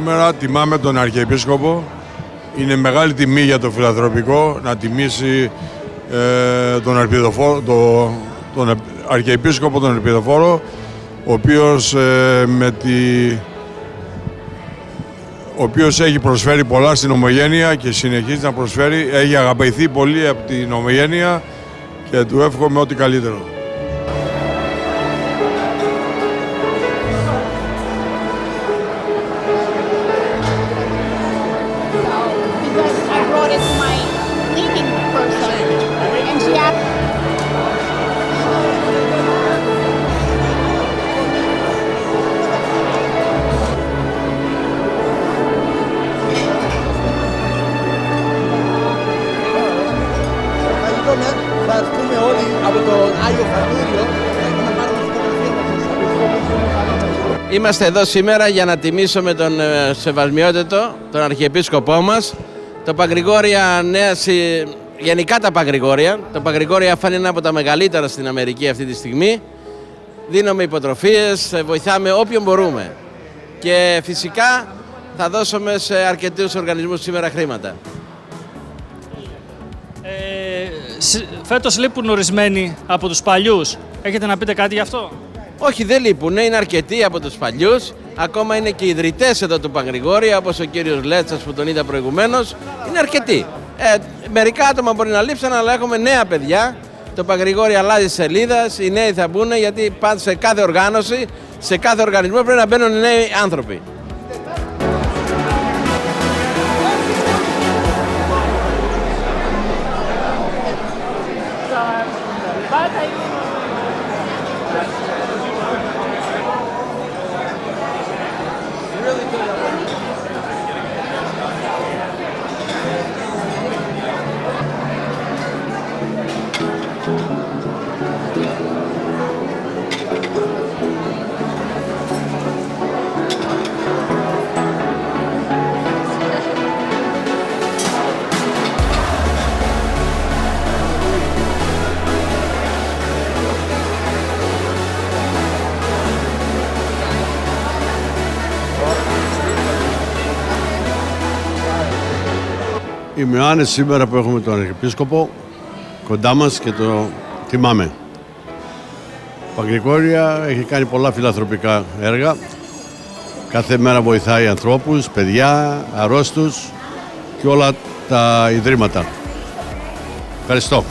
Σήμερα τιμάμε τον Αρχιεπίσκοπο. Είναι μεγάλη τιμή για το φιλανθρωπικό να τιμήσει τον Αρχιεπίσκοπο, τον Ελπιδοφόρο, ο οποίος έχει προσφέρει πολλά στην ομογένεια και συνεχίζει να προσφέρει. Έχει αγαπηθεί πολύ από την ομογένεια και του εύχομαι ό,τι καλύτερο. Είμαστε εδώ σήμερα για να τιμήσουμε τον Σεβασμιώτατο, τον Αρχιεπίσκοπό μας, το Πανγκρεγκόρια γενικά τα Πανγκρεγκόρια. Το Πανγκρεγκόρια είναι ένα από τα μεγαλύτερα στην Αμερική αυτή τη στιγμή. Δίνουμε υποτροφίες, βοηθάμε όποιον μπορούμε. Και φυσικά θα δώσουμε σε αρκετούς οργανισμούς σήμερα χρήματα. Φέτος λείπουν ορισμένοι από τους παλιούς. Έχετε να πείτε κάτι γι' αυτό? Όχι, δεν λείπουν, είναι αρκετοί από τους παλιούς. Ακόμα είναι και ιδρυτές εδώ του Πανγκρεγκόρια, όπως ο κύριος Λέτσας που τον είδα προηγουμένως. Είναι αρκετοί. Μερικά άτομα μπορεί να λείψαν, αλλά έχουμε νέα παιδιά. Το Πανγκρεγκόρια αλλάζει σελίδα, οι νέοι θα μπουν, γιατί πάντα σε κάθε οργάνωση, σε κάθε οργανισμό πρέπει να μπαίνουν νέοι άνθρωποι. Είμαι ο Άννης σήμερα που έχουμε τον Αρχιεπίσκοπο κοντά μας και το τιμάμε. Ο Πανγκρεγκόρια έχει κάνει πολλά φιλανθρωπικά έργα. Κάθε μέρα βοηθάει ανθρώπους, παιδιά, αρρώστους και όλα τα ιδρύματα. Ευχαριστώ.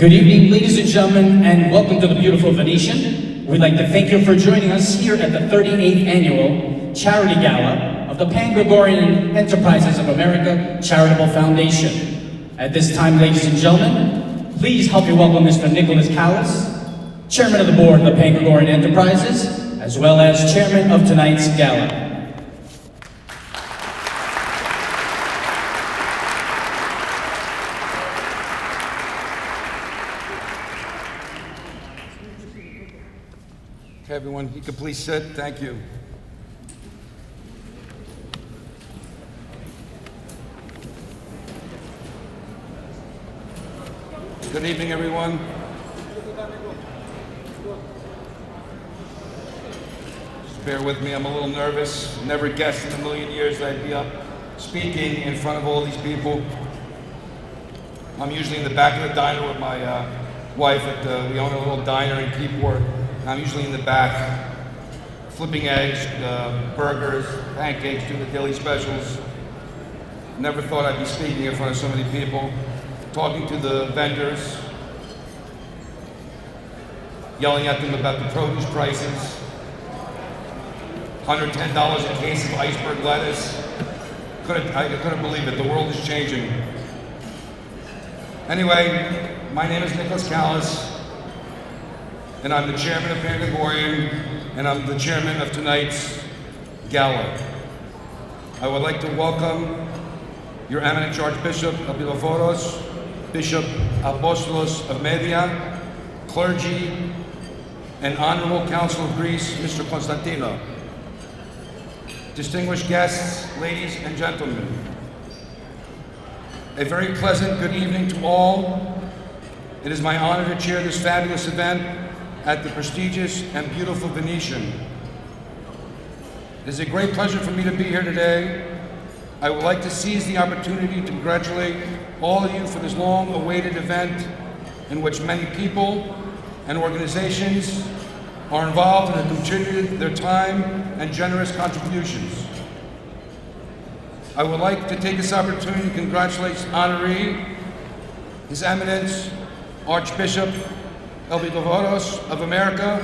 Good evening, ladies and gentlemen, and welcome to the beautiful Venetian. We'd like to thank you for joining us here at the 38th Annual Charity Gala of the Panγκρεγκόριαν Enterprises of America Charitable Foundation. At this time, ladies and gentlemen, Please help me welcome Mr. Nicholas Callis, Chairman of the Board of the Pangrigorian Enterprises, as well as Chairman of tonight's gala. Okay, everyone, you can please sit. Thank you. Good evening, everyone. Just bear with me, I'm a little nervous. Never guessed in a million years that I'd be up speaking in front of all these people. I'm usually in the back of the diner with my wife. We own a little diner in Keyport. I'm usually in the back, flipping eggs, burgers, pancakes, doing the daily specials. Never thought I'd be speaking in front of so many people, talking to the vendors, yelling at them about the produce prices, $110 a case of iceberg lettuce. I couldn't believe it, the world is changing. Anyway, my name is Nicholas Callis, and I'm the chairman of Pangrigorian, and I'm the chairman of tonight's gala. I would like to welcome your eminent Archbishop Elpidophoros, Bishop Apostolos of Media, clergy, and Honorable Council of Greece, Mr. Konstantino. Distinguished guests, ladies and gentlemen, a very pleasant good evening to all. It is my honor to chair this fabulous event at the prestigious and beautiful Venetian. It is a great pleasure for me to be here today. I would like to seize the opportunity to congratulate all of you for this long-awaited event in which many people and organizations are involved and have contributed their time and generous contributions. I would like to take this opportunity to congratulate Honoree, His Eminence, Archbishop Elpidophoros of America,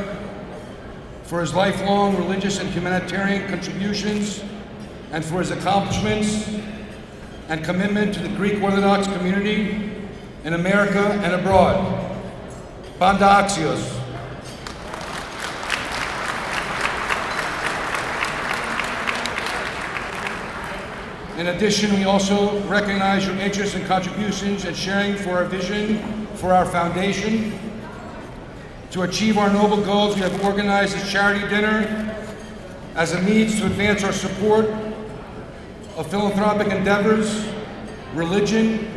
for his lifelong religious and humanitarian contributions and for his accomplishments and commitment to the Greek Orthodox community in America and abroad. Banda Axios. In addition, we also recognize your interest and contributions and sharing for our vision for our foundation. To achieve our noble goals, we have organized this charity dinner as a means to advance our support of philanthropic endeavors, religion,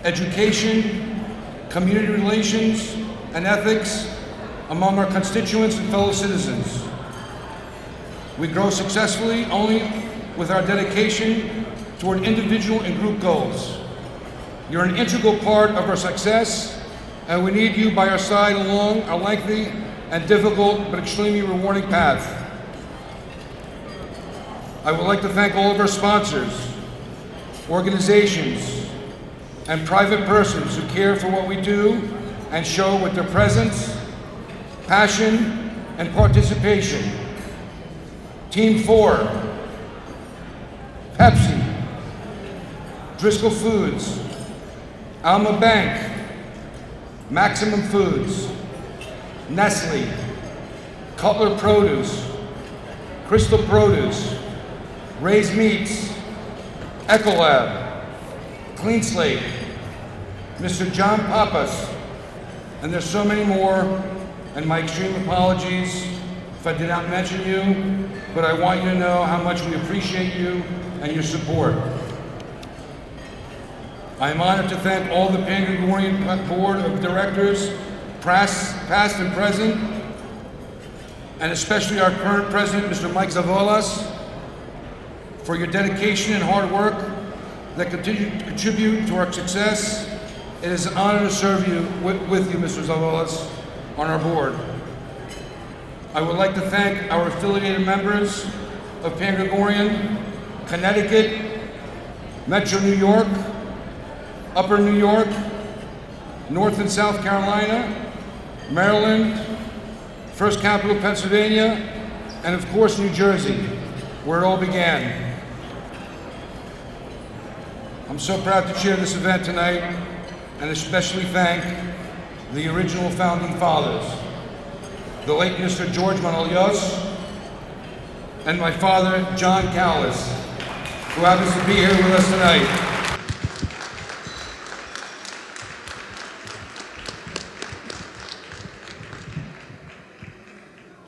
education, community relations, and ethics among our constituents and fellow citizens. We grow successfully only with our dedication toward individual and group goals. You're an integral part of our success, and we need you by our side along our lengthy and difficult but extremely rewarding path. I would like to thank all of our sponsors, organizations, and private persons who care for what we do and show with their presence, passion, and participation. Team 4, Pepsi, Driscoll Foods, Alma Bank, Maximum Foods, Nestle, Cutler Produce, Crystal Produce, Ray's Meats, Ecolab, Clean Slate, Mr. John Pappas, and there's so many more, and my extreme apologies if I did not mention you, but I want you to know how much we appreciate you and your support. I am honored to thank all the Pangrigorian Board of Directors, past and present, and especially our current president, Mr. Mike Zavolas, for your dedication and hard work that continue to contribute to our success. It is an honor to serve you with you, Mr. Zavolas, on our board. I would like to thank our affiliated members of Pangrigorian, Connecticut, Metro New York, Upper New York, North and South Carolina, Maryland, First Capital Pennsylvania, and of course New Jersey, where it all began. I'm so proud to chair this event tonight, and especially thank the original founding fathers, the late Mr. George Manolios, and my father, John Callis, who happens to be here with us tonight.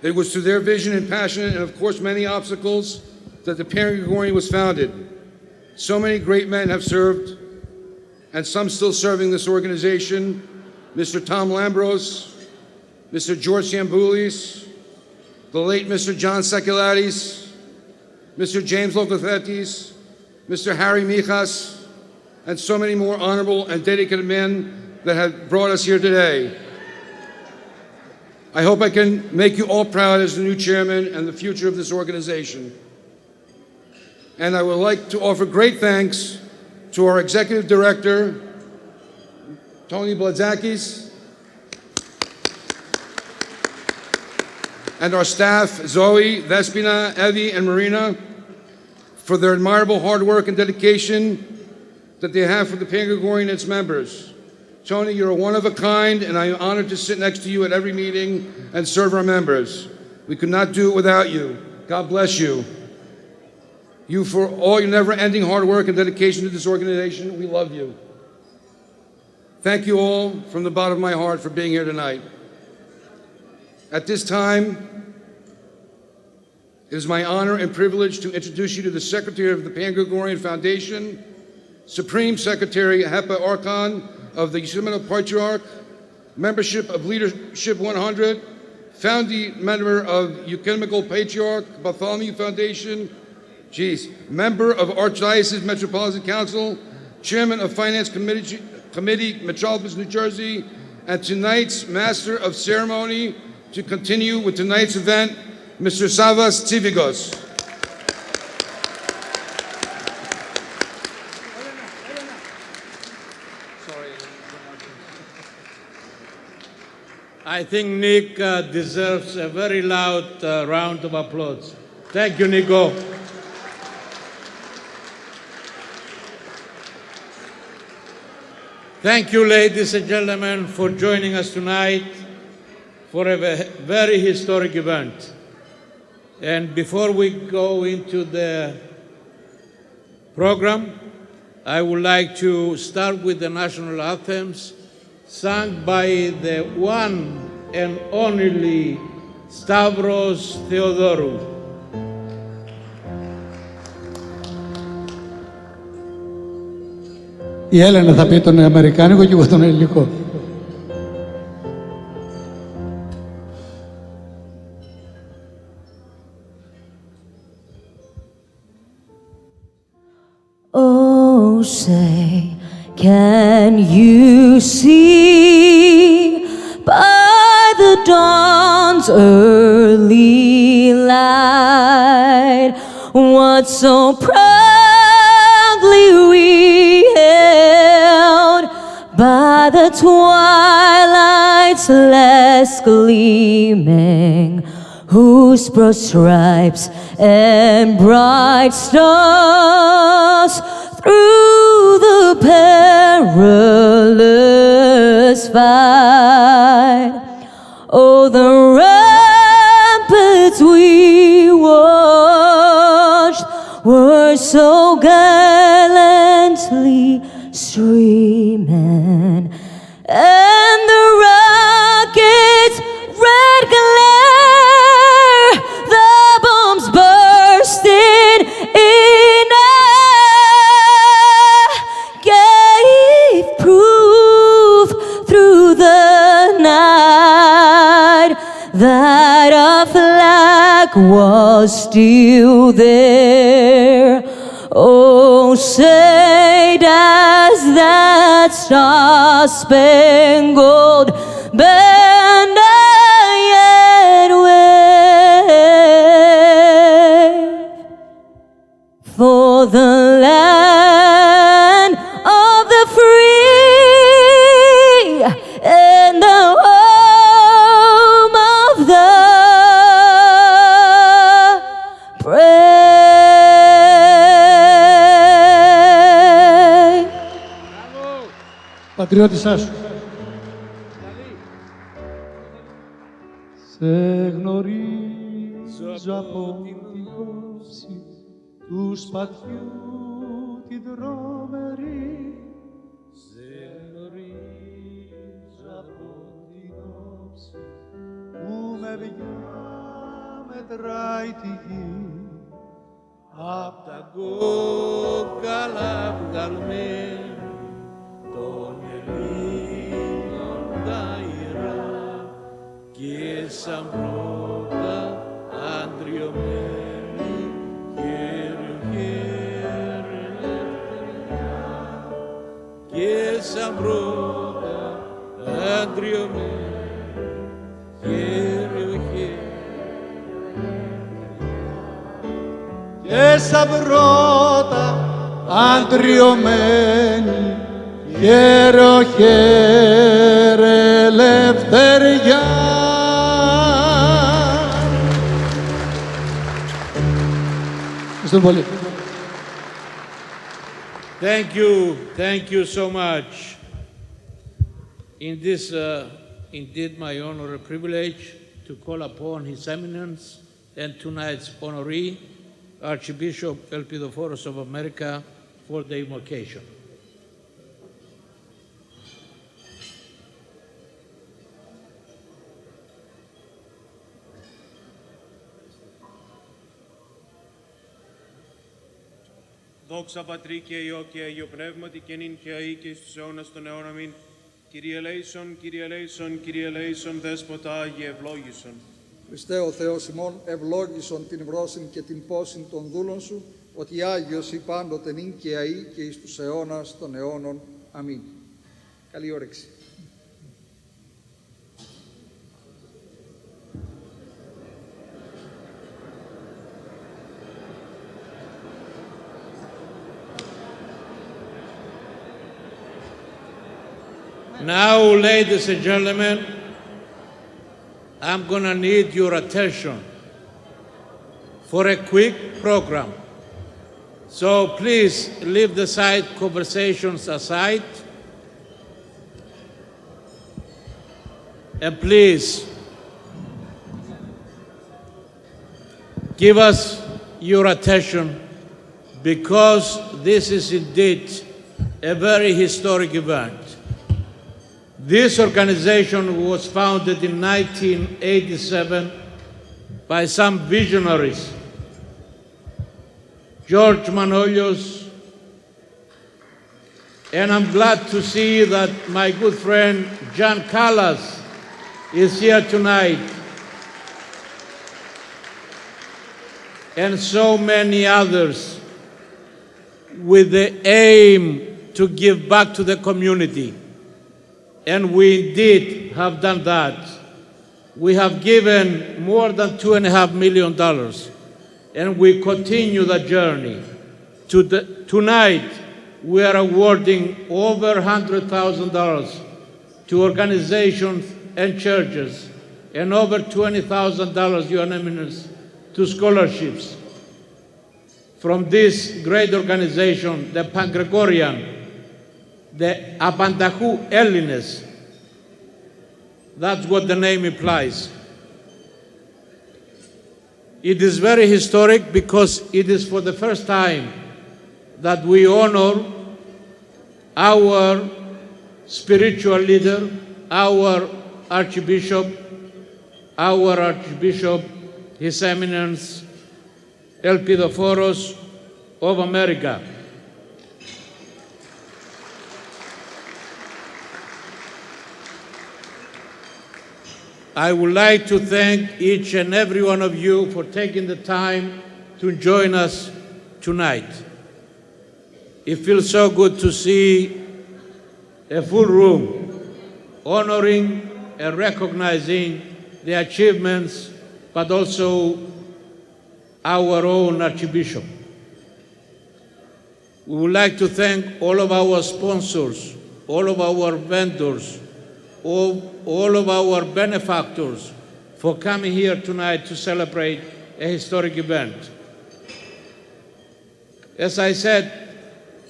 It was through their vision and passion, and of course many obstacles, that the Pangrigorian was founded. So many great men have served, and some still serving this organization. Mr. Tom Lambros, Mr. George Samboulis, the late Mr. John Sekulatis, Mr. James Lokothetis, Mr. Harry Michas, and so many more honorable and dedicated men that have brought us here today. I hope I can make you all proud as the new chairman and the future of this organization. And I would like to offer great thanks to our executive director, Tony Bladzakis, and our staff, Zoe, Vespina, Evie, and Marina, for their admirable hard work and dedication that they have for the Pangrigorian and its members. Tony, you're one of a kind, and I am honored to sit next to you at every meeting and serve our members. We could not do it without you. God bless you. You for all your never-ending hard work and dedication to this organization. We love you. Thank you all from the bottom of my heart for being here tonight. At this time, it is my honor and privilege to introduce you to the Secretary of the Pangrigorian Foundation, Supreme Secretary Hepa Archon of the Yosemite Patriarch, membership of Leadership 100, founding member of Ecumenical Patriarch Bartholomew Foundation, member of Archdiocese Metropolitan Council, chairman of Finance Committee, Metropolis, New Jersey, and tonight's Master of Ceremony to continue with tonight's event, Mr. Savas Tsivigos. I think Nick deserves a very loud round of applause. Thank you, Nico. Thank you, ladies and gentlemen, for joining us tonight for a very historic event. And before we go into the program, I would like to start with the national anthems sung by the one and only Stavros Theodorou. Η Έλενα θα πει τον αμερικάνικο και εγώ τον ελληνικό. Oh, say, can you see by the dawn's early light what so proudly we held by the twilight's last gleaming, whose broad stripes and bright stars through the perilous fight. Oh, the ramparts we watched were so gallantly streaming, and the rockets' red glare, the bombs bursting in air, gave proof through the night that our flag was still there. Oh, say does that star-spangled banner yet wave for the land of the free and the home of the brave. πατριώτησά σου. Σε γνωρίζω από την όψη του σπατιού την τρομερή. Σε γνωρίζω από την όψη που με διαμετράει τη γη. Απ' τα κόκαλα βγαλμένη των Ελλήνων τα ιερά και σαν πρώτα αντριωμένη χέρι ελευθεριά και σαν πρώτα αντριωμένη χέρι και σαν πρώτα αντριωμένη χέρι ελευθεριά. Ευχαριστώ πολύ. Thank you so much. In this, indeed, my honor and privilege to call upon His Eminence and tonight's honoree, Archbishop Ελπιδοφόρος of America, for the invocation. Δόξα Πατρί και Υιό και Αγίο Πνεύματι και νυν και αεί και στους αιώνας των αιώνων αμήν. Kyrie eleison, Kyrie eleison, Kyrie eleison, Δέσποτα Άγιε ευλόγησον. Χριστέ ο Θεός ημών, ευλόγησον την βρόσιν και την πόσιν των δούλων σου, ότι Άγιος ή πάντοτε νυν και αεί και εις τους αιώνας των αιώνων. Αμήν. Καλή όρεξη. Now, ladies and gentlemen, I'm going to need your attention for a quick program. So please leave the side conversations aside and please give us your attention because this is indeed a very historic event. This organization was founded in 1987 by some visionaries, George Manolios, and I'm glad to see that my good friend John Callas is here tonight, and so many others with the aim to give back to the community. And we indeed have done that. We have given more than $2.5 million, and we continue the journey. Tonight, we are awarding over $100,000 to organizations and churches, and over $20,000, Your Eminence, to scholarships. From this great organization, the Πανγκρεγκόριαν, the Απανταχού Έλληνες, that's what the name implies. It is very historic because it is for the first time that we honor our spiritual leader, our Archbishop, His Eminence, Ελπιδοφόρος of America. I would like to thank each and every one of you for taking the time to join us tonight. It feels so good to see a full room honoring and recognizing the achievements, but also our own Archbishop. We would like to thank all of our sponsors, all of our vendors, all of our benefactors for coming here tonight to celebrate a historic event. As I said,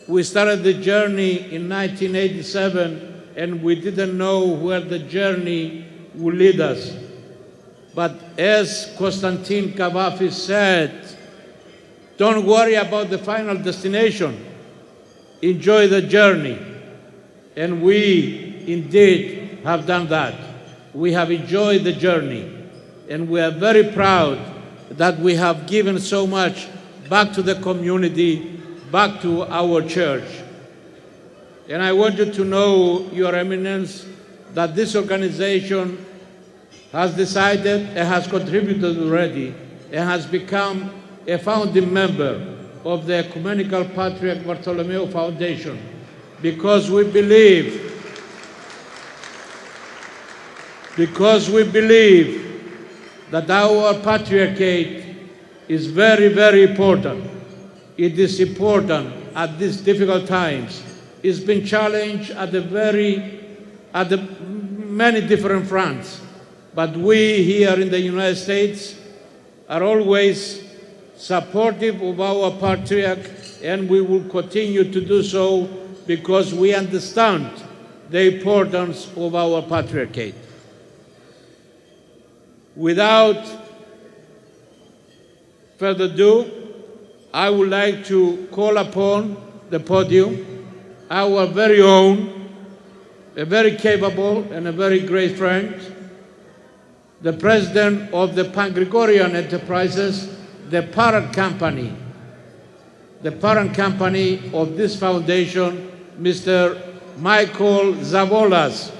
we started the journey in 1987 and we didn't know where the journey would lead us. But as Konstantin Kavafi said, don't worry about the final destination. Enjoy the journey. And we indeed have done that. We have enjoyed the journey. And we are very proud that we have given so much back to the community, back to our church. And I want you to know, Your Eminence, that this organization has decided and has contributed already and has become a founding member of the Ecumenical Patriarch Bartholomew Foundation, because we believe that our patriarchate is very, very important. It is important at these difficult times. It's been challenged at many different fronts. But we here in the United States are always supportive of our patriarch, and we will continue to do so because we understand the importance of our patriarchate. Without further ado, I would like to call upon the podium our very own, a very capable and a very great friend, the president of the Pangrigorian Enterprises, the parent company of this foundation, Mr. Michael Zavolas.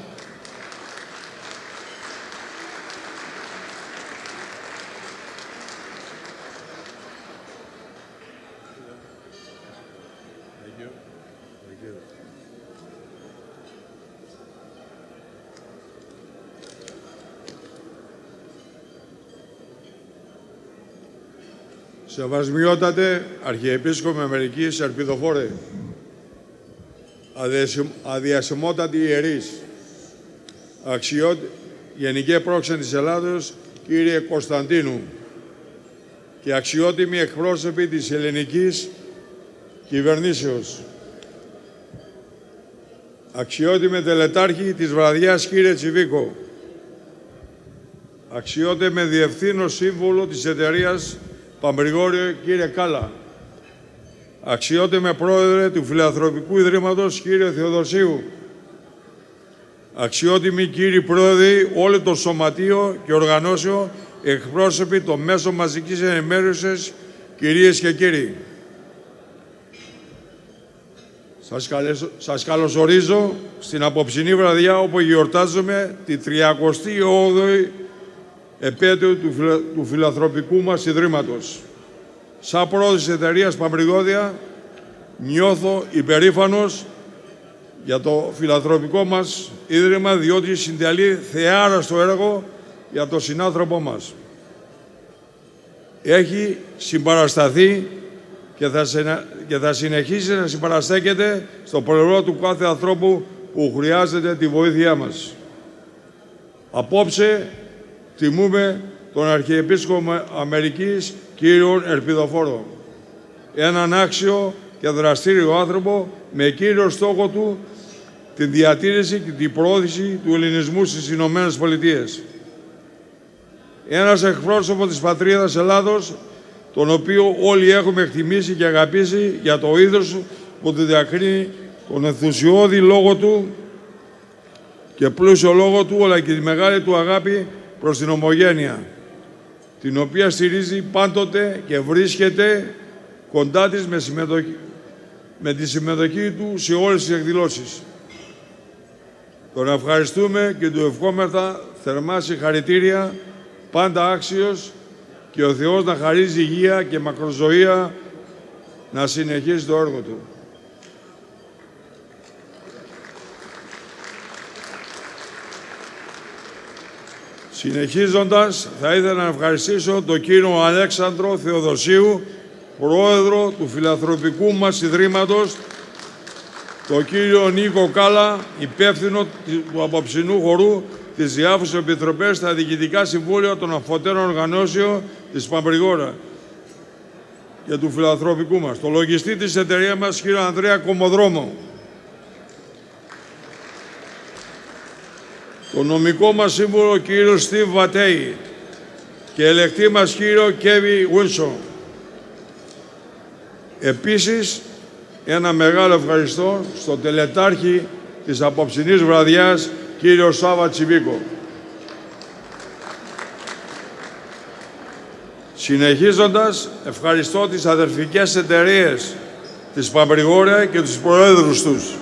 Σεβασμιώτατε, Αρχιεπίσκοπε Αμερικής, Ελπιδοφόρε, αδιασημότατοι ιερείς, Γενικέ Πρόξενε της Ελλάδος, κύριε Κωνσταντίνου, και αξιότιμοι εκπρόσωποι της ελληνικής κυβερνήσεως, αξιότιμε τελετάρχη της βραδιάς, κύριε Τσιβίκο, αξιότιμε διευθύνων σύμβουλο της εταιρείας Πανγκρεγκόριου, κύριε Κάλα, αξιότιμε πρόεδρε του Φιλανθρωπικού Ιδρύματος, κύριε Θεοδοσίου, αξιότιμοι κύριοι πρόεδροι όλο το σωματείο και οργανώσεων, εκπρόσωποι των μέσων μαζικής ενημέρωσης, κυρίες και κύριοι. Σας καλωσορίζω στην απόψινή βραδιά όπου γιορτάζουμε τη 38η επέτειο του φιλανθρωπικού μας Ιδρύματος. Σαν πρόεδρος της εταιρείας Πανγκρεγκόρια νιώθω υπερήφανος για το φιλανθρωπικό μας Ίδρυμα, διότι συντελεί θεάραστο έργο για τον συνάνθρωπό μας. Έχει συμπαρασταθεί και θα συνεχίσει να συμπαραστέκεται στο πλευρό του κάθε ανθρώπου που χρειάζεται τη βοήθειά μας. Απόψε τιμούμε τον Αρχιεπίσκοπο Αμερικής, κύριο Ελπιδοφόρο, έναν άξιο και δραστήριο άνθρωπο με κύριο στόχο του τη διατήρηση και την προώθηση του ελληνισμού στις Ηνωμένες Πολιτείες. Ένας εκπρόσωπος της πατρίδας Ελλάδος, τον οποίο όλοι έχουμε εκτιμήσει και αγαπήσει για το είδος που του διακρίνει, τον ενθουσιώδη λόγο του και πλούσιο λόγο του, αλλά και τη μεγάλη του αγάπη προς την ομογένεια, την οποία στηρίζει πάντοτε και βρίσκεται κοντά της με τη συμμετοχή του σε όλες τις εκδηλώσεις. Τον ευχαριστούμε και του ευχόμεθα θερμά συγχαρητήρια, πάντα άξιος, και ο Θεός να χαρίζει υγεία και μακροζωία να συνεχίσει το έργο του. Συνεχίζοντας, θα ήθελα να ευχαριστήσω τον κύριο Αλέξανδρο Θεοδοσίου, πρόεδρο του φιλανθρωπικού μας Ιδρύματος, τον κύριο Νίκο Κάλα, υπεύθυνο του απόψινού χορού, τις διάφορες επιτροπές στα διοικητικά συμβούλια των αφωτέρων οργανώσεων της Πανγκρεγκόρια και του φιλανθρωπικού μας, τον λογιστή της εταιρείας μας, κύριο Ανδρέα Κομοδρόμο, τον νομικό μας σύμβουλο κύριο Στίβ και ελεκτή μας κύριο Κέβι Βίλσον. Επίσης, ένα μεγάλο ευχαριστώ στον τελετάρχη της απόψινής βραδιάς, κύριο Σάβα Τσιβίκο. Συνεχίζοντας, ευχαριστώ τις αδερφικές εταιρείες της Πανγκρεγκόρια και τους προέδρους τους,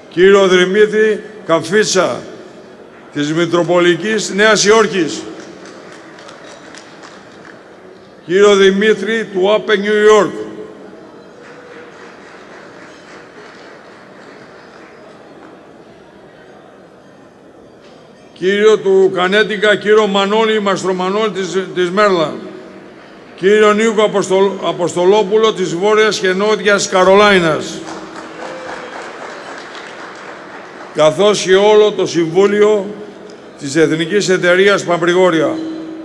κύριο Δημήτρη Καμφίτσα της Μητροπολικής Νέας Υόρκης, κύριο Δημήτρη του ΟΠΕ Νέα Υόρκη, κύριο του Κανέτικα, κύριο Μανώλη Μαστρομανώλη της Μέρλα, κύριο Νίκο Αποστολόπουλο της Βόρειας και Νότιας Καρολάινας, καθώς και όλο το Συμβούλιο της Εθνικής Εταιρείας Πανγκρεγκόρια,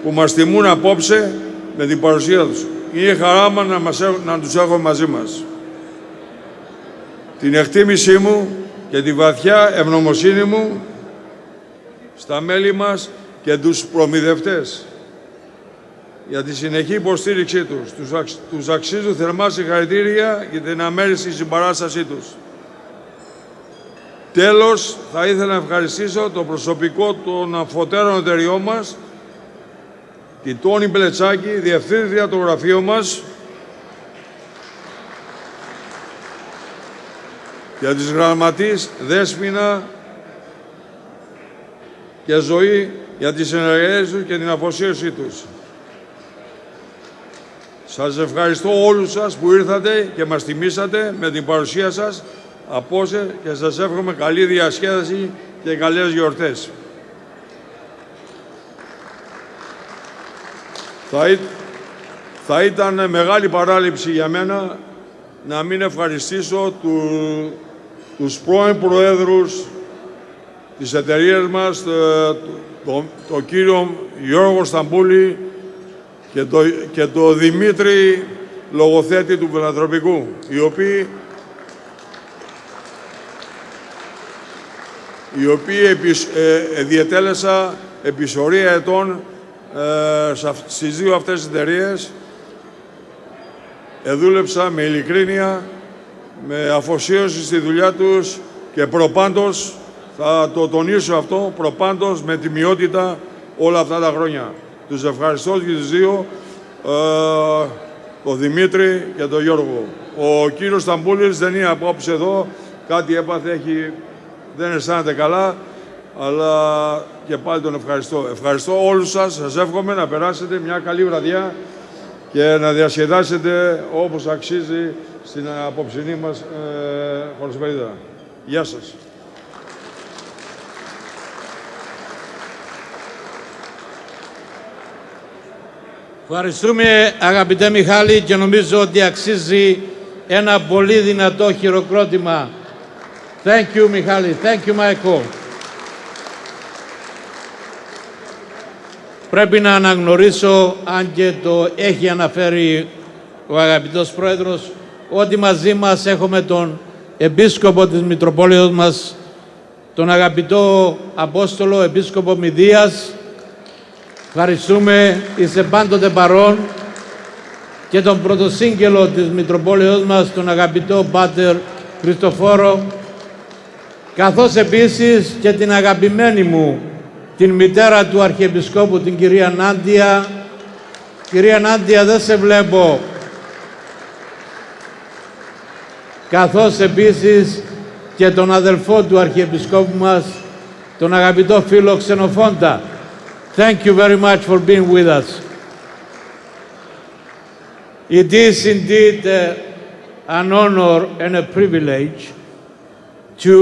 που μας τιμούν απόψε με την παρουσία τους. Είναι χαρά μας να τους έχω μαζί μας. Την εκτίμησή μου και τη βαθιά ευγνωμοσύνη μου στα μέλη μας και τους προμηθευτές για τη συνεχή υποστήριξή τους. Τους αξίζουν θερμά συγχαρητήρια για την αμέριστη συμπαράστασή τους. Τέλος, θα ήθελα να ευχαριστήσω το προσωπικό των αφωτέρων εταιριών μας, τη Τόνη Μπλετσάκη, διευθύντρια του γραφείου μας, για τις γραμματείς Δέσποινα και Ζωή, για τις ενεργές τους και την αφοσίωσή τους. Σας ευχαριστώ όλους σας που ήρθατε και μας τιμήσατε με την παρουσία σας απόψε και σας εύχομαι καλή διασκέδαση και καλές γιορτές. Θα ήταν μεγάλη παράληψη για μένα να μην ευχαριστήσω τους πρώην προέδρους της εταιρείας μας, τον κύριο Γιώργο Σταμπούλη και το Δημήτρη λογοθέτη του φιλανθρωπικού, οι οποίοι διετέλεσα επί σωρία ετών στις δύο αυτές τις εταιρείες. Δούλεψα με ειλικρίνεια, με αφοσίωση στη δουλειά τους και προπάντως, θα το τονίσω αυτό, προπάντως με τιμιότητα όλα αυτά τα χρόνια. Τους ευχαριστώ και τους δύο, τον Δημήτρη και τον Γιώργο. Ο κύριος Σταμπούλης δεν είναι απόψε εδώ, κάτι έπαθε, δεν αισθάνεται καλά, αλλά και πάλι τον ευχαριστώ. Ευχαριστώ όλους σας, σας εύχομαι να περάσετε μια καλή βραδιά και να διασκεδάσετε όπως αξίζει στην απόψινή μας χοροεσπερίδα. Γεια σας. Ευχαριστούμε αγαπητέ Μιχάλη και νομίζω ότι αξίζει ένα πολύ δυνατό χειροκρότημα. Thank you Μιχάλη, thank you Michael. Πρέπει να αναγνωρίσω, αν και το έχει αναφέρει ο αγαπητός Πρόεδρος, ότι μαζί μας έχουμε τον Επίσκοπο της Μητροπόλεως μας, τον αγαπητό Απόστολο Επίσκοπο Μηδίας. Ευχαριστούμε, είσαι πάντοτε παρόν, και τον πρωτοσύγγελο της Μητροπόλεως μας, τον αγαπητό Πάτερ Χριστοφόρο, καθώς επίσης και την αγαπημένη μου, την μητέρα του Αρχιεπισκόπου, την κυρία Νάντια. Κυρία Νάντια, δεν σε βλέπω. Καθώς επίσης και τον αδελφό του Αρχιεπισκόπου μας, τον αγαπητό φίλο Ξενοφόντα. Thank you very much for being with us. It is indeed an honor and a privilege to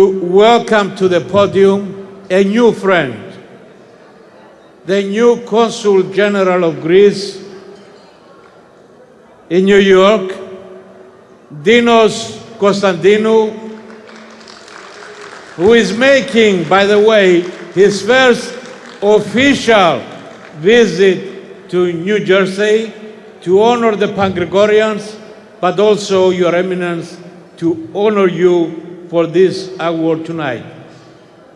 welcome to the podium a new friend, the new Consul General of Greece in New York, Dinos Konstantinou, who is making, by the way, his first official visit to New Jersey to honor the Panγκρεγκόριανς, but also, Your Eminence, to honor you for this award tonight.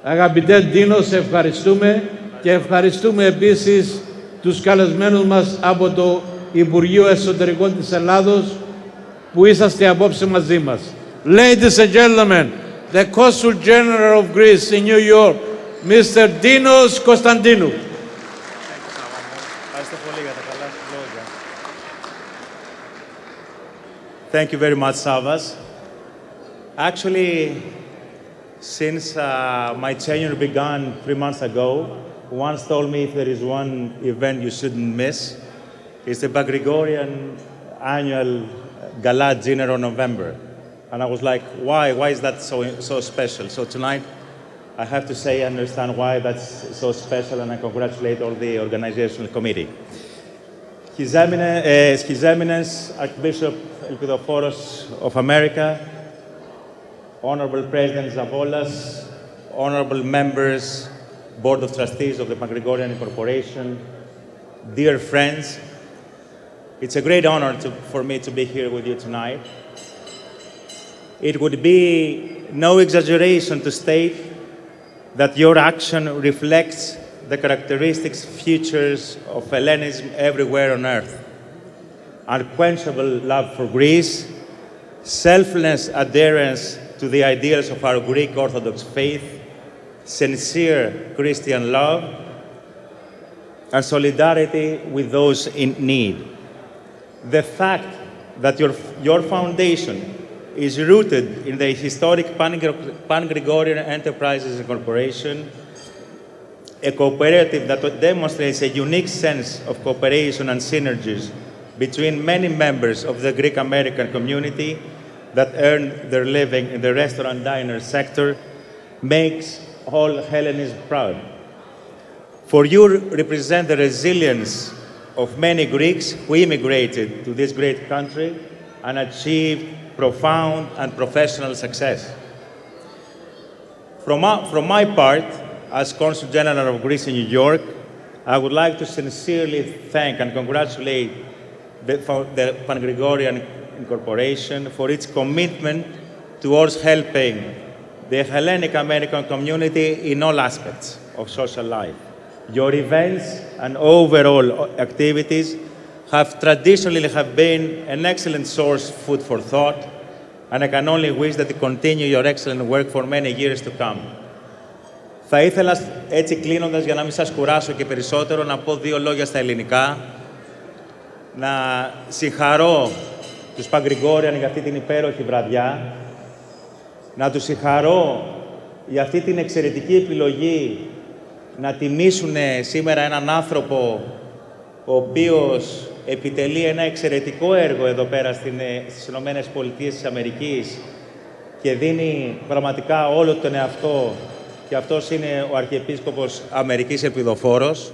Αγαπητέ Ντίνο, σε ευχαριστούμε και ευχαριστούμε επίσης τους καλεσμένους μας από το Υπουργείο Εσωτερικών της Ελλάδος που είσαστε απόψε μαζί μας. Ladies and gentlemen, the Consul General of Greece in New York, Mr. Dinos Konstantinou. Thank you very much, Savas. Actually, since my tenure began 3 months ago, once told me if there is one event you shouldn't miss, it's the Panγκρεγκόριαν annual gala dinner in November. And I was like, why? Why is that so special? So tonight, I have to say I understand why that's so special, and I congratulate all the organizational committee. His Eminence Archbishop Ελπιδοφόρος of America, Honorable President Zavolas, Honorable Members, Board of Trustees of the Panγκρεγκόριαν Corporation, dear friends, it's a great honor for me to be here with you tonight. It would be no exaggeration to state that your action reflects the characteristics, features of Hellenism everywhere on earth. Unquenchable love for Greece, selfless adherence to the ideals of our Greek Orthodox faith, sincere Christian love, and solidarity with those in need. The fact that your foundation is rooted in the historic Panγκρεγκόριαν Enterprises Corporation, a cooperative that demonstrates a unique sense of cooperation and synergies between many members of the Greek American community that earn their living in the restaurant diner sector, makes all Hellenism proud. For you represent the resilience of many Greeks who immigrated to this great country and achieved profound and professional success. From my part, as Consul General of Greece in New York, I would like to sincerely thank and congratulate the Panγκρεγκόριαν Corporation for its commitment towards helping the Hellenic American community in all aspects of social life. Your events and overall activities have traditionally been an excellent source of food for thought, and I can only wish that you continue your excellent work for many years to come. Θα ήθελα έτσι κλείνοντας, για να μην σας κουράσω και περισσότερο, να πω 2 λόγια στα ελληνικά. Να συγχαρώ τους Πανγκρεγκόριαν για αυτή την υπέροχη βραδιά. Να τους συγχαρώ για αυτή την εξαιρετική επιλογή να τιμήσουν σήμερα έναν άνθρωπο ο οποίος επιτελεί ένα εξαιρετικό έργο εδώ πέρα στις Ηνωμένες Πολιτείες της Αμερικής και δίνει πραγματικά όλο τον εαυτό, και αυτός είναι ο Αρχιεπίσκοπος Αμερικής Ελπιδοφόρος.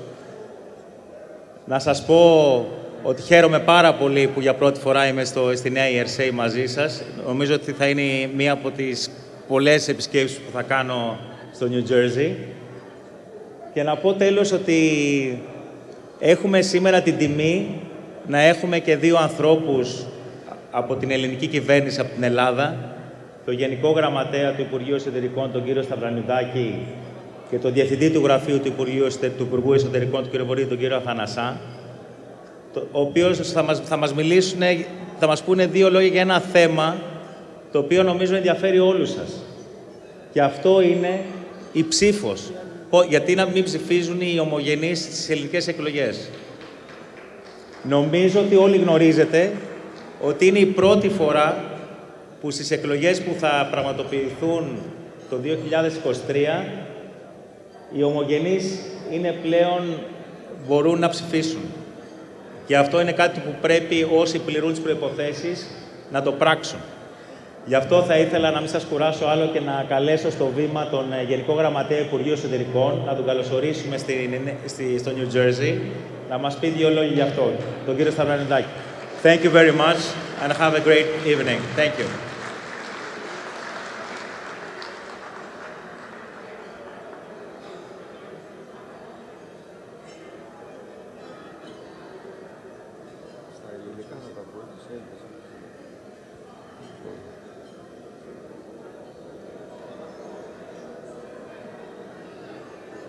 Να σας πω ότι χαίρομαι πάρα πολύ που για πρώτη φορά είμαι στη Νέα Υόρκη μαζί σας. Νομίζω ότι θα είναι μία από τις πολλές επισκέψεις που θα κάνω στο New Jersey. Και να πω τέλος ότι έχουμε σήμερα την τιμή να έχουμε και 2 ανθρώπους από την ελληνική κυβέρνηση, από την Ελλάδα, το Γενικό Γραμματέα του Υπουργείου Εσωτερικών, τον κύριο Σταυρανιδάκη, και τον Διευθυντή του Γραφείου του Υπουργού Εσωτερικών, τον κύριο Βορύδη, τον κύριο Αθανασά, ο οποίος θα μας πούνε 2 λόγια για ένα θέμα το οποίο νομίζω ενδιαφέρει όλους σας. Και αυτό είναι η ψήφος. Γιατί να μην ψηφίζουν οι ομογενείς στις ελληνικές εκλογές. Νομίζω ότι όλοι γνωρίζετε ότι είναι η πρώτη φορά που στις εκλογές που θα πραγματοποιηθούν το 2023 οι ομογενείς μπορούν να ψηφίσουν. Και αυτό είναι κάτι που πρέπει όσοι πληρούν τις προϋποθέσεις να το πράξουν. Γι' αυτό θα ήθελα να μην σας κουράσω άλλο και να καλέσω στο βήμα τον Γενικό Γραμματέα Υπουργείου Εσωτερικών, να τον καλωσορίσουμε στο New Jersey, να μας πει 2 λόγια γι' αυτό, τον κύριο Σταυρανιδάκη. Thank you very much and have a great evening. Thank you.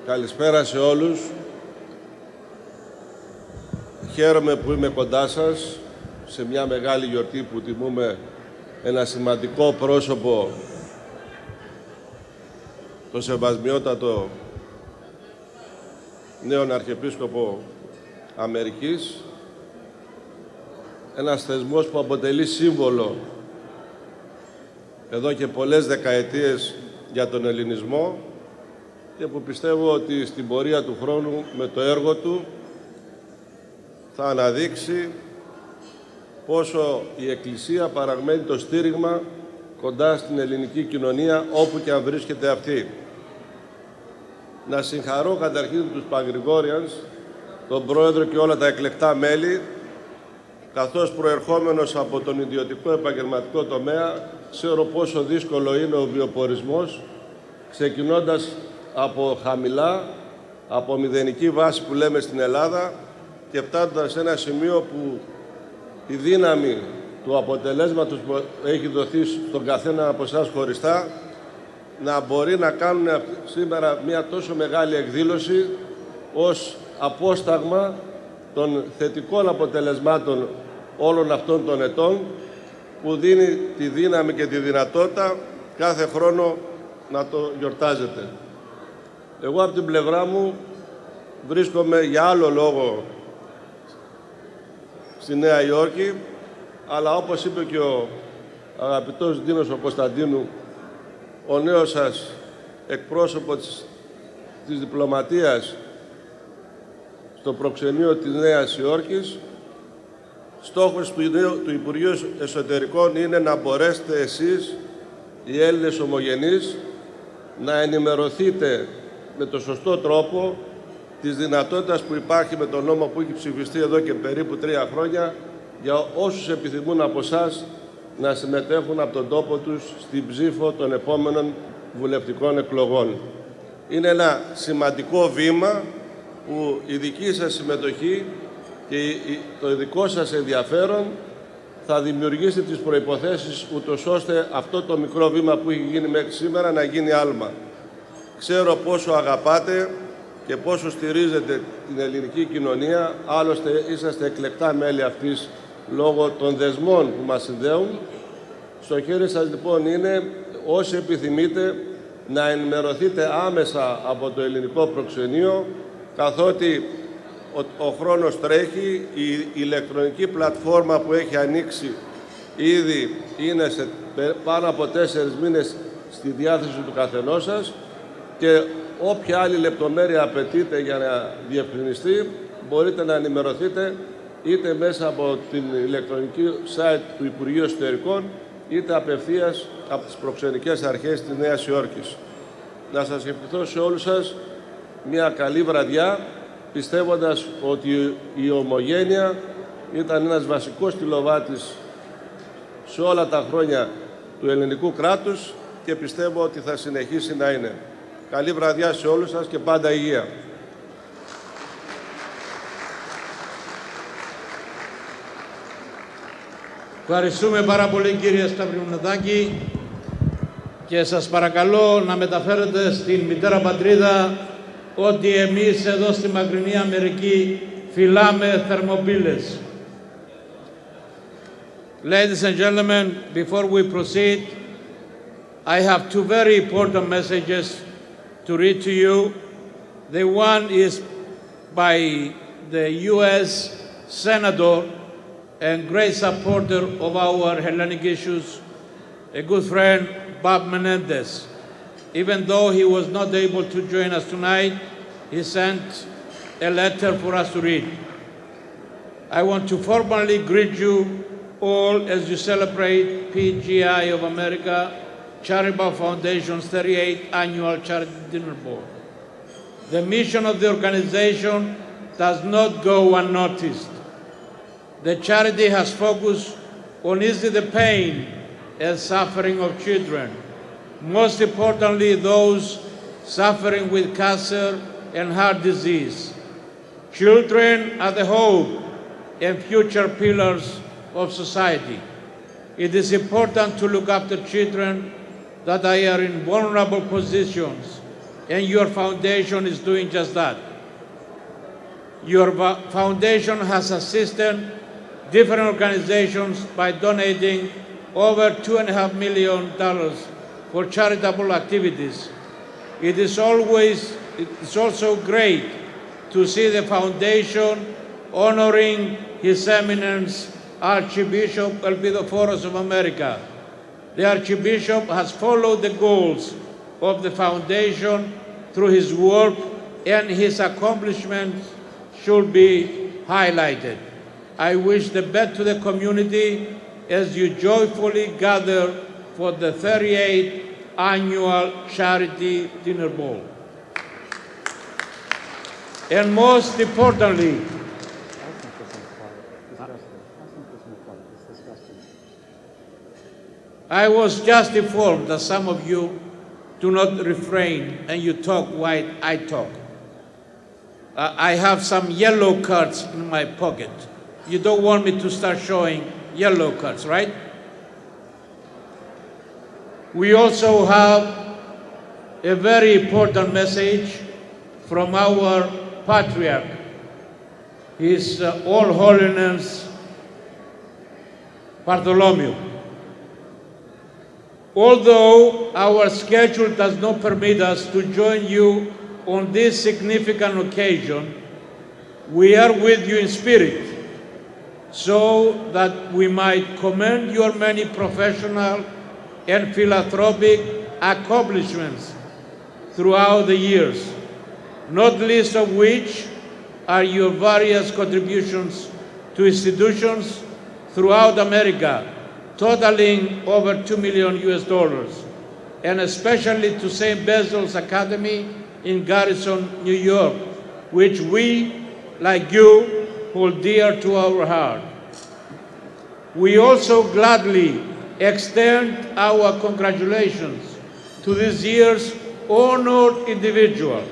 Καλησπέρα σε όλους. Χαίρομαι που είμαι κοντά σας σε μια μεγάλη γιορτή που τιμούμε ένα σημαντικό πρόσωπο, το Σεβασμιώτατο νέον Αρχιεπίσκοπο Αμερικής, ένας θεσμός που αποτελεί σύμβολο εδώ και πολλές δεκαετίες για τον ελληνισμό και που πιστεύω ότι στην πορεία του χρόνου με το έργο του θα αναδείξει πόσο η Εκκλησία παραμένει το στήριγμα κοντά στην ελληνική κοινωνία όπου και αν βρίσκεται αυτή. Να συγχαρώ καταρχήν τους Πανγκρεγκόριανς, τον Πρόεδρο και όλα τα εκλεκτά μέλη, καθώς προερχόμενος από τον ιδιωτικό επαγγελματικό τομέα, ξέρω πόσο δύσκολο είναι ο βιοπορισμός, ξεκινώντας από χαμηλά, από μηδενική βάση που λέμε στην Ελλάδα και φτάνοντας σε ένα σημείο που η δύναμη του αποτελέσματος που έχει δοθεί στον καθένα από εσάς χωριστά να μπορεί να κάνουν σήμερα μια τόσο μεγάλη εκδήλωση ως απόσταγμα των θετικών αποτελεσμάτων όλων αυτών των ετών που δίνει τη δύναμη και τη δυνατότητα κάθε χρόνο να το γιορτάζετε. Εγώ από την πλευρά μου βρίσκομαι για άλλο λόγο στη Νέα Υόρκη, αλλά όπως είπε και ο αγαπητός Δίνος ο Κωνσταντίνου, ο νέος σας εκπρόσωπο της διπλωματίας στο προξενείο της Νέας Υόρκης, στόχος του Υπουργείου Εσωτερικών είναι να μπορέσετε εσείς, οι Έλληνες ομογενείς, να ενημερωθείτε με το σωστό τρόπο της δυνατότητας που υπάρχει με τον νόμο που έχει ψηφιστεί εδώ και περίπου 3 χρόνια για όσους επιθυμούν από εσάς να συμμετέχουν από τον τόπο τους στην ψήφο των επόμενων βουλευτικών εκλογών. Είναι ένα σημαντικό βήμα που η δική σας συμμετοχή και το δικό σας ενδιαφέρον θα δημιουργήσει τις προϋποθέσεις ούτως ώστε αυτό το μικρό βήμα που έχει γίνει μέχρι σήμερα να γίνει άλμα. Ξέρω πόσο αγαπάτε και πόσο στηρίζετε την ελληνική κοινωνία, άλλωστε είσαστε εκλεκτά μέλη αυτής λόγω των δεσμών που μας συνδέουν. Στο χέρι σας λοιπόν είναι, όσοι επιθυμείτε, να ενημερωθείτε άμεσα από το ελληνικό προξενείο, καθότι ο χρόνος τρέχει, η ηλεκτρονική πλατφόρμα που έχει ανοίξει ήδη είναι σε πάνω από 4 μήνες στη διάθεση του καθενός σας και όποια άλλη λεπτομέρεια απαιτείται για να διευκρινιστεί μπορείτε να ενημερωθείτε είτε μέσα από την ηλεκτρονική site του Υπουργείου Εσωτερικών είτε απευθείας από τις προξενικές αρχές της Νέας Υόρκης. Να σας ευχηθώ σε όλους σας μια καλή βραδιά, πιστεύοντας ότι η ομογένεια ήταν ένας βασικός στυλοβάτης σε όλα τα χρόνια του ελληνικού κράτους και πιστεύω ότι θα συνεχίσει να είναι. Καλή βραδιά σε όλους σας και πάντα υγεία. Ευχαριστούμε πάρα πολύ κύριε Σταυρινοδάκη και σας παρακαλώ να μεταφέρετε στην μητέρα πατρίδα ότι εμείς εδώ στη μακρινή Αμερική φυλάμε θερμοπύλες. Ladies and gentlemen, before we proceed, I have two very important messages to read to you. The one is by the U.S. Senator and great supporter of our Hellenic issues, a good friend, Bob Menendez. Even though he was not able to join us tonight, he sent a letter for us to read. I want to formally greet you all as you celebrate P.G.E.I. of America Charitable Foundation's 38th Annual Charity Dinner Board. The mission of the organization does not go unnoticed. The charity has focused on easing the pain and suffering of children, most importantly those suffering with cancer and heart disease. Children are the hope and future pillars of society. It is important to look after children that are in vulnerable positions and your foundation is doing just that. Your foundation has assisted different organizations by donating over $2.5 million for charitable activities. It is also great to see the foundation honoring His Eminence Archbishop Elpidoφόρos of America. The Archbishop has followed the goals of the foundation through his work, and his accomplishments should be highlighted. I wish the best to the community as you joyfully gather for the 38th annual Charity Dinner Ball. And most importantly, I was just informed that some of you do not refrain and you talk while I talk. I have some yellow cards in my pocket. You don't want me to start showing yellow cards, right? We also have a very important message from our Patriarch, His All Holiness Bartholomew. Although our schedule does not permit us to join you on this significant occasion, we are with you in spirit, so that we might commend your many professional and philanthropic accomplishments throughout the years, not least of which are your various contributions to institutions throughout America, totaling over $2 million, and especially to St. Basil's Academy in Garrison, New York, which we, like you, hold dear to our heart. We also gladly extend our congratulations to this year's honored individual,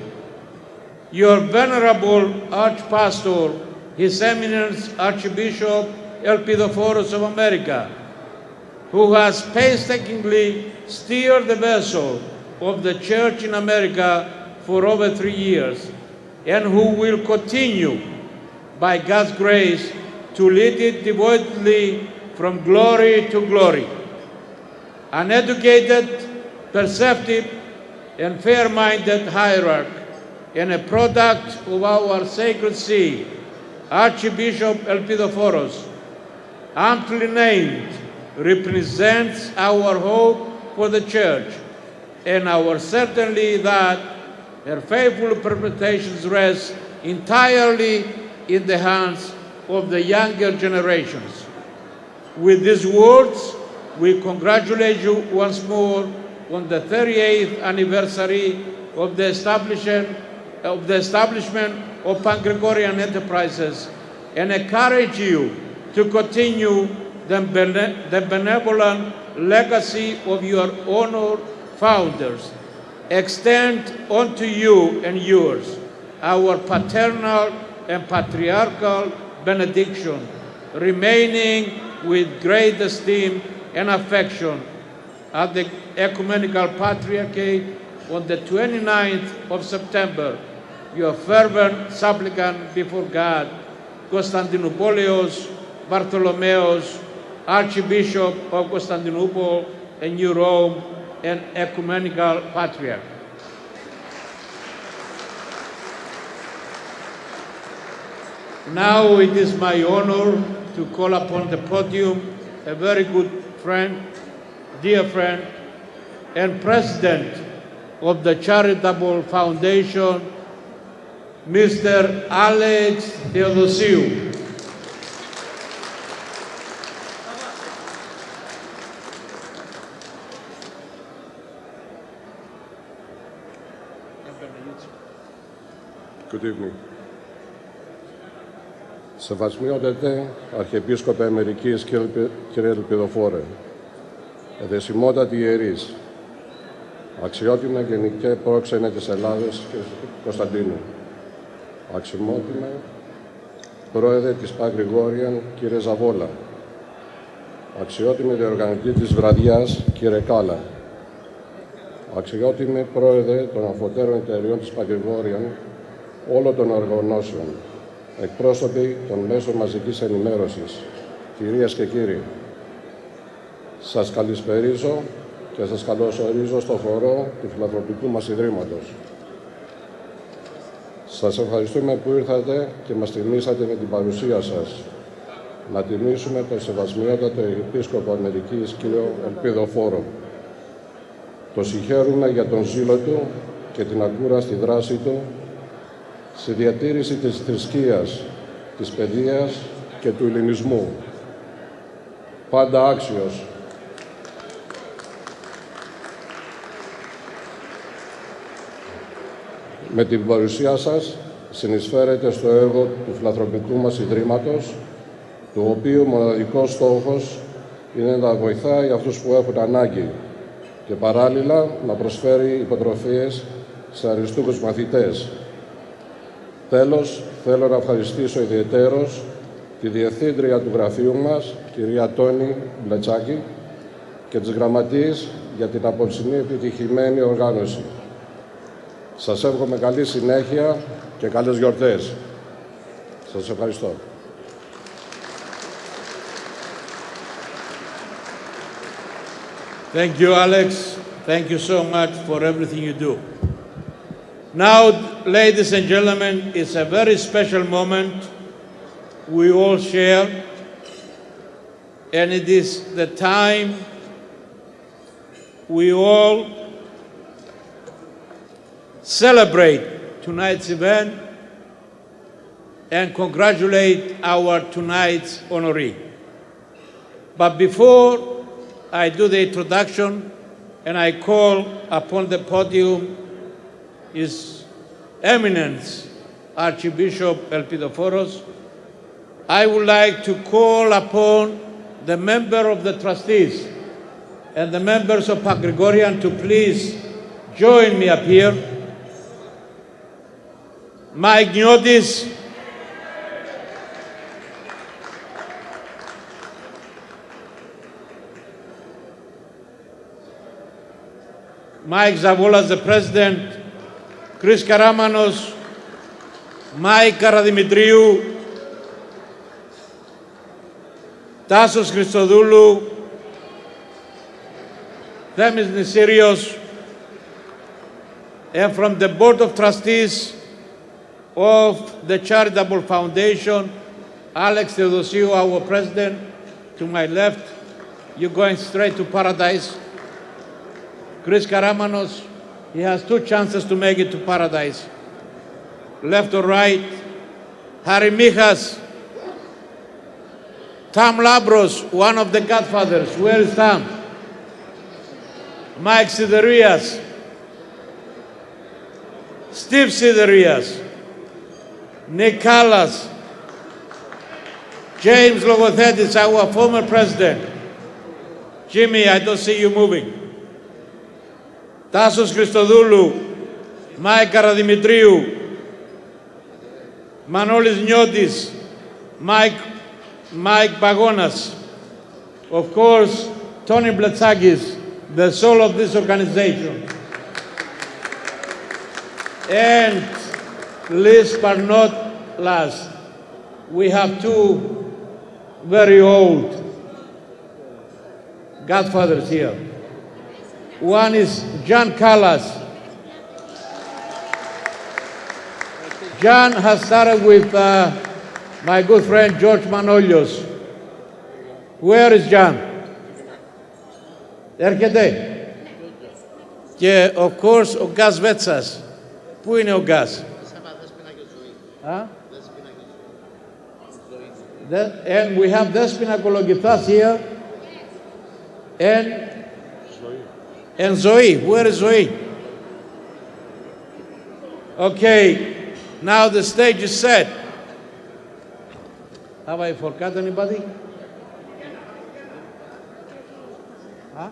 your venerable Archpastor, His Eminence Archbishop Elpidоφόρos of America, who has painstakingly steered the vessel of the Church in America for over 3 years, and who will continue, by God's grace, to lead it devotedly from glory to glory. An educated, perceptive, and fair-minded hierarch, and a product of our sacred see, Archbishop Elpidоφόρos, amply named, represents our hope for the Church, and our certainty that her faithful perpetrations rest entirely in the hands of the younger generations. With these words, we congratulate you once more on the 38th anniversary of the establishment of Panγκρεγκόριαν enterprises, and encourage you to continue the benevolent legacy of your honored founders. Extend unto you and yours our paternal and patriarchal benediction, remaining with great esteem and affection at the Ecumenical Patriarchate on the 29th of September. Your fervent supplicant before God, Konstantinopoulos Bartholomeos, Archbishop of Constantinople and New Rome, and Ecumenical Patriarch. Now it is my honor to call upon the podium a very good friend, dear friend, and president of the Charitable Foundation, Mr. Alex Theodosiou. Good evening. Σεβασμιώτατε Αρχιεπίσκοπε Αμερικής κύριε Ελπιδοφόρε, εδεσιμότατοι ιερείς, αξιότιμα Γενικέ Πρόξενε της Ελλάδος και Κωνσταντίνου, αξιότιμα Πρόεδρε της Πανγκρεγκόριαν κύριε Ζαβόλα, αξιότιμη διοργανωτή της βραδιάς κύριε Κάλα, αξιότιμοι πρόεδρε των αφωτέρων εταιριών της Πανγκρεγκόριαν, όλων των οργανώσεων, εκπρόσωποι των μέσων μαζικής ενημέρωσης, κυρίες και κύριοι, σας καλησπερίζω και σας καλωσορίζω στο χορό του φιλανθρωπικού μας Ιδρύματος. Σας ευχαριστούμε που ήρθατε και μας τιμήσατε με την παρουσία σας. Να τιμήσουμε τον Σεβασμιώτατο Αρχιεπίσκοπο Αμερικής, κύριο Ελπιδοφόρο. Το συγχαίρουμε για τον ζήλο του και την ακούραστη δράση του στη διατήρηση της θρησκείας, της παιδείας και του ελληνισμού. Πάντα άξιος. Με την παρουσία σας συνεισφέρετε στο έργο του φιλανθρωπικού μας Ιδρύματος, του οποίου μοναδικός στόχος είναι να βοηθάει αυτούς που έχουν ανάγκη και παράλληλα να προσφέρει υποτροφίες σε αριστούχους μαθητές. Τέλος, θέλω να ευχαριστήσω ιδιαιτέρως τη Διευθύντρια του γραφείου μας, κυρία Τόνη Μπλετσάκη, και τις γραμματείες για την απόψινή επιτυχημένη οργάνωση. Σας εύχομαι καλή συνέχεια και καλές γιορτές. Σας ευχαριστώ. Thank you, Alex. Thank you so much for everything you do. Now, ladies and gentlemen, it's a very special moment we all share, and it is the time we all celebrate tonight's event and congratulate our tonight's honoree. But before I do the introduction and I call upon the podium His Eminence Archbishop Ελπιδοφόρος, I would like to call upon the member of the trustees and the members of Πανγκρεγκόριαν to please join me up here. Mike Niotis, Mike Zavolas, the president, Chris Karamanos, Mike Karadimitriou, Τάσος Χριστοδούλου, Themis Nisirios, and from the Board of Trustees of the Charitable Foundation, Alex Theodosiou, our president, to my left. You're going straight to paradise. Chris Karamanos, he has two chances to make it to paradise. Left or right. Harry Michas, Tom Labros, one of the godfathers. Where is Tom? Mike Siderias, Steve Siderias, Nick Callas, James Logothetis, our former president. Jimmy, I don't see you moving. Τάσος Χριστοδούλου, Μάη Καραδημητρίου, Μανώλης Νιώτης, Mike Bagonas, of course, Tony Bletsakis, the soul of this organization. And last but not last, we have two very old godfathers here. One is John Callas. John has started with my good friend George Manolios. Where is John? Έρχεται. Και of course ο Γκάς Βέτσας. Πού είναι ο Γκάς? And we have Despina Kologitas here. And Zoe. Where is Zoe? Okay. Now the stage is set. Have I forgot anybody? Huh?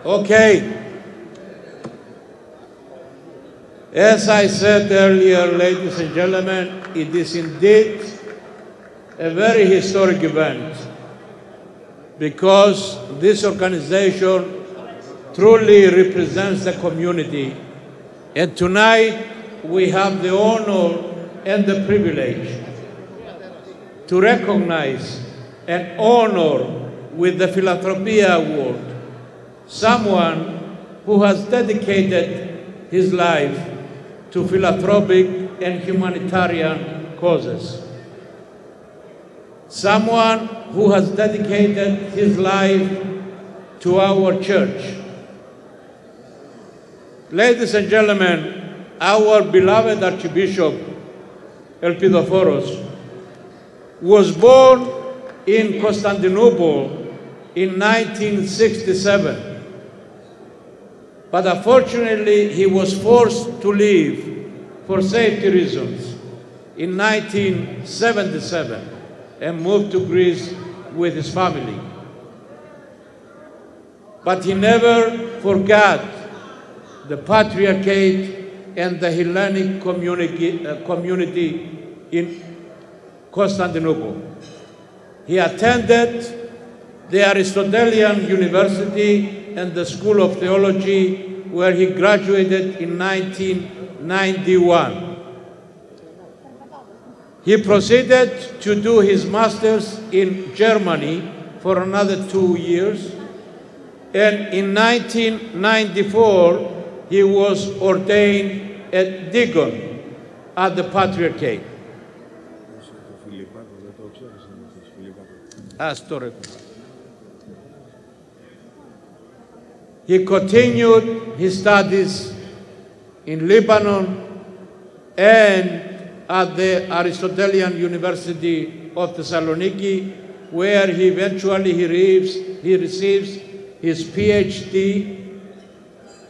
Okay. As I said earlier, ladies and gentlemen, it is indeed a very historic event because this organization truly represents the community. And tonight we have the honor and the privilege to recognize and honor with the Philanthropia Award someone who has dedicated his life to philanthropic and humanitarian causes. Someone who has dedicated his life to our church. Ladies and gentlemen, our beloved Archbishop Elpidoφόρos was born in Constantinople in 1967. But unfortunately, he was forced to leave for safety reasons in 1977 and moved to Greece with his family. But he never forgot the Patriarchate and the Hellenic community in Constantinople. He attended the Aristotelian University and the School of Theology, where he graduated in 1991. He proceeded to do his master's in Germany for another 2 years, and in 1994 he was ordained a deacon at the Patriarchate. He continued his studies in Lebanon and at the Aristotelian University of Thessaloniki, where he eventually receives his PhD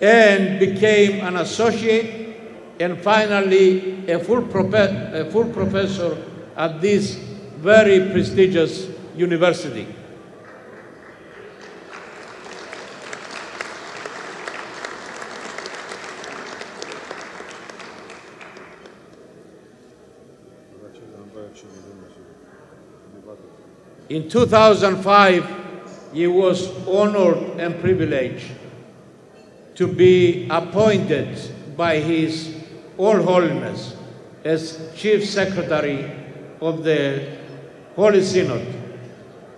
and became an associate and finally a full professor at this very prestigious university. In 2005, he was honored and privileged to be appointed by His All Holiness as Chief Secretary of the Holy Synod,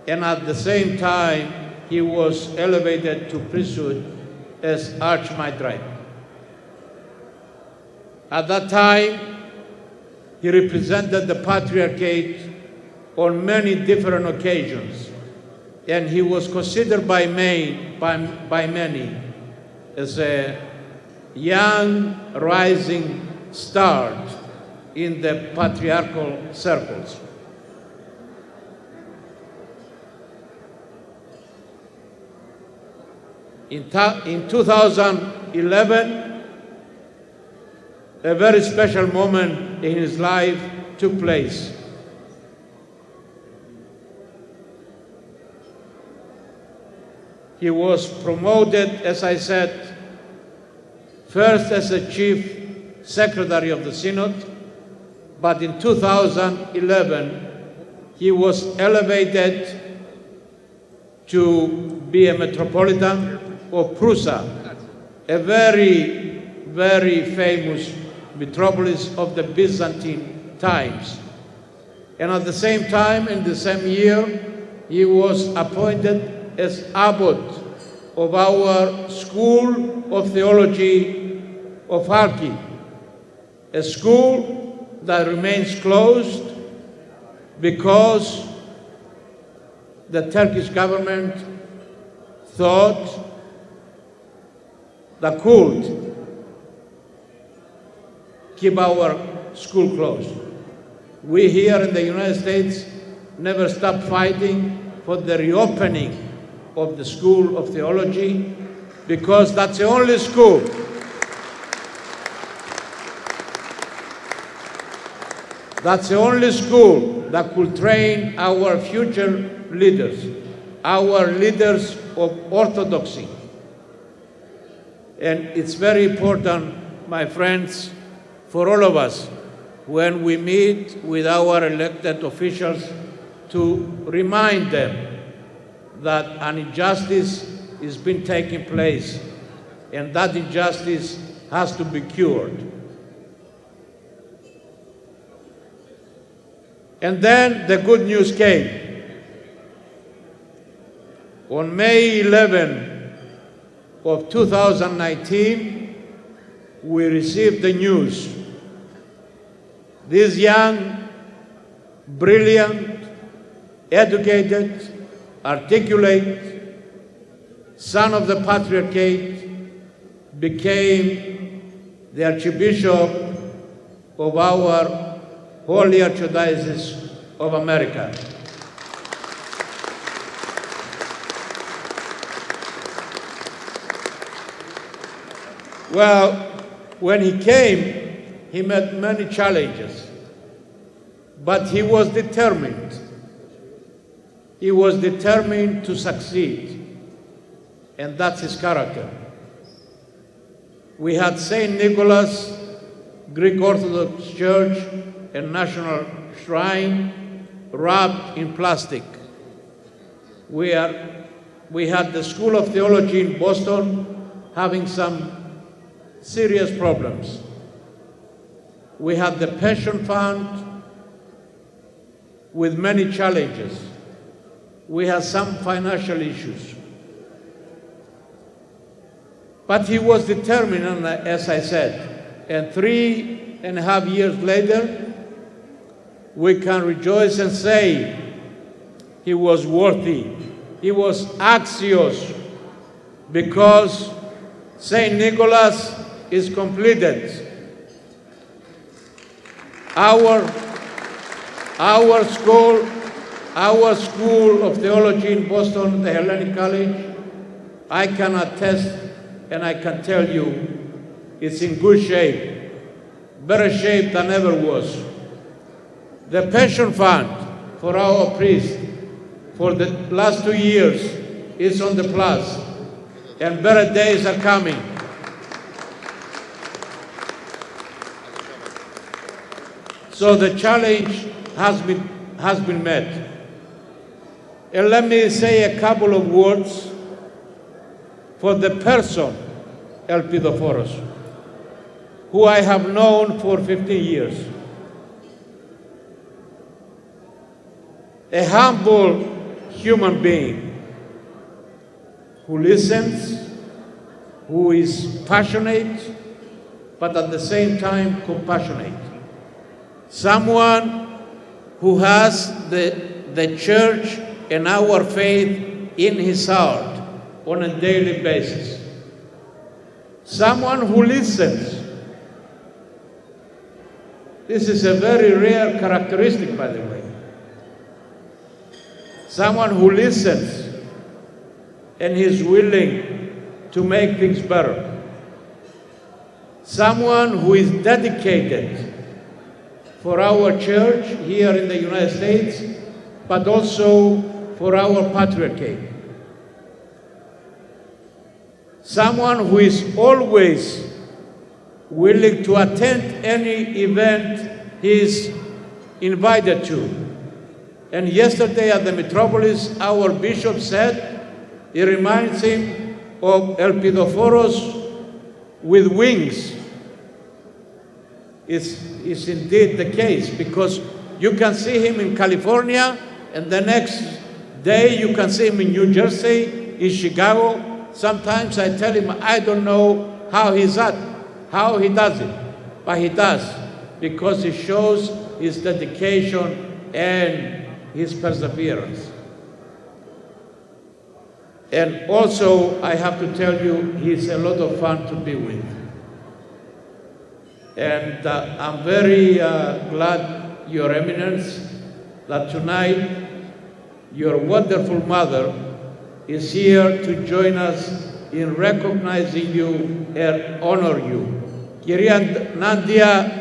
and at the same time, he was elevated to priesthood as Archmitrite. At that time, he represented the Patriarchate on many different occasions, and he was considered by many as a young rising star in the patriarchal circles. In 2011, a very special moment in his life took place. He was promoted, as I said, first as a Chief Secretary of the Synod, but in 2011 he was elevated to be a Metropolitan of Prusa, a very, very famous metropolis of the Byzantine times. And at the same time, in the same year, he was appointed as abbot of our School of Theology of Halki, a school that remains closed because the Turkish government thought that could keep our school closed. We here in the United States never stopped fighting for the reopening of the School of Theology because that's the only school that could train our future leaders, our leaders of orthodoxy. And it's very important, my friends, for all of us when we meet with our elected officials to remind them that an injustice is been taking place and that injustice has to be cured. And then the good news came. On May 11 of 2019, we received the news. This young, brilliant, educated, articulate son of the Patriarchate became the Archbishop of our Holy Archdiocese of America. Well, when he came, he met many challenges, but he was determined. He was determined to succeed, and that's his character. We had St. Nicholas, Greek Orthodox Church, and National Shrine wrapped in plastic. We had the School of Theology in Boston having some serious problems. We had the Pension Fund with many challenges. We had some financial issues. But he was determined, and as I said, and 3.5 years later, we can rejoice and say he was worthy. He was axios, because St. Nicholas is completed. Our school of theology in Boston, the Hellenic College, I can attest and I can tell you it's in good shape, better shape than ever was. The pension fund for our priests for the last 2 years is on the plus, and better days are coming. So the challenge has been met. And let me say a couple of words for the person, Elpidоφόρος, who I have known for 15 years. A humble human being who listens, who is passionate, but at the same time compassionate. Someone who has the church and our faith in his heart on a daily basis. Someone who listens. This is a very rare characteristic, by the way. Someone who listens and is willing to make things better. Someone who is dedicated for our church here in the United States, but also for our patriarchate. Someone who is always willing to attend any event he is invited to. And yesterday at the metropolis, our bishop said, he reminds him of Ελπιδοφόρος with wings. It's indeed the case, because you can see him in California, and the next day you can see him in New Jersey, in Chicago. Sometimes I tell him, I don't know how he does it, but he does, because he shows his dedication and his perseverance. And also, I have to tell you, he's a lot of fun to be with. And I'm very glad, Your Eminence, that tonight your wonderful mother is here to join us in recognizing you and honor you. Κυρία Νάντια,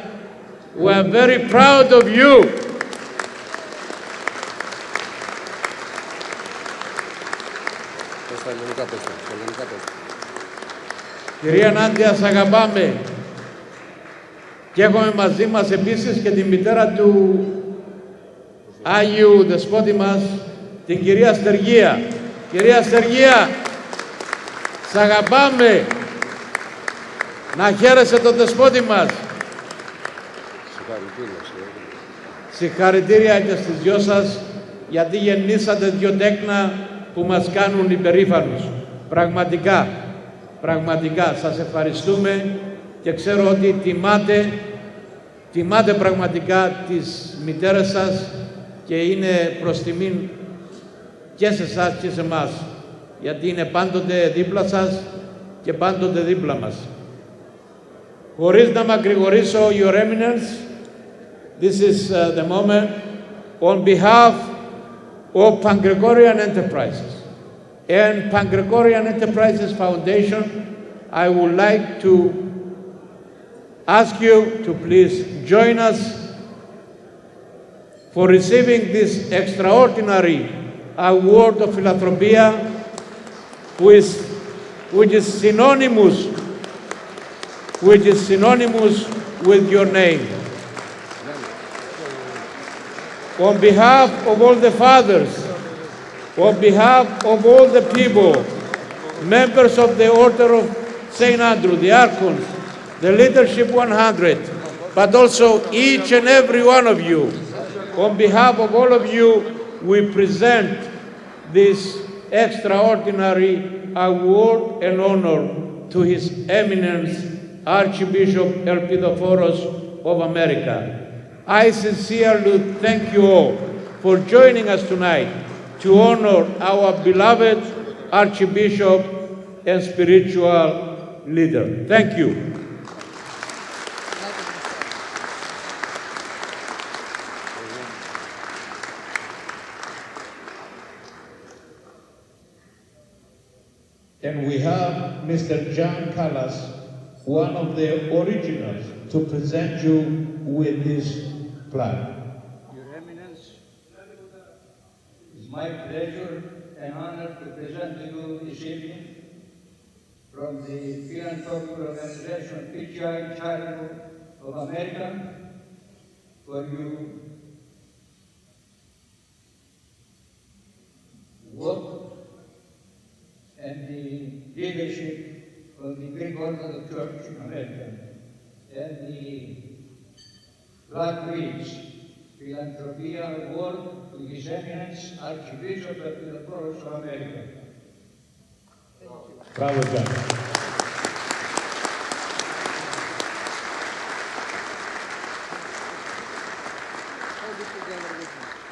we are very proud of you. Κυρία Νάντια, σ' αγαπάμε. Και έχουμε μαζί μας επίσης και τη μητέρα του Άγιου Δεσπότη μας, την κυρία Στεργία. Κυρία Στεργία, σ' αγαπάμε. Να χαίρεσαι τον Δεσπότη μας. Συγχαρητήρια και στις δυο σας, γιατί γεννήσατε δύο τέκνα που μας κάνουν υπερήφανους. Πραγματικά σας ευχαριστούμε και ξέρω ότι τιμάτε πραγματικά τις μητέρες σας και είναι προς τιμήν και σε εσάς και σε εμάς, γιατί είναι πάντοτε δίπλα σας και πάντοτε δίπλα μας. Χωρίς να μακρηγορήσω, Your Eminence, this is the moment on behalf of Panγκρεγκόριαν Enterprises and Panγκρεγκόριan Enterprises Foundation, I would like to ask you to please join us for receiving this extraordinary award of philanthropia, which is synonymous with your name. On behalf of all the fathers, on behalf of all the people, members of the Order of St. Andrew, the Archons, the Leadership 100, but also each and every one of you, on behalf of all of you, we present this extraordinary award and honor to His Eminence Archbishop Ελπιδοφόρος of America. I sincerely thank you all for joining us tonight to honor our beloved Archbishop and spiritual leader. Thank you. And we have Mr. John Callas, one of the originals, to present you with this plaque. Your Eminence, it's my pleasure and honor to present to you this evening from the philanthropic organization P.G.E.I. Charitable of America for you work and the leadership of the Greek Orthodox Church in America, and the flag reads, Φιλανθρωπία Award to His Eminence Archbishop Ελπιδοφόρος of America. Bravo, John.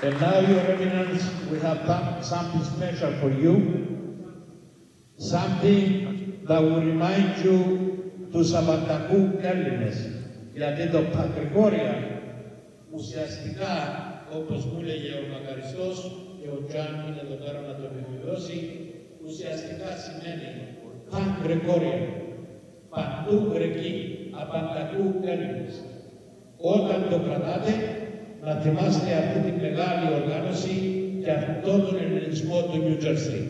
And now, Your Eminence, we have done something special for you, something that will remind you του Σαββατακού Έλληνες, γιατί το Πανγκρεγκόριαν ουσιαστικά, όπως μου έλεγε ο Μακαριστός και ο Τζαν είναι εδώ πέρα να το επιβεβαιώσει, ουσιαστικά σημαίνει Πανγκρεγκόριαν, παντού Γρεκοί, απαντακού Έλληνες. Όταν το κρατάτε, να θυμάστε αυτή τη μεγάλη οργάνωση και αυτόν τον ελληνισμό του New Jersey.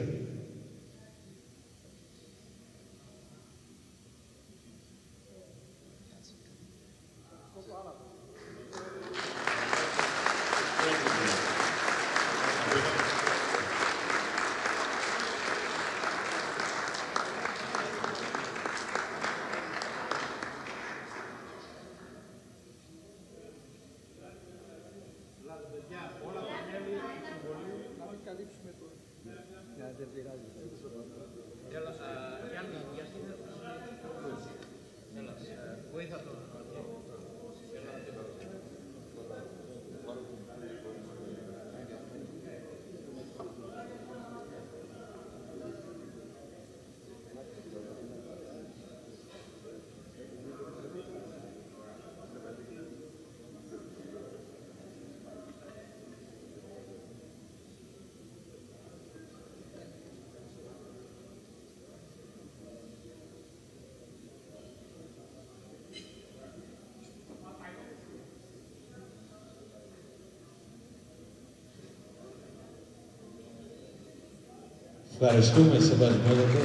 Ευχαριστούμε, Σεβασμιώτατο.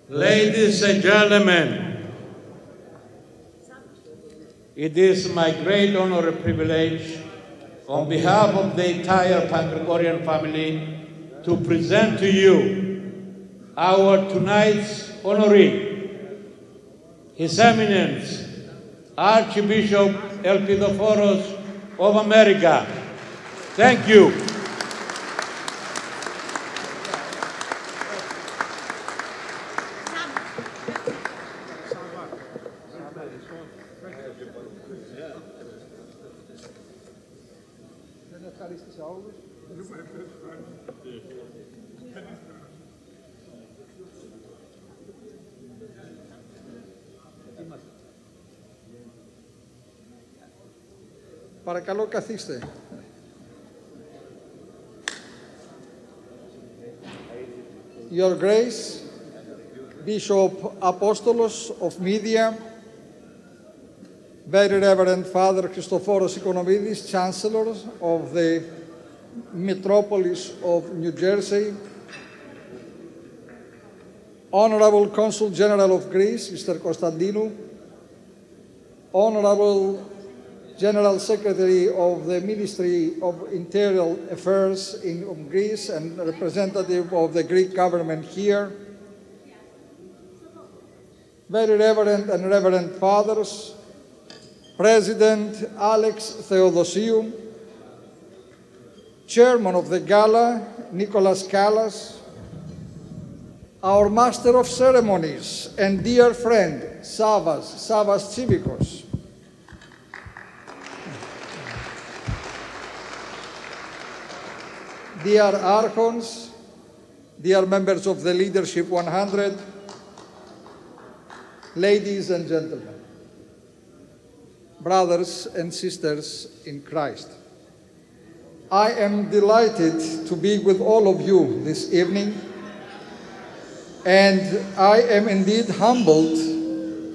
Ladies and gentlemen, it is my great honor and privilege on behalf of the entire Panγκρεγκόριαν family to present to you our tonight's honoree, His Eminence, Archbishop Ελπιδοφόρος of America. Thank you. Παρακαλώ καθίστε. Your Grace, Bishop Apostolos of Media, Very Reverend Father Christoforos Ikonomidis, Chancellor of the Metropolis of New Jersey, Honorable Consul General of Greece, Mr. Konstantinou, Honorable General Secretary of the Ministry of Interior Affairs in Greece and representative of the Greek government here, Very Reverend and Reverend Fathers, President Alex Theodosiou, Chairman of the Gala, Nicholas Callas, our Master of Ceremonies and dear friend, Savas Civicos, dear Archons, dear members of the Leadership 100, ladies and gentlemen, brothers and sisters in Christ. I am delighted to be with all of you this evening, and I am indeed humbled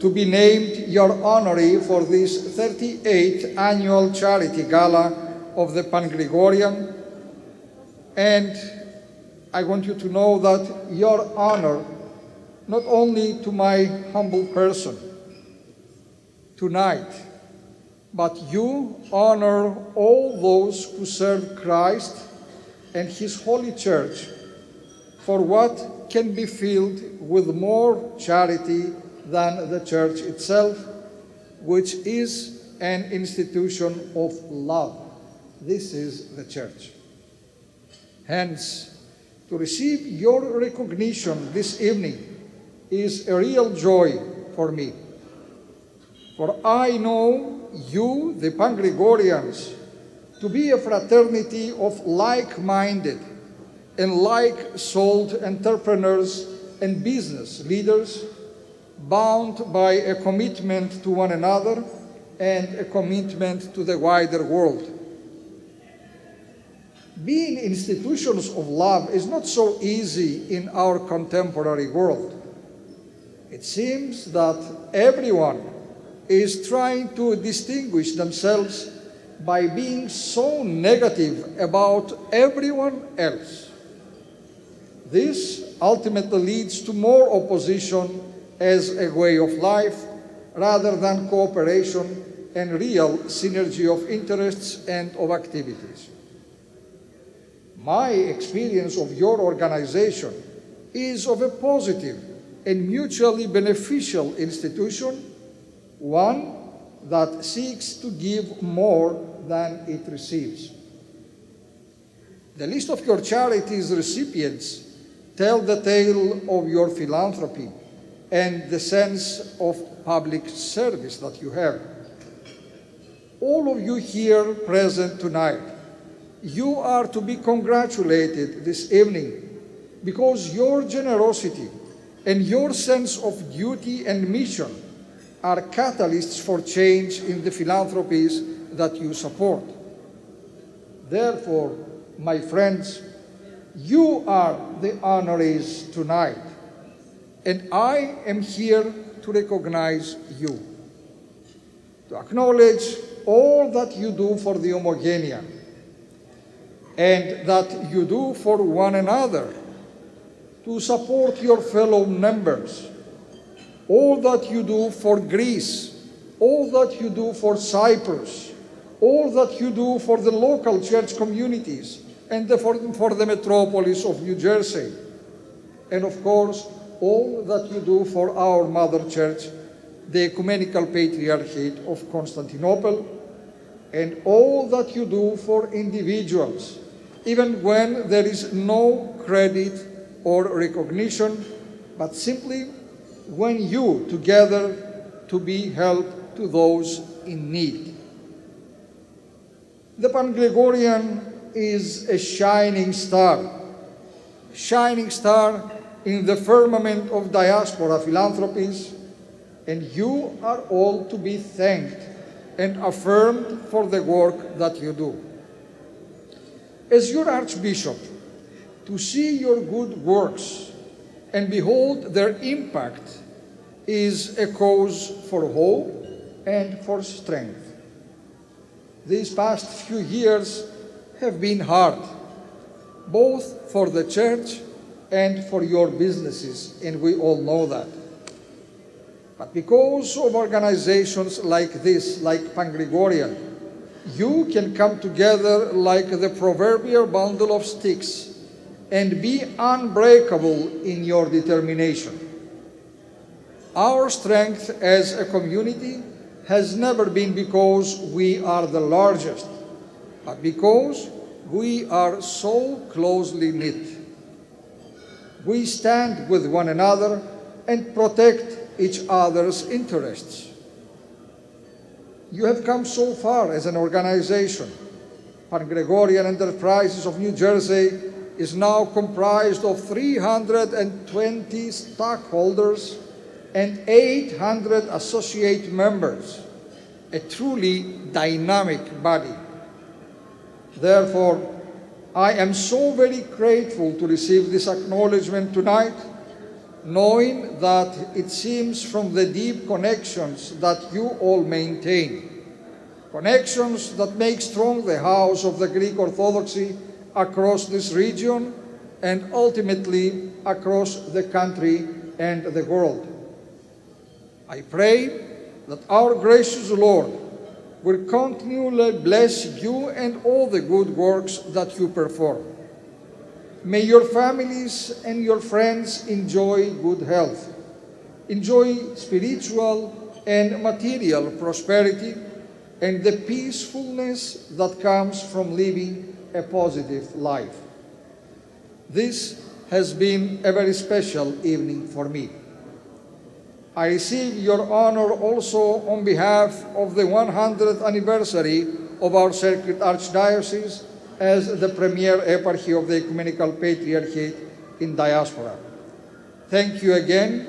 to be named your honoree for this 38th annual Charity Gala of the Panγκρεγκόριαν. And I want you to know that your honor, not only to my humble person tonight, but you honor all those who serve Christ and His Holy Church for what can be filled with more charity than the Church itself, which is an institution of love. This is the Church. Hence, to receive your recognition this evening is a real joy for me. For I know you, the Πανγκρεγκόριανς, to be a fraternity of like-minded and like-souled entrepreneurs and business leaders, bound by a commitment to one another and a commitment to the wider world. Being institutions of love is not so easy in our contemporary world. It seems that everyone is trying to distinguish themselves by being so negative about everyone else. This ultimately leads to more opposition as a way of life rather than cooperation and real synergy of interests and of activities. My experience of your organization is of a positive and mutually beneficial institution, one that seeks to give more than it receives. The list of your charities recipients tell the tale of your philanthropy and the sense of public service that you have. All of you here present tonight, you are to be congratulated this evening because your generosity and your sense of duty and mission are catalysts for change in the philanthropies that you support. Therefore, my friends, you are the honorees tonight, and I am here to recognize you, to acknowledge all that you do for the Ομογένεια and that you do for one another, to support your fellow members, all that you do for Greece, all that you do for Cyprus, all that you do for the local church communities and for the metropolis of New Jersey, and of course, all that you do for our mother church, the Ecumenical Patriarchate of Constantinople, and all that you do for individuals, even when there is no credit or recognition, but simply when you together to be help to those in need. The Panggregorian is a shining star in the firmament of diaspora philanthropies, and you are all to be thanked and affirmed for the work that you do. As your Archbishop, to see your good works and behold their impact is a cause for hope and for strength. These past few years have been hard, both for the church and for your businesses, and we all know that. But because of organizations like this, like Panggregorian, you can come together like the proverbial bundle of sticks and be unbreakable in your determination. Our strength as a community has never been because we are the largest, but because we are so closely knit. We stand with one another and protect each other's interests. You have come so far as an organization. Panggregorian Enterprises of New Jersey is now comprised of 320 stockholders and 800 associate members, a truly dynamic body. Therefore, I am so very grateful to receive this acknowledgement tonight, knowing that it seems from the deep connections that you all maintain, connections that make strong the house of the Greek Orthodoxy across this region and ultimately across the country and the world. I pray that our gracious Lord will continually bless you and all the good works that you perform. May your families and your friends enjoy good health, enjoy spiritual and material prosperity, and the peacefulness that comes from living a positive life. This has been a very special evening for me. I receive your honor also on behalf of the 100th anniversary of our Sacred Archdiocese as the premier eparchy of the Ecumenical Patriarchate in Diaspora. Thank you again,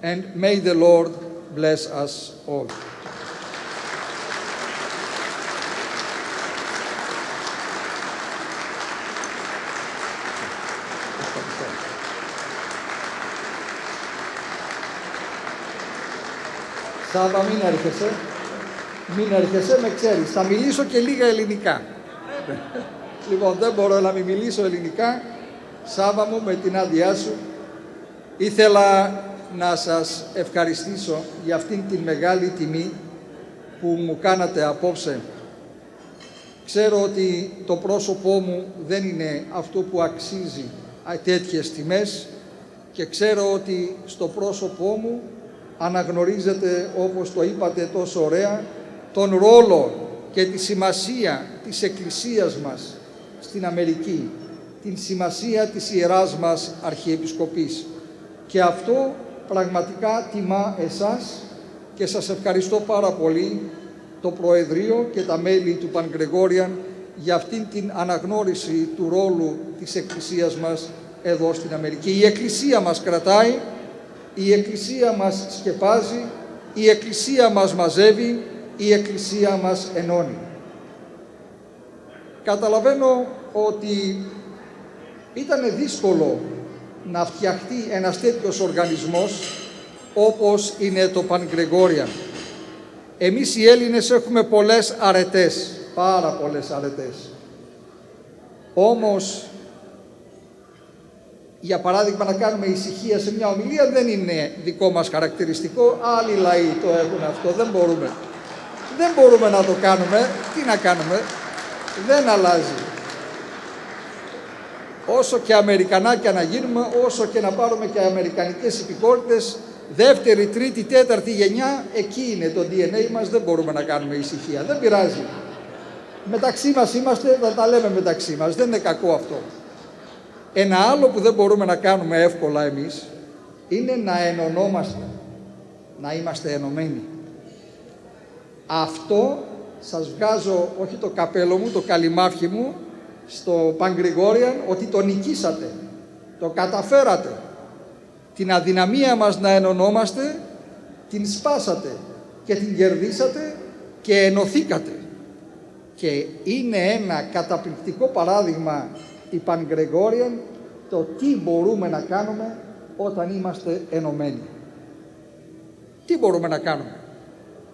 and may the Lord bless us all. Σάβα, μην έρχεσαι, με ξέρεις. Θα μιλήσω και λίγα ελληνικά. Λοιπόν, δεν μπορώ να μην μιλήσω ελληνικά. Σάβα μου, με την άδειά σου, ήθελα να σας ευχαριστήσω για αυτήν την μεγάλη τιμή που μου κάνατε απόψε. Ξέρω ότι το πρόσωπό μου δεν είναι αυτό που αξίζει τέτοιες τιμές και ξέρω ότι στο πρόσωπό μου αναγνωρίζετε, όπως το είπατε τόσο ωραία, τον ρόλο και τη σημασία της Εκκλησίας μας στην Αμερική, την σημασία της Ιεράς μας Αρχιεπισκοπής. Και αυτό πραγματικά τιμά εσάς και σας ευχαριστώ πάρα πολύ το Προεδρείο και τα μέλη του Πανγκρεγκόριαν για αυτήν την αναγνώριση του ρόλου της Εκκλησίας μας εδώ στην Αμερική. Η Εκκλησία μας κρατάει, η Εκκλησία μας σκεπάζει, η Εκκλησία μας μαζεύει, η Εκκλησία μας ενώνει. Καταλαβαίνω ότι ήταν δύσκολο να φτιαχτεί ένας τέτοιος οργανισμός όπως είναι το Πανγκρεγκόριαν. Εμείς οι Έλληνες έχουμε πολλές αρετές, πάρα πολλές αρετές. Όμως Για παράδειγμα, να κάνουμε ησυχία σε μια ομιλία δεν είναι δικό μας χαρακτηριστικό. Άλλοι λαοί το έχουν αυτό. Δεν μπορούμε να το κάνουμε. Τι να κάνουμε. Δεν αλλάζει. Όσο και Αμερικανάκια να γίνουμε, όσο και να πάρουμε και αμερικανικές υπηκότητες, δεύτερη, τρίτη, τέταρτη γενιά, εκεί είναι το DNA μας, δεν μπορούμε να κάνουμε ησυχία. Δεν πειράζει. Μεταξύ μας είμαστε, θα τα λέμε μεταξύ μας. Δεν είναι κακό αυτό. Ένα άλλο που δεν μπορούμε να κάνουμε εύκολα εμείς, είναι να ενωνόμαστε, να είμαστε ενωμένοι. Αυτό σας βγάζω, όχι το καπέλο μου, το καλυμάφι μου, στο Πανγκρεγκόριαν, ότι το νικήσατε, το καταφέρατε. Την αδυναμία μας να ενωνόμαστε, την σπάσατε και την κερδίσατε και ενωθήκατε. Και είναι ένα καταπληκτικό παράδειγμα η Πανγκρεγκόριαν το τι μπορούμε να κάνουμε όταν είμαστε ενωμένοι. Τι μπορούμε να κάνουμε.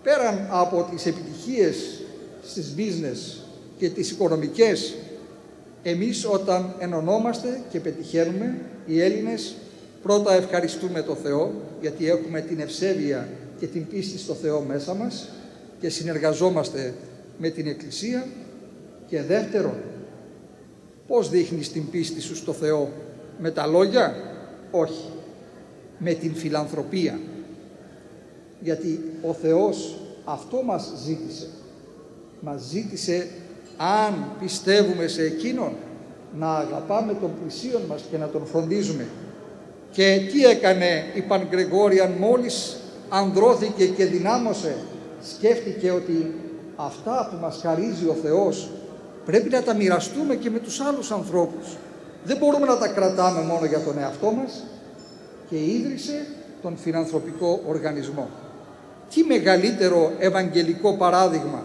Πέραν από τις επιτυχίες στις business και τις οικονομικές, εμείς όταν ενωνόμαστε και πετυχαίνουμε, οι Έλληνες, πρώτα ευχαριστούμε το Θεό, γιατί έχουμε την ευσέβεια και την πίστη στο Θεό μέσα μας και συνεργαζόμαστε με την Εκκλησία. Και δεύτερον, πώς δείχνεις την πίστη σου στο Θεό? Με τα λόγια? Όχι. Με την φιλανθρωπία. Γιατί ο Θεός αυτό μας ζήτησε. Μας ζήτησε, αν πιστεύουμε σε Εκείνον, να αγαπάμε τον πλησίον μας και να τον φροντίζουμε. Και τι έκανε η Πανγκρεγκόριαν? Μόλις ανδρώθηκε και δυνάμωσε, σκέφτηκε ότι αυτά που μας χαρίζει ο Θεός πρέπει να τα μοιραστούμε και με τους άλλους ανθρώπους. Δεν μπορούμε να τα κρατάμε μόνο για τον εαυτό μας, και ίδρυσε τον φιλανθρωπικό οργανισμό. Τι μεγαλύτερο ευαγγελικό παράδειγμα,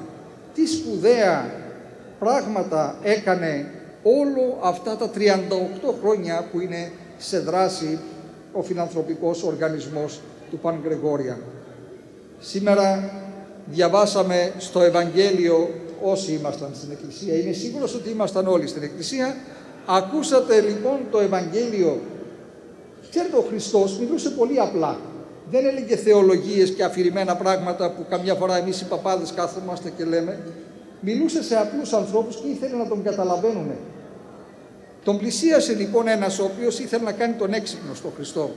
τι σπουδαία πράγματα έκανε όλο αυτά τα 38 χρόνια που είναι σε δράση ο φιλανθρωπικός οργανισμός του Πανγκρεγκόριαν. Σήμερα διαβάσαμε στο Ευαγγέλιο, όσοι ήμασταν στην Εκκλησία, είμαι σίγουρος ότι ήμασταν όλοι στην Εκκλησία, ακούσατε λοιπόν το Ευαγγέλιο. Ξέρετε, ο Χριστός μιλούσε πολύ απλά. Δεν έλεγε θεολογίες και αφηρημένα πράγματα που καμιά φορά εμείς οι παπάδες κάθομαστε και λέμε. Μιλούσε σε απλούς ανθρώπους και ήθελε να τον καταλαβαίνουν. Τον πλησίασε λοιπόν ένας ο οποίος ήθελε να κάνει τον έξυπνο στον Χριστό.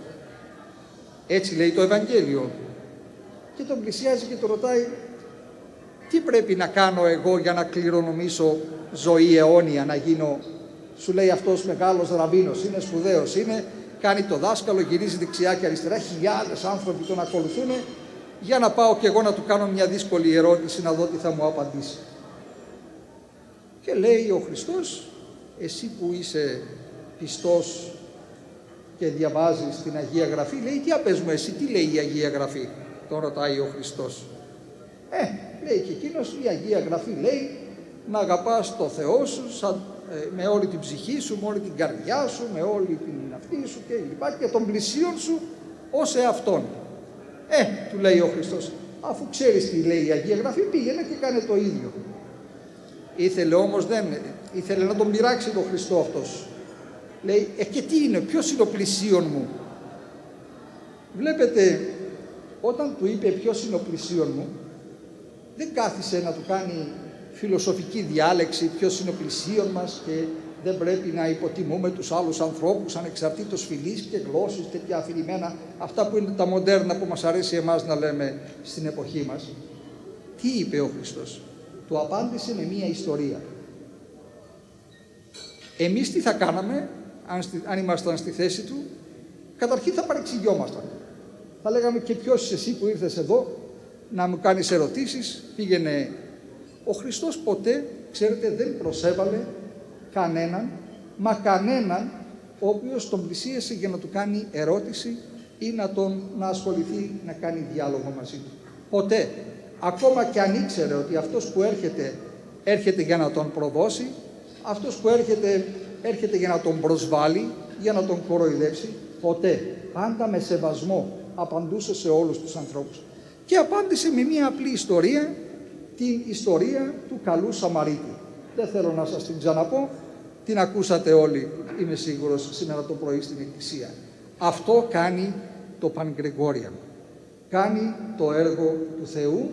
Έτσι λέει το Ευαγγέλιο. Και τον πλησιάζει και τον ρωτάει, τι πρέπει να κάνω εγώ για να κληρονομήσω ζωή αιώνια, να γίνω? Σου λέει αυτός μεγάλος ραβίνος, είναι σπουδαίος, είναι, κάνει το δάσκαλο, γυρίζει δεξιά και αριστερά, χιλιάδες άνθρωποι τον ακολουθούν, για να πάω και εγώ να του κάνω μια δύσκολη ερώτηση, να δω τι θα μου απαντήσει. Και λέει ο Χριστός, εσύ που είσαι πιστός και διαβάζεις την Αγία Γραφή, λέει, τι απες μου εσύ, τι λέει η Αγία Γραφή? Τον ρωτάει ο Χριστός. Λέει και εκείνος, η Αγία Γραφή λέει να αγαπάς το Θεό σου με όλη την ψυχή σου, με όλη την καρδιά σου, με όλη την αυτή σου και λοιπά, και τον πλησίον σου ως εαυτόν. Του λέει ο Χριστός, αφού ξέρεις τι λέει η Αγία Γραφή, πήγαινε και κάνε το ίδιο. Ήθελε όμως, ήθελε να τον πειράξει τον Χριστό αυτός. Λέει, και τι είναι, ποιος είναι ο πλησίον μου? Βλέπετε, όταν του είπε ποιος είναι ο πλησίον μου, δεν κάθισε να του κάνει φιλοσοφική διάλεξη ποιος είναι ο πλησίον μας και δεν πρέπει να υποτιμούμε τους άλλους ανθρώπους ανεξαρτήτως φυλής και γλώσσης, τέτοια αφηρημένα, αυτά που είναι τα μοντέρνα που μας αρέσει εμάς να λέμε στην εποχή μας. Τι είπε ο Χριστός? Του απάντησε με μία ιστορία. Εμείς τι θα κάναμε αν ήμασταν στη θέση του? Καταρχήν θα παρεξηγιόμασταν. Θα λέγαμε, και ποιος είσαι εσύ που ήρθες εδώ να μου κάνεις ερωτήσεις? Πήγαινε. Ο Χριστός ποτέ, ξέρετε, δεν προσέβαλε κανέναν, μα κανέναν ο οποίος τον πλησίασε για να του κάνει ερώτηση ή να ασχοληθεί, να κάνει διάλογο μαζί του. Ποτέ. Ακόμα και αν ήξερε ότι αυτός που έρχεται για να τον προδώσει, αυτός που έρχεται για να τον προσβάλλει, για να τον κοροϊδέψει, ποτέ. Πάντα με σεβασμό απαντούσε σε όλους τους ανθρώπους. Και απάντησε με μία απλή ιστορία, την ιστορία του καλού Σαμαρίτη. Δεν θέλω να σας την ξαναπώ, την ακούσατε όλοι. είμαι σίγουρος, σήμερα το πρωί στην Εκκλησία. Αυτό κάνει το Πανγκρεγκόριαν. Κάνει το έργο του Θεού,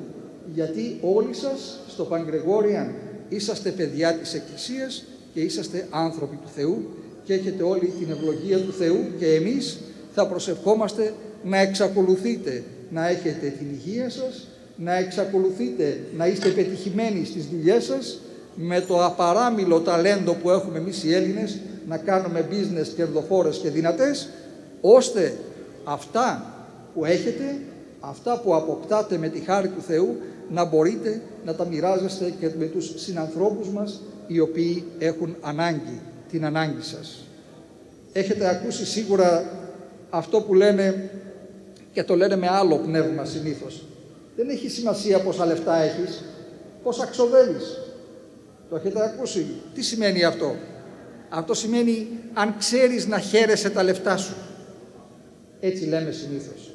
γιατί όλοι σας στο Πανγκρεγκόριαν είσαστε παιδιά της Εκκλησίας και είσαστε άνθρωποι του Θεού και έχετε όλη την ευλογία του Θεού και εμείς θα προσευχόμαστε να εξακολουθείτε να έχετε την υγεία σας, να εξακολουθείτε να είστε πετυχημένοι στις δουλειές σας, με το απαράμιλο ταλέντο που έχουμε εμείς οι Έλληνες να κάνουμε business κερδοφόρες και δυνατές, ώστε αυτά που έχετε, αυτά που αποκτάτε με τη χάρη του Θεού, να μπορείτε να τα μοιράζεστε και με τους συνανθρώπους μας οι οποίοι έχουν ανάγκη, την ανάγκη σας. Έχετε ακούσει σίγουρα αυτό που λένε, και το λένε με άλλο πνεύμα συνήθως. Δεν έχει σημασία πόσα λεφτά έχεις, πόσα ξοδεύεις. Το έχετε ακούσει. Τι σημαίνει αυτό? Αυτό σημαίνει αν ξέρεις να χαίρεσαι τα λεφτά σου. Έτσι λέμε συνήθως.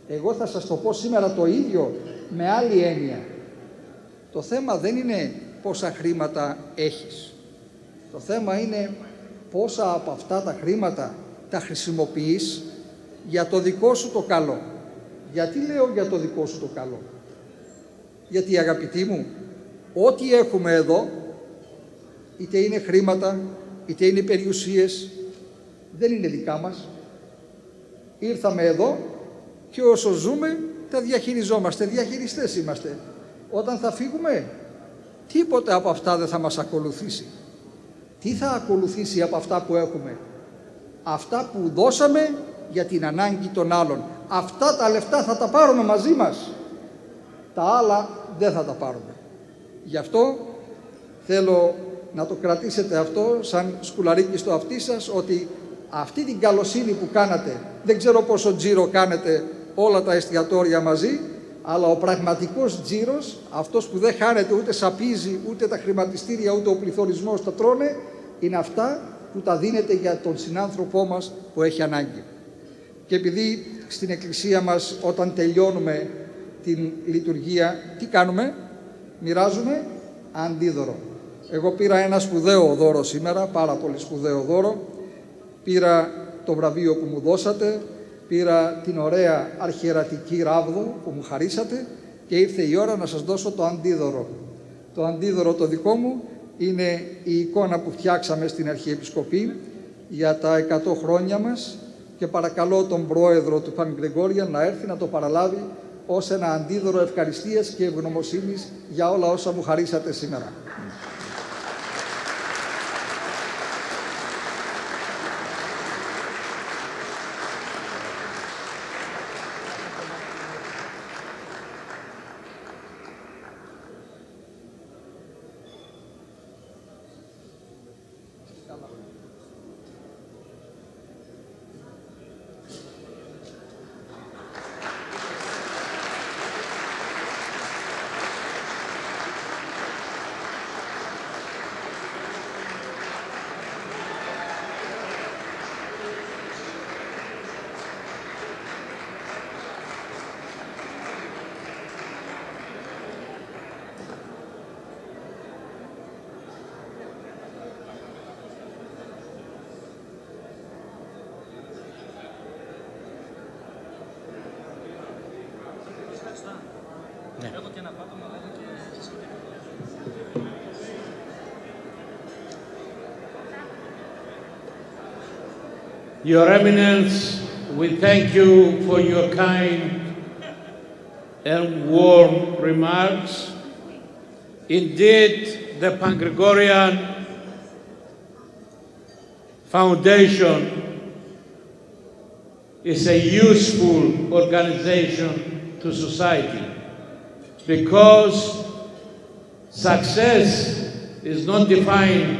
Εγώ θα σας το πω σήμερα το ίδιο με άλλη έννοια. Το θέμα δεν είναι πόσα χρήματα έχεις. Το θέμα είναι πόσα από αυτά τα χρήματα τα χρησιμοποιείς για το δικό σου το καλό. Γιατί λέω για το δικό σου το καλό? Γιατί, αγαπητοί μου, ό,τι έχουμε εδώ, είτε είναι χρήματα, είτε είναι περιουσίες, δεν είναι δικά μας. Ήρθαμε εδώ και όσο ζούμε τα διαχειριζόμαστε, διαχειριστές είμαστε. Όταν θα φύγουμε, τίποτε από αυτά δεν θα μας ακολουθήσει. Τι θα ακολουθήσει από αυτά που έχουμε? Αυτά που δώσαμε για την ανάγκη των άλλων. Αυτά τα λεφτά θα τα πάρουμε μαζί μας. Τα άλλα δεν θα τα πάρουμε. Γι' αυτό θέλω να το κρατήσετε αυτό σαν σκουλαρίκι στο αυτί σας, ότι αυτή την καλοσύνη που κάνατε, δεν ξέρω πόσο τζίρο κάνετε όλα τα εστιατόρια μαζί, αλλά ο πραγματικός τζίρος, αυτός που δεν χάνεται ούτε σαπίζει, ούτε τα χρηματιστήρια, ούτε ο πληθωρισμός τα τρώνε, είναι αυτά που τα δίνετε για τον συνάνθρωπό μας που έχει ανάγκη. Και επειδή στην Εκκλησία μας όταν τελειώνουμε την λειτουργία, τι κάνουμε? Μοιράζουμε αντίδωρο. Εγώ πήρα ένα σπουδαίο δώρο σήμερα, πάρα πολύ σπουδαίο δώρο. Πήρα το βραβείο που μου δώσατε, πήρα την ωραία αρχιερατική ράβδο που μου χαρίσατε και ήρθε η ώρα να σας δώσω το αντίδωρο. Το αντίδωρο το δικό μου είναι η εικόνα που φτιάξαμε στην Αρχιεπισκοπή για τα 100 χρόνια μας και παρακαλώ τον πρόεδρο του Πανγκρεγκόριαν να έρθει να το παραλάβει ως ένα αντίδωρο ευχαριστίας και ευγνωμοσύνης για όλα όσα μου χαρίσατε σήμερα. Your Eminence, we thank you for your kind and warm remarks. Indeed, the Panγκρεγκόριαν Foundation is a useful organization to society because success is not defined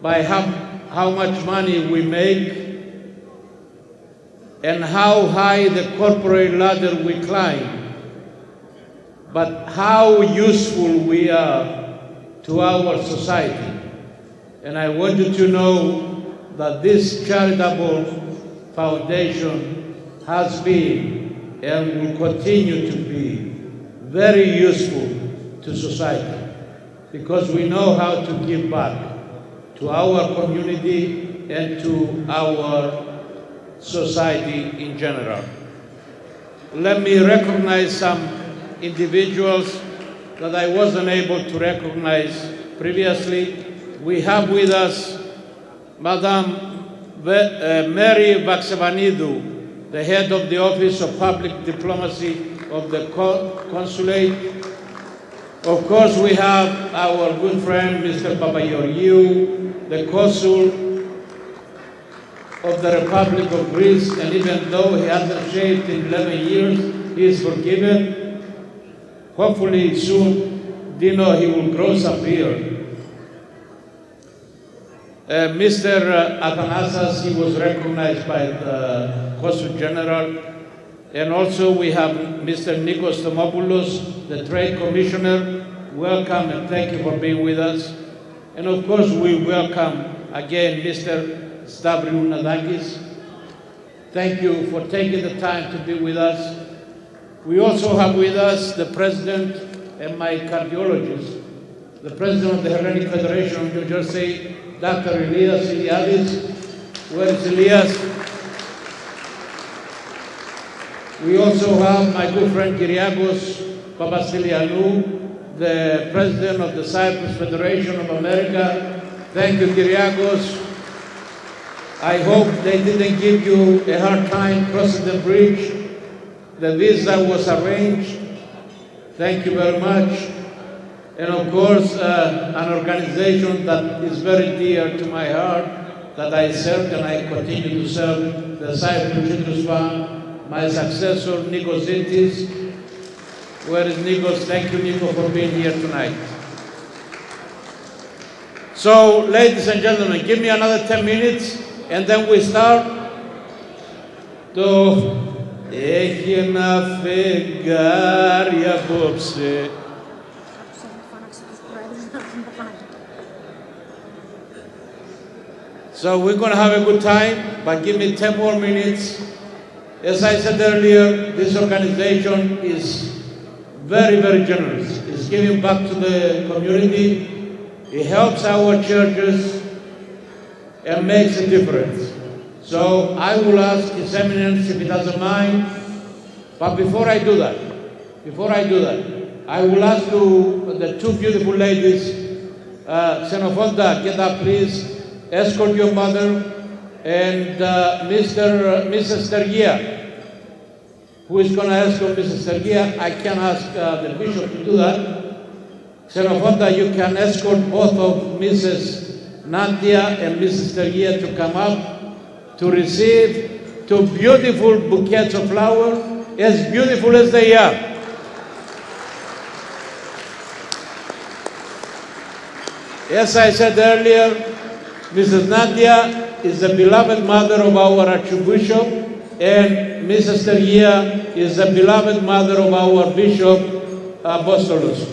by how much money we make and how high the corporate ladder we climb, but how useful we are to our society. And I want you to know that this charitable foundation has been and will continue to be very useful to society because we know how to give back to to our community and to our society in general. Let me recognize some individuals that I wasn't able to recognize previously. We have with us Madam Mary Vaxevanidou, the head of the Office of Public Diplomacy of the Consulate. Of course, we have our good friend, Mr. Papageorgiou, the Consul of the Republic of Greece, and even though he hasn't shaved in 11 years, he is forgiven. Hopefully soon, Dino, he will grow some beard. Mr. Athanasios, he was recognized by the Consul General. And also we have Mr. Nikos Thomopoulos, the Trade Commissioner. Welcome and thank you for being with us. And of course we welcome again Mr. Stavriou Nadakis. Thank you for taking the time to be with us. We also have with us the President and my cardiologist, the President of the Hellenic Federation of New Jersey, Dr. Elias Iliadis. Where is Elias? We also have my good friend Kyriakos Papastilianou, the President of the Cyprus Federation of America. Thank you, Kyriakos. I hope they didn't give you a hard time crossing the bridge. The visa was arranged. Thank you very much. And of course, an organization that is very dear to my heart, that I served and I continue to serve, the Cyprus Children's Fund. My successor, Nikos Zintis. Where is Nikos? Thank you, Nico, for being here tonight. So, ladies and gentlemen, give me another 10 minutes and then we start. Το έχει ένα φεγγάρι απόψε. So we're going to have a good time, but give me 10 more minutes. As I said earlier, this organization is very, very generous. It's giving back to the community. It helps our churches and makes a difference. So I will ask His Eminence if he doesn't mind. But before I do that, I will ask the two beautiful ladies, Xenofonda, get up please, escort your mother, and Mrs. Stergia, who is going to escort Mrs. Stergia. I can ask the bishop to do that. Xenofonda, you can escort both of Mrs. Nadia and Mrs. Stergia to come up to receive two beautiful bouquets of flowers, as beautiful as they are. As I said earlier, Mrs. Nadia is the beloved mother of our Archbishop, and Mrs. Stergia is the beloved mother of our Bishop Apostolos.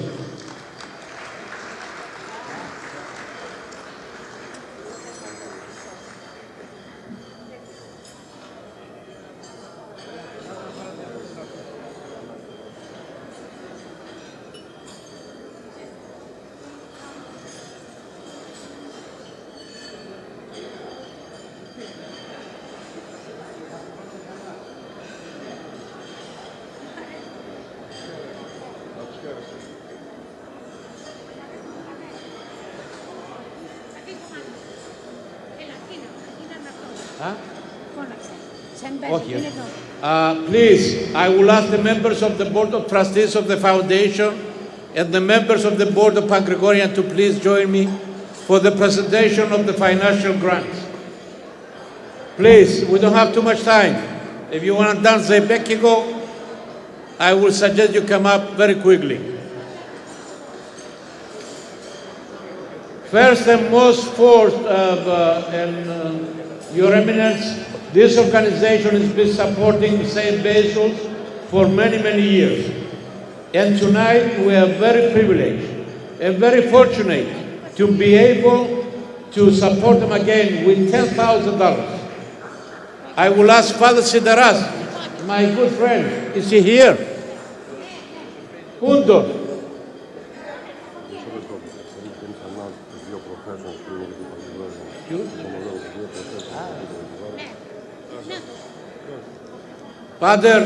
Please, I will ask the members of the Board of Trustees of the Foundation and the members of the Board of Panγκρεγκόριανς to please join me for the presentation of the financial grants. Please, we don't have too much time. If you want to dance the Bekigo, I will suggest you come up very quickly. First and most foremost, Your Eminence, this organization has been supporting St. Basil's for many, many years. And tonight we are very privileged and very fortunate to be able to support them again with $10,000. I will ask Father Sidaras, my good friend, is he here? Father,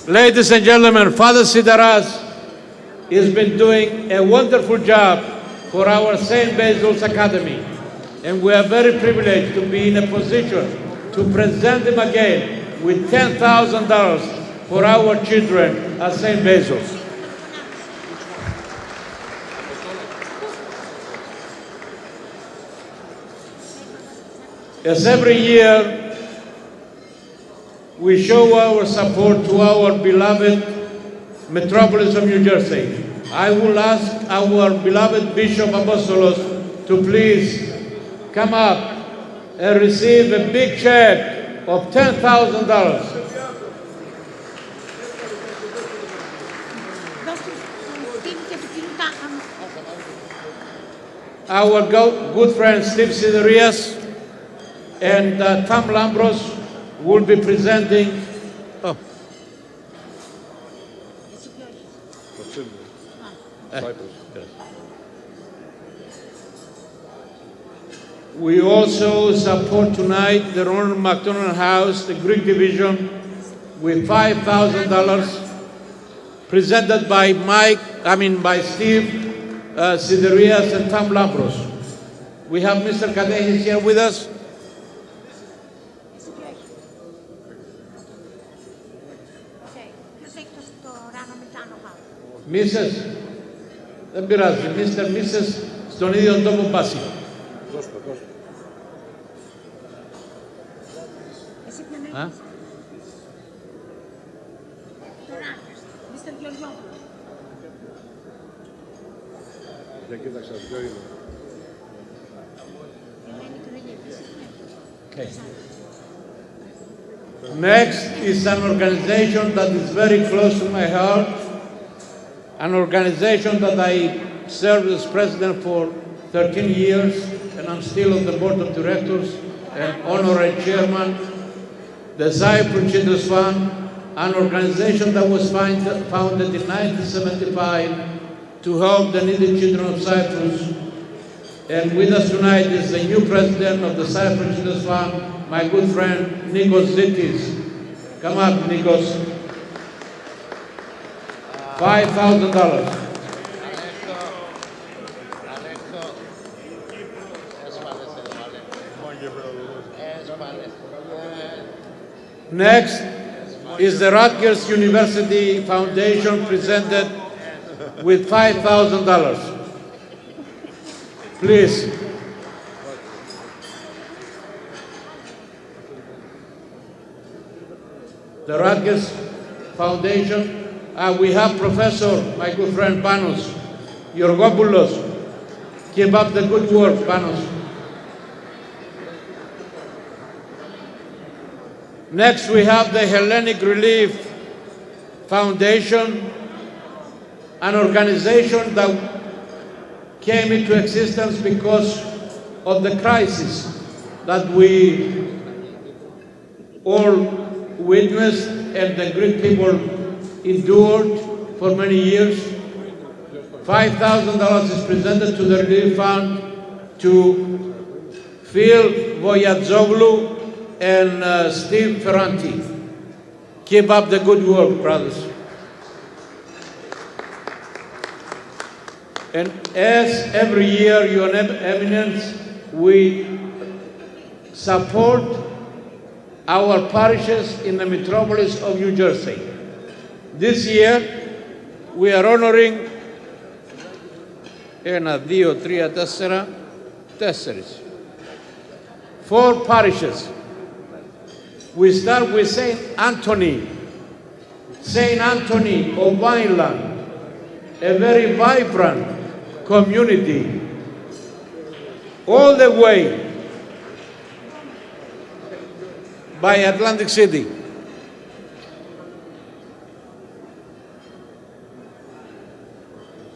ladies and gentlemen, Father Sidaras has been doing a wonderful job for our St. Basil's Academy, and we are very privileged to be in a position to present him again with $10,000 for our children at St. Basil's. As every year, we show our support to our beloved metropolis of New Jersey. I will ask our beloved Bishop Apostolos to please come up and receive a big check of $10,000. Our good friend Steve Siderias and Tom Lambros will be presenting. We also support tonight the Ronald McDonald House, the Greek division, with $5,000 presented by by Steve Siderias and Tom Lambros. We have Mr. Kadehis here with us. Mrs. Δεν πειράζει. Mr. Mrs. στον ίδιο τόπο πάση. Okay. Next is an organization that is very close to my heart, an organization that I served as president for 13 years, and I'm still on the board of directors and honorary chairman, the Cyprus Children's Fund, an organization that was founded in 1975 to help the needy children of Cyprus. And with us tonight is the new president of the Cyprus Children's Fund, my good friend Nikos Zitis. Come up, Nikos. $5,000. Next is the Rutgers University Foundation presented with $5,000. Please. The Rutgers Foundation. We have Professor, my good friend Panos Georgopoulos. Keep up the good work, Panos. Next, we have the Hellenic Relief Foundation, an organization that came into existence because of the crisis that we all witnessed and the Greek people endured for many years. $5,000 is presented to the Relief Fund to Phil Voyadzoglu and Steve Ferranti. Keep up the good work, brothers. And as every year, Your Eminence, we support our parishes in the metropolis of New Jersey. This year, we are honoring 4 parishes. We start with St. Anthony of Vineland, a very vibrant community, all the way by Atlantic City.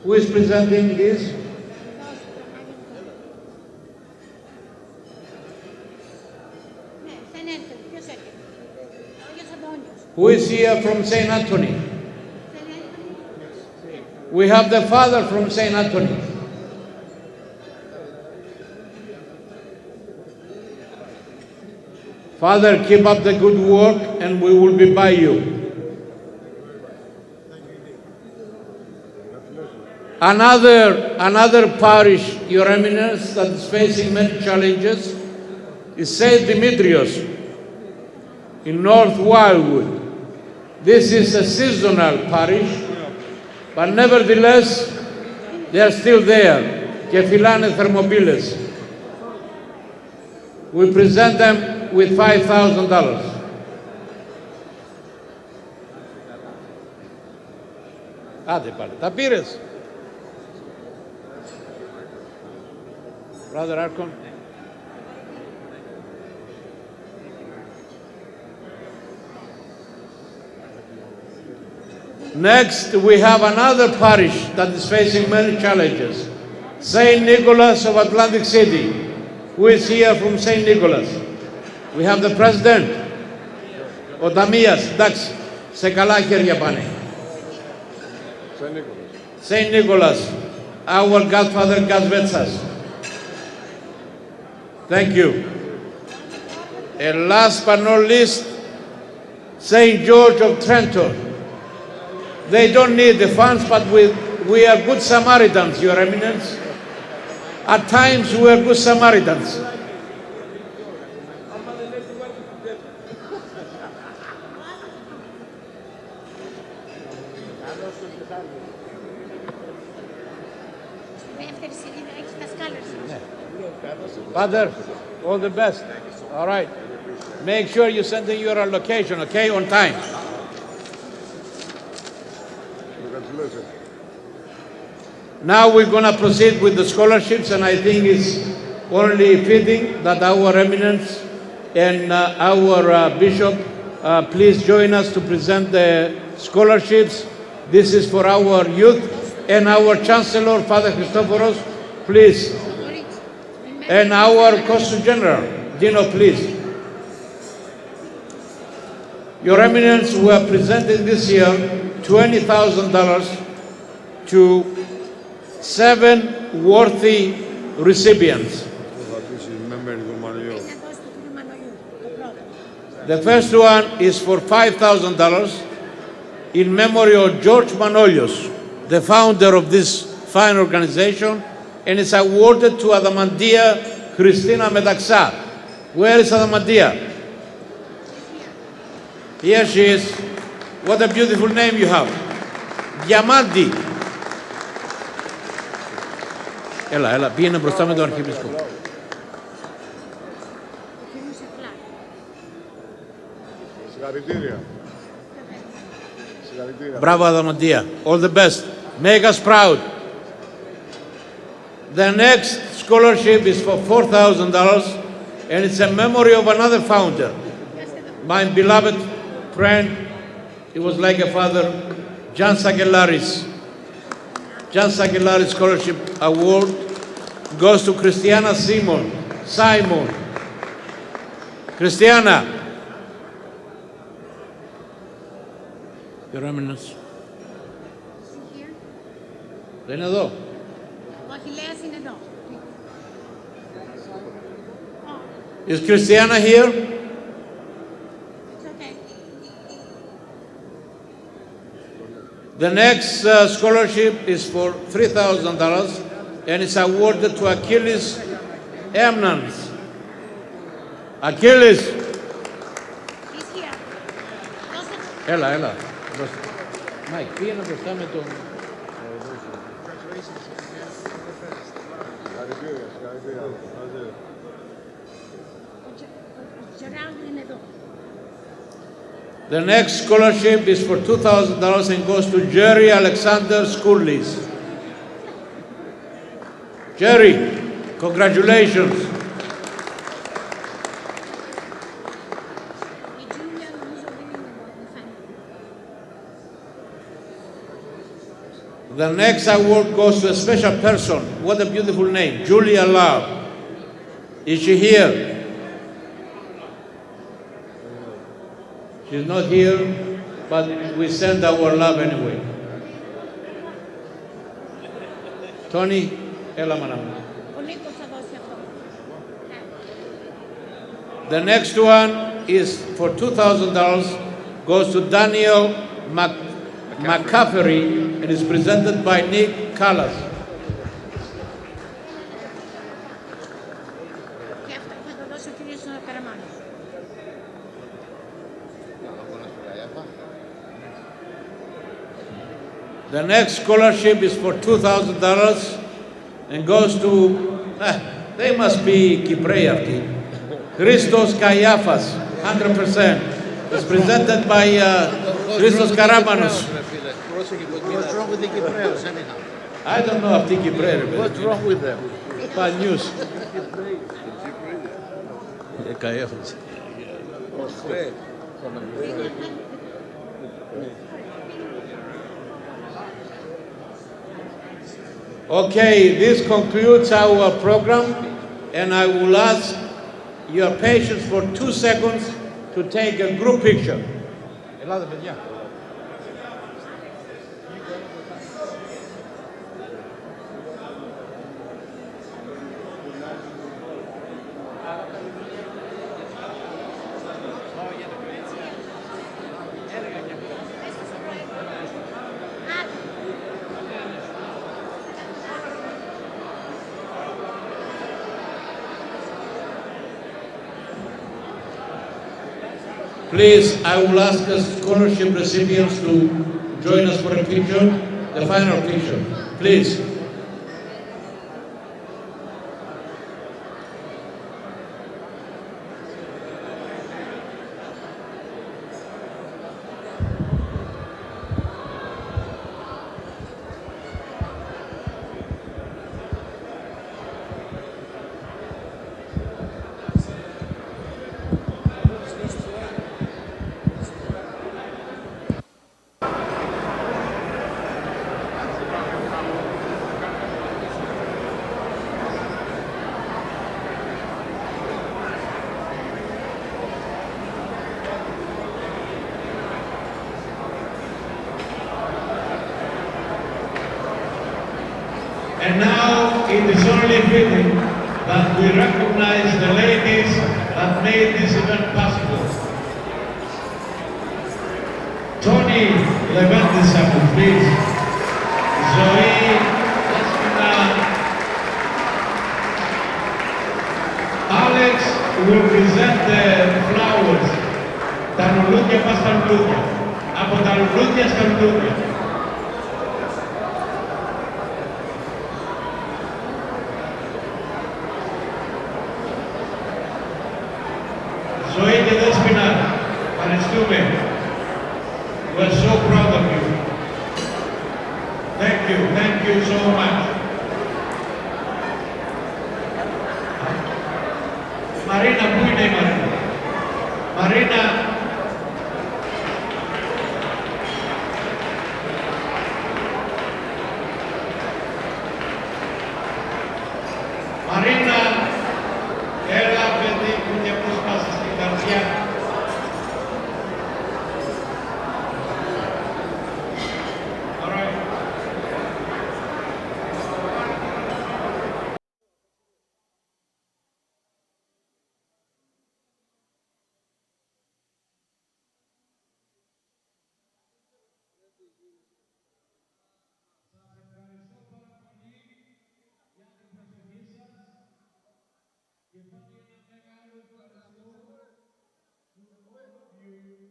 Who is presenting this? Who is here from St. Anthony? We have the father from St. Anthony. Father, keep up the good work and we will be by you. Another parish, Your Eminence, that is facing many challenges is St. Demetrius in North Wildwood. This is a seasonal parish, but nevertheless, they are still there. Και φυλάνε θερμοπύλες. We present them with $5,000. Άντε πάλι, τα πήρες. Brother Archon. Next, we have another parish that is facing many challenges. St. Nicholas of Atlantic City. Who is here from St. Nicholas? We have the president. Ο Ταμίας, εντάξει, σε καλά χέρια πάνε. St. Nicholas, our godfather Gazvetsas. Thank you. And last but not least, St. George of Trenton. They don't need the funds, but we are good Samaritans, Your Eminence. At times we are good Samaritans. Father, all the best. All right. Make sure you send in your location, okay, on time. Now we're going to proceed with the scholarships, and I think it's only fitting that our eminence and our bishop please join us to present the scholarships. This is for our youth and our chancellor, Father Christophoros, please. And our Consul General, Dino, please. Your Eminence, we are presenting this year $20,000 to 7 worthy recipients. The first one is for $5,000 in memory of George Manolios, the founder of this fine organization, and it's awarded to Adamantia Christina Metaxa. Where is Adamantia? Here she is. What a beautiful name you have. Diamanti. Έλα, πήγαινε μπροστά με τον Αρχιεπίσκοπο. Συγχαρητήρια. Bravo, Adamantia. All the best. Make us proud. The next scholarship is for $4,000, and it's a memory of another founder. My beloved friend, he was like a father, John Sakelaris. John Sakelaris Scholarship Award goes to Christiana Simon. Christiana. Your Eminence. Δεν είναι εδώ. Is Christiana here? The next scholarship is for $3,000, and it's awarded to Achilles Emnans. Achilles. Έλα. Μάικ, πήγαινε μπροστά με τον... The next scholarship is for $2,000 and goes to Jerry Alexander Schoolleys. Jerry, congratulations. The next award goes to a special person. What a beautiful name, Julia Love. Is she here? She's not here, but we send our love anyway. Tony, έλα μάνα μου. The next one is for $2,000, goes to Daniel McCaffrey and is presented by Nick Callas. The next scholarship is for $2,000 and goes to, they must be Κυπρέοι αυτοί. Christos Kayafas, 100%. It's presented by Christos Karamanos. What's wrong with the Cypriots anyhow? I don't know αυτοί Κυπρέοι. What's wrong with them? Bad news. Kayafas. Okay, this concludes our program, and I will ask your patience for 2 seconds to take a group picture. Ελάτε, παιδιά. Please, I will ask the scholarship recipients to join us for a picture, the final picture. Please. And now it is only fitting that we recognize the ladies that made this event possible. Tony Leventisam, please. Zoe, Despina. Alex will present the flowers. Τα λουλούδια μας στα λουλούδια. Από τα λουλούδια στα λουλούδια. Zoe και Δέσποινα, ευχαριστούμε. We're so proud of you. Thank you so much. Μαρίνα, πού είναι η Μαρίνα? Μαρίνα, Μαρίνα, έλα παιδί που και πώς πας στην καρδιά.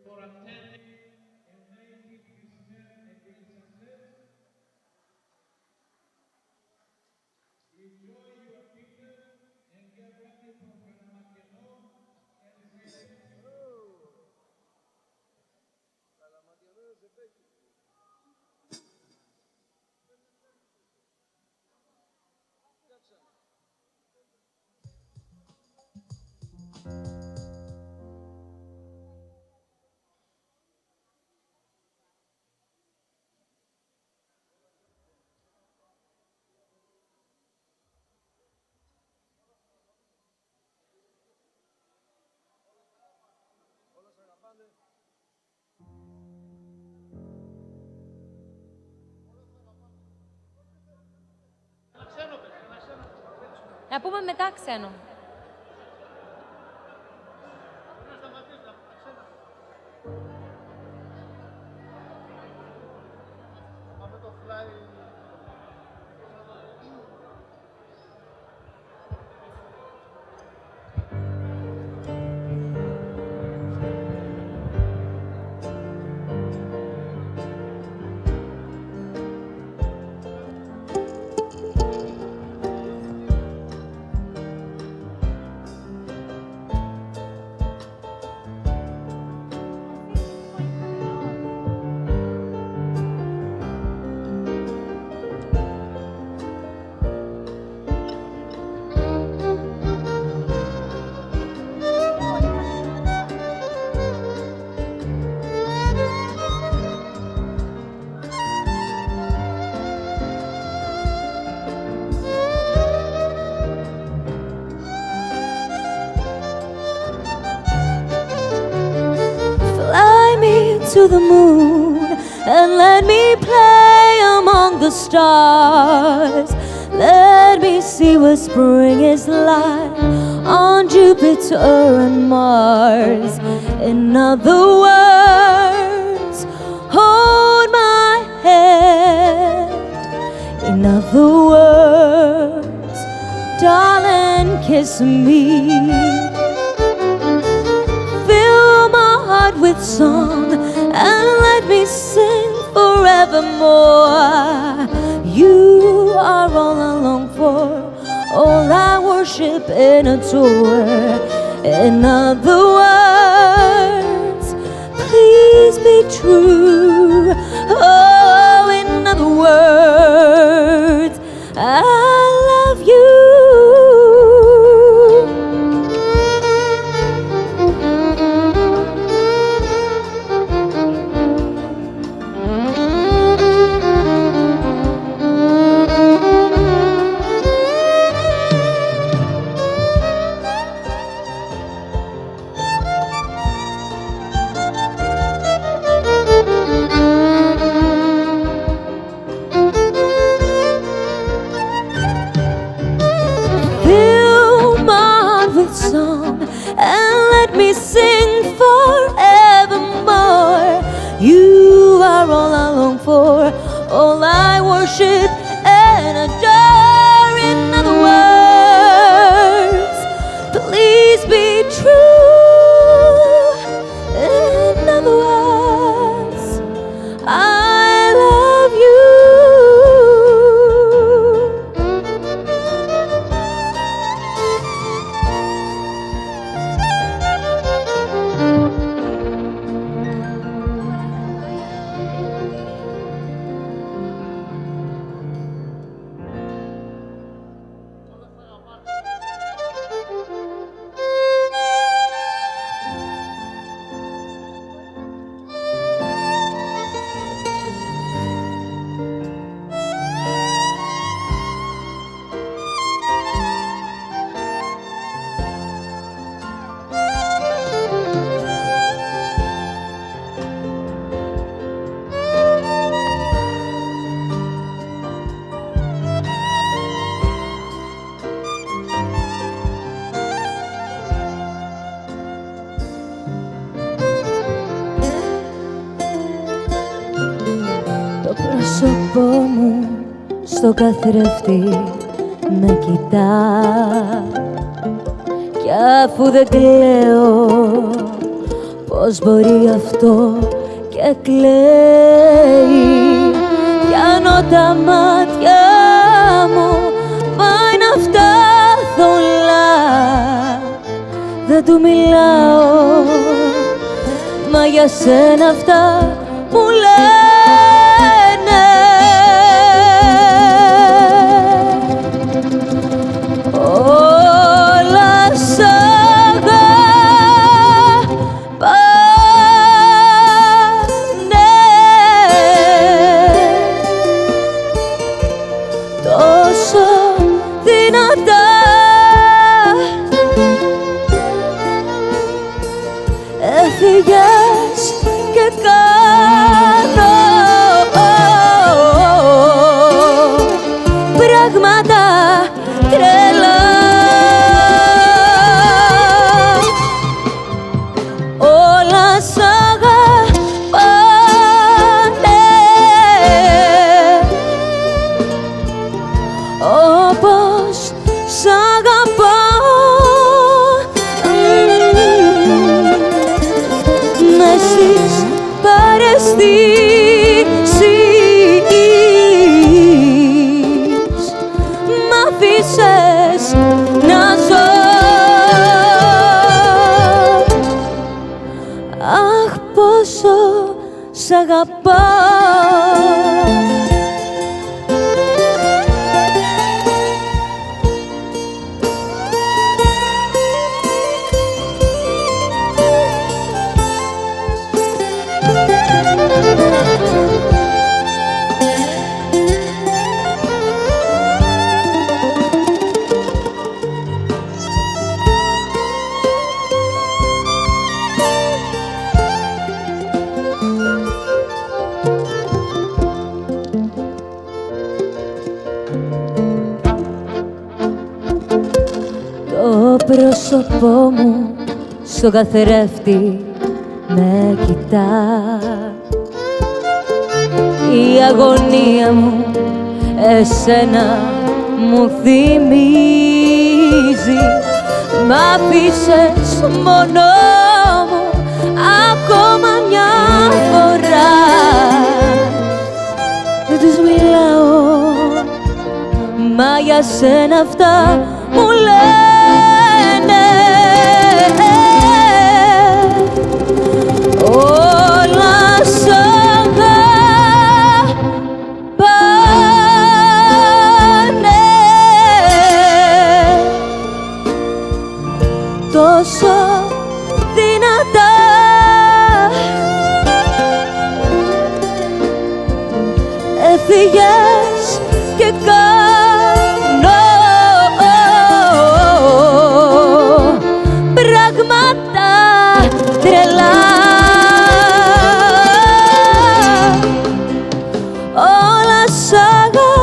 For attending and making this event a great success. Enjoy your picture and get ready for Panamakenó and Να πούμε μετά ξένο. To the moon and let me play among the stars. Let me see what spring is like on Jupiter and Mars. In other words, hold my hand. In other words, darling, kiss me. Fill my heart with song and let me sing forevermore. You are all I long for, all I worship and adore. In other words, please be true. Oh, in other words, I love you. Song and let me sing forevermore. You are all I long for, all I worship and adore. In other words, please be true. In other words, I love you. πρόσωπο μου στο καθρέφτη με κοιτά κι αφού δεν κλαίω πώς μπορεί αυτό και κλαίει κι αν τα μάτια μου πάει να αυτά θολά δεν του μιλάω μα για σένα αυτά μου λένε όλα σ' αγαπάνε τόσο δυνατά έφυγες και κάνω πράγματα τρελά. όπως σ' αγαπάω. Μες στις παρέστησεις μ' αφήσες να ζω. Αχ, πόσο σ' αγαπάω. Το πρόσωπό μου στο καθρέφτη με κοιτά. Η αγωνία μου εσένα μου θυμίζει. Μ' άφησες μόνο μου ακόμα μια φορά. Δεν τους μιλάω, μα για σένα αυτά μου λένε. Όλα σ' αγαπάνε τόσο δυνατά. Έφυγες και κάνω πράγματα τρελά. Όλα σ' αγαπά.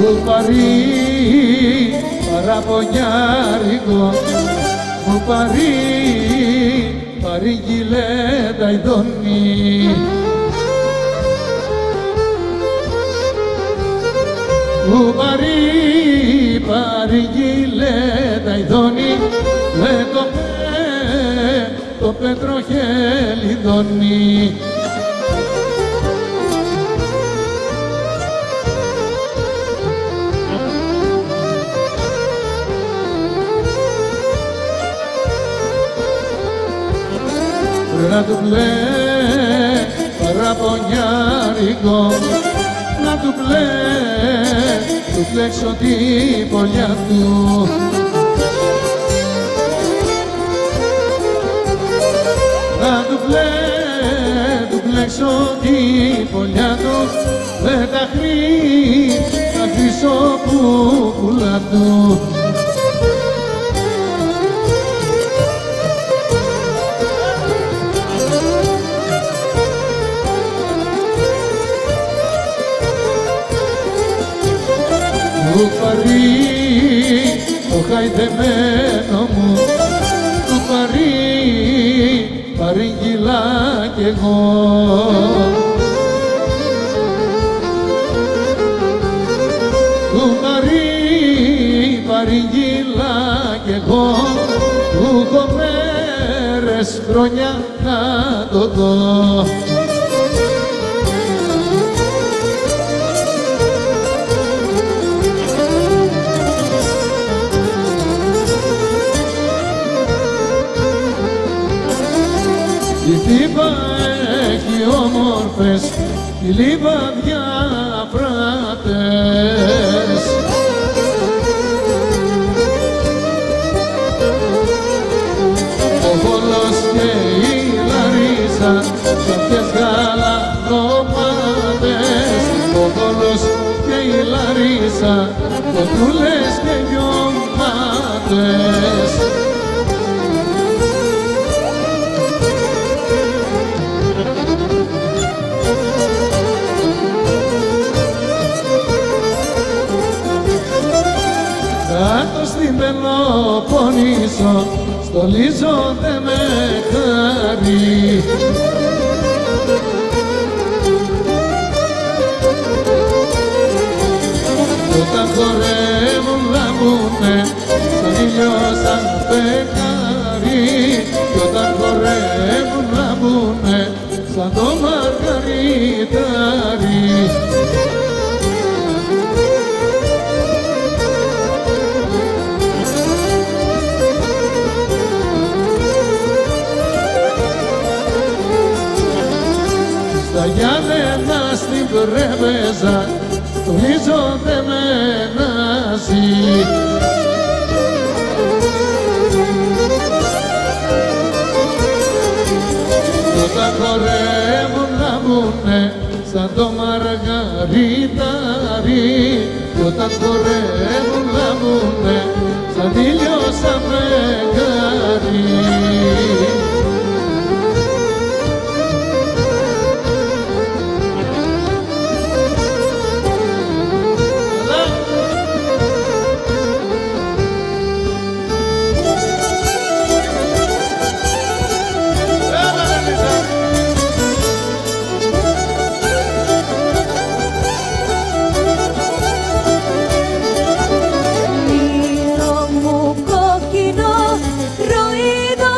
Βουβαρί παραπονιάρικο μου παρήγγειλε τα ειδώνη. Μου παρήγγειλε τα ειδώνη με το πέτρο χελιδόνι. του μπλε παραπονιάρικο, να του πλέξω την πονιά του. Να του πλέξω την πονιά του, με τα χρυσοπούλα του. Του παρεί το χαϊδεμένο μου, του παρήγγειλα κι εγώ. Του παρήγγειλα κι εγώ, του έχω μέρες χρόνια να το δω. Η Θήβα έχει όμορφες, η Λιβαδιά φράτες. Ο Βόλος και η Λαρίσα κι αυτές γαλανομάτες. Ο Βόλος και η Λαρίσα, κοντούλες και γιωμάτες. Κάτω στην Πελοπόννησο, στολίζονται με χάρη. Κι όταν χορεύουν λαμπούνε, στον ήλιο σαν φεγγάρι. Κι όταν χορεύουν λαμπούνε, σαν το μαργαριτάρι. Στα Γιάννενα στην Πρέβεζα στολίζονται με ναζί. Κι όταν χορεύουν να μπουνε σαν το μαργαριτάρι. Κι όταν χορεύουν να μπουνε σαν ήλιο σαν φεγγάρι. Ήρω μου κόκκινο, ροίδο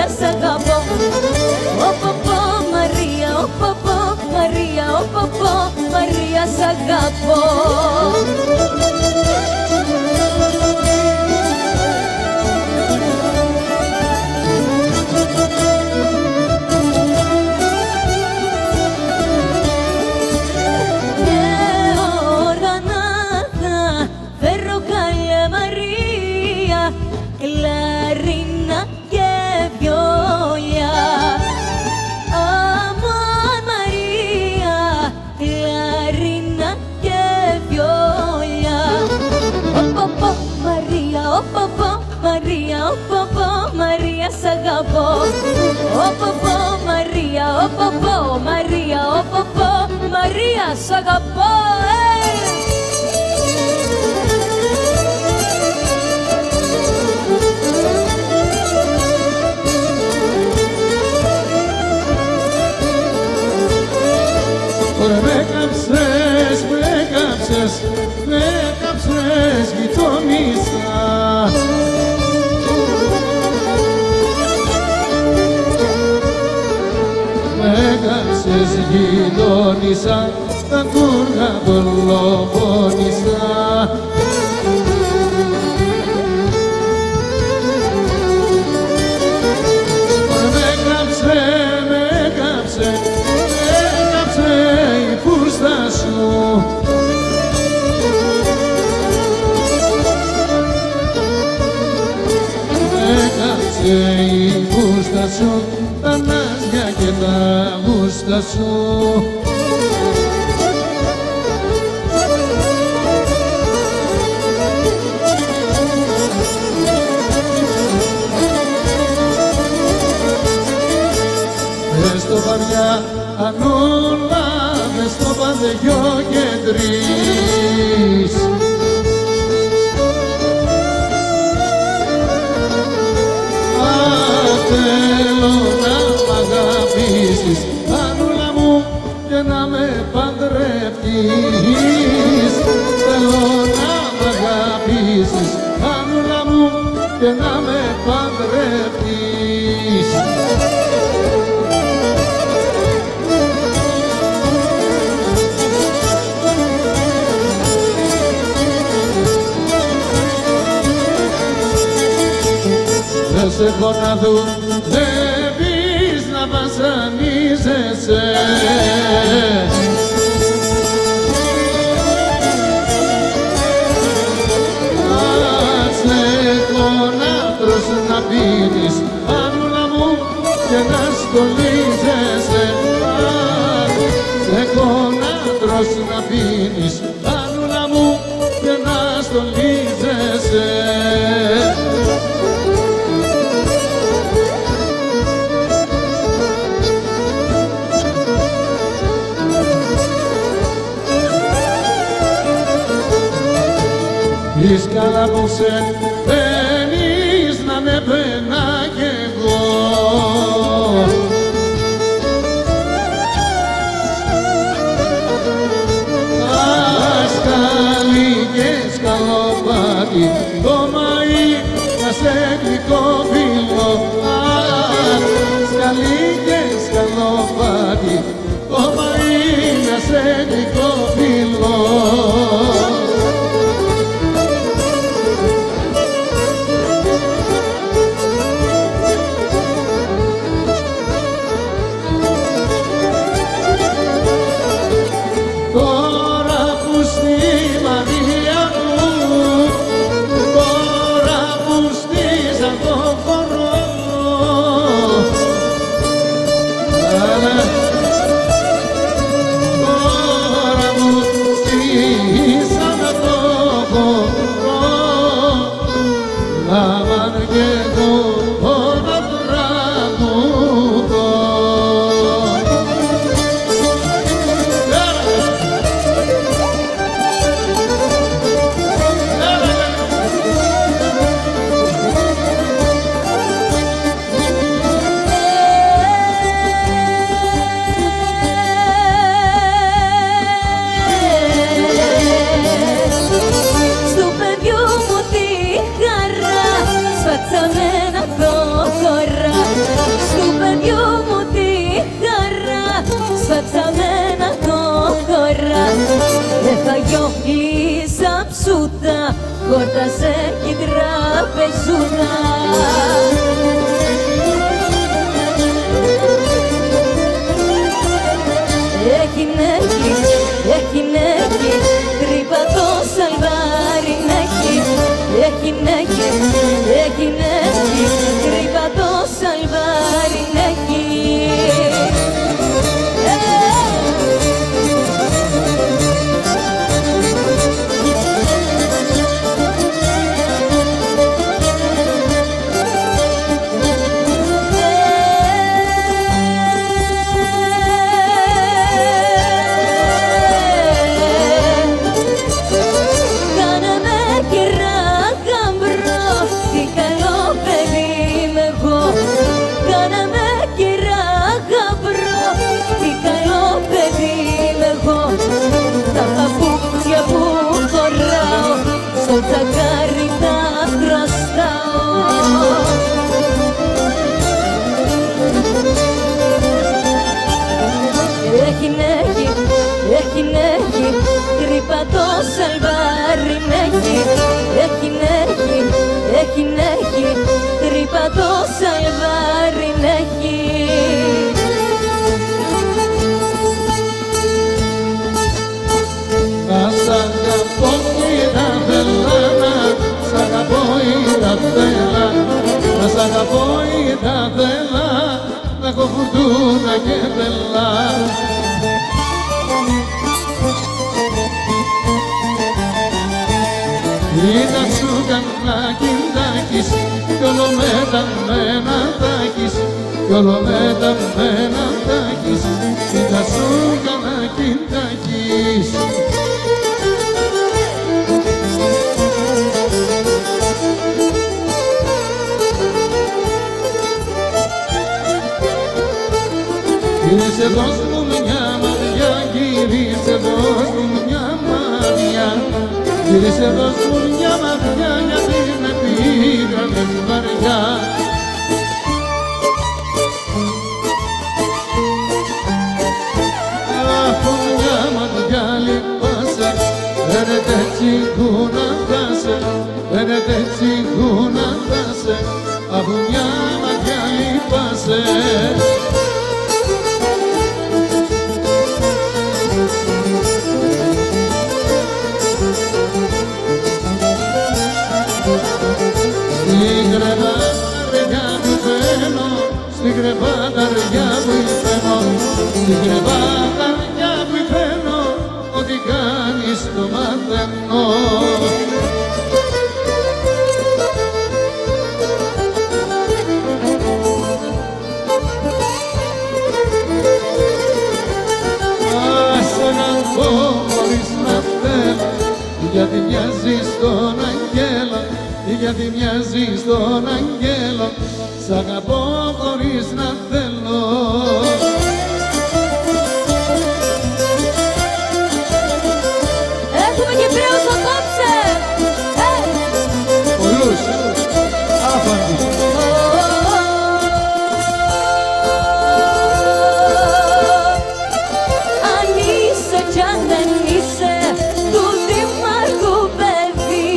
Μαρία σ' αγαπώ. Οποπο, Μαρία, οποπο, Μαρία, οποπο, Μαρία σ' αγαπώ. Κλαρίνα και βιόλια. Αμάν Μαρία, κλαρίνα και βιόλια. Οποπο, Μαρία, οποπο, Μαρία, οποπο, Μαρία σ' αγαπώ. Οποπο, Μαρία, οποπο, Μαρία, οποπο, Μαρία σ' αγαπώ. Με κάψες, με κάψες, με κάψες γειτόνισσα. Με κάψες γειτόνισσα, τα κούργα δολοφόνισσα. Με κάψε, με κάψε, η φούστα σου. Έκαψε η φούστα σου, τα νάζια και τα γούστα σου. Μες στο βαριά ανούλα, μες στο παντεγιό και τρεις. Θέλω να μ' αγαπήσεις, Ανούλα μου, και να με παντρευτείς. Θέλω να μ' αγαπήσεις, Ανούλα μου, και να με παντρευτείς. Δεν σε έχω να δουλεύεις, να βασανίζεσαι. Ας έχω να τρως να πίνεις, Ανούλα μου, και να στολίζεσαι. Ας έχω να τρως να πίνεις, Ανούλα μου, και να στολίζεσαι. Εις καλά που σε παίρνεις, να με παίρνα κι εγώ. Σκάλι και σκαλοπάτι, το μαΐ να σε γλυκό φίλο. Σκάλι και σκαλοπάτι, το μαΐ να σε γλυκό φίλο. κλείσα ψούτα, χόρτασε κι η τραπεζούτα. Έχει τρύπα το σαλβάρι νέχει. Έχει τρύπα το σαλβάρι νέχει. Τσακάρι τα χρωστάω. Έχει τρύπα το σαλβάρι νέχει. Έχει τρύπα το σαλβάρι νέχει. Να σ' αγαπώ είδα θέλα, σ' αγαπώ είδα θέλα, να σ' αγαπώ είδα θέλα, να έχω φουρτούνα και θέλα. Είδα σου κανένα κιντάκης, κι όλο μεταμμένα τάκης, κι όλο μεταμμένα τάκης, είδα σου κανένα κιντάκης. Γύρισε δώσ' μου μια μάτια, γύρισε δώσ' μου μια μάτια, γύρισε δώσ' μου μια μάτια, γιατί με πήγανε βαριά. Από μια μάτια λυπάσαι, φαίνεται έτσι που να φτάσαι, φαίνεται έτσι που να φτάσαι, από μια μάτια λυπάσαι. Στην κρεβάταρια που υφαίνω, στην κρεβάταρια που υφαίνω, ό,τι κάνεις το μαθαίνω. Ας αγαπώ χωρίς να θέλω, γιατί μοιάζεις στον αγγέλο, γιατί μοιάζεις στον αγγέλο, σ' αγαπώ χωρίς να θέλω. Έχουμε και Κυπρέους απόψε! Πολλούς, άφαντοι. Αν είσαι κι αν δεν είσαι του Δημάρχου παιδί,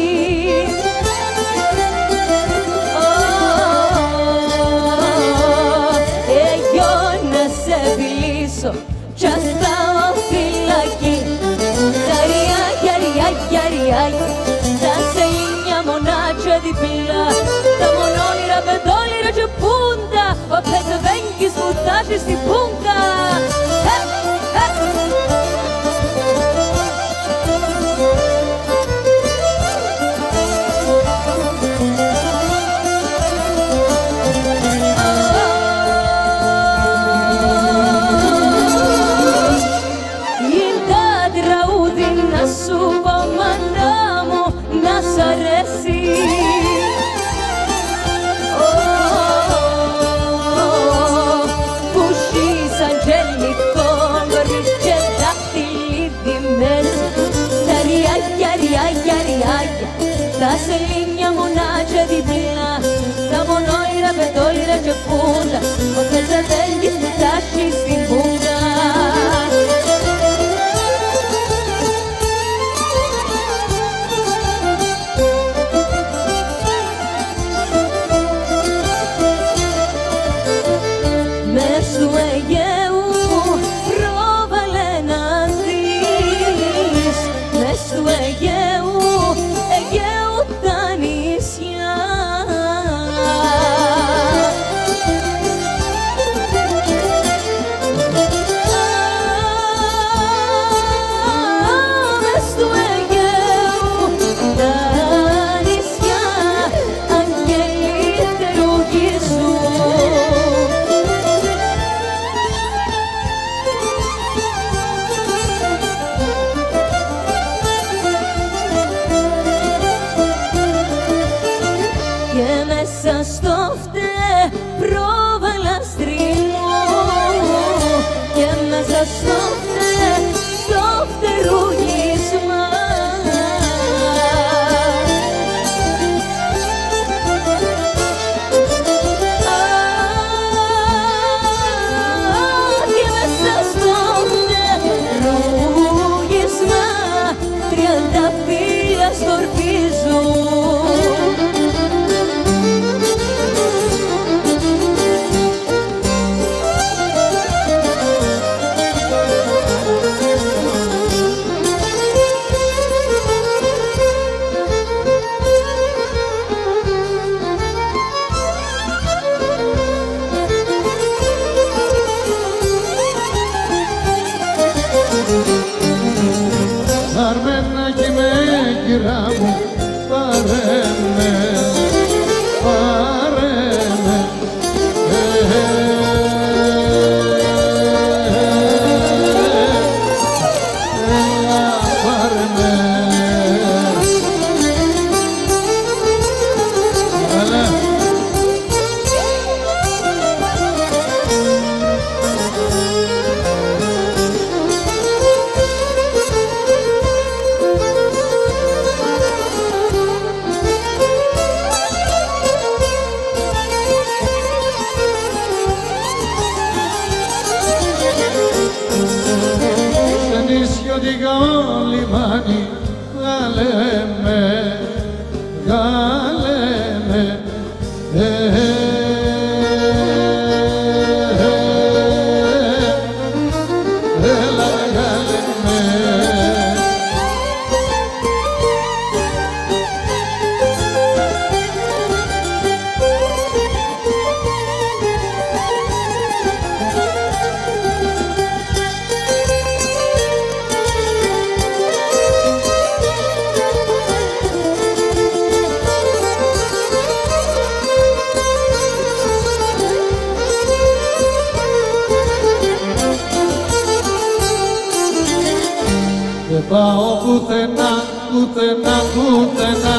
πάω πουθενά, πουθενά, πουθενά,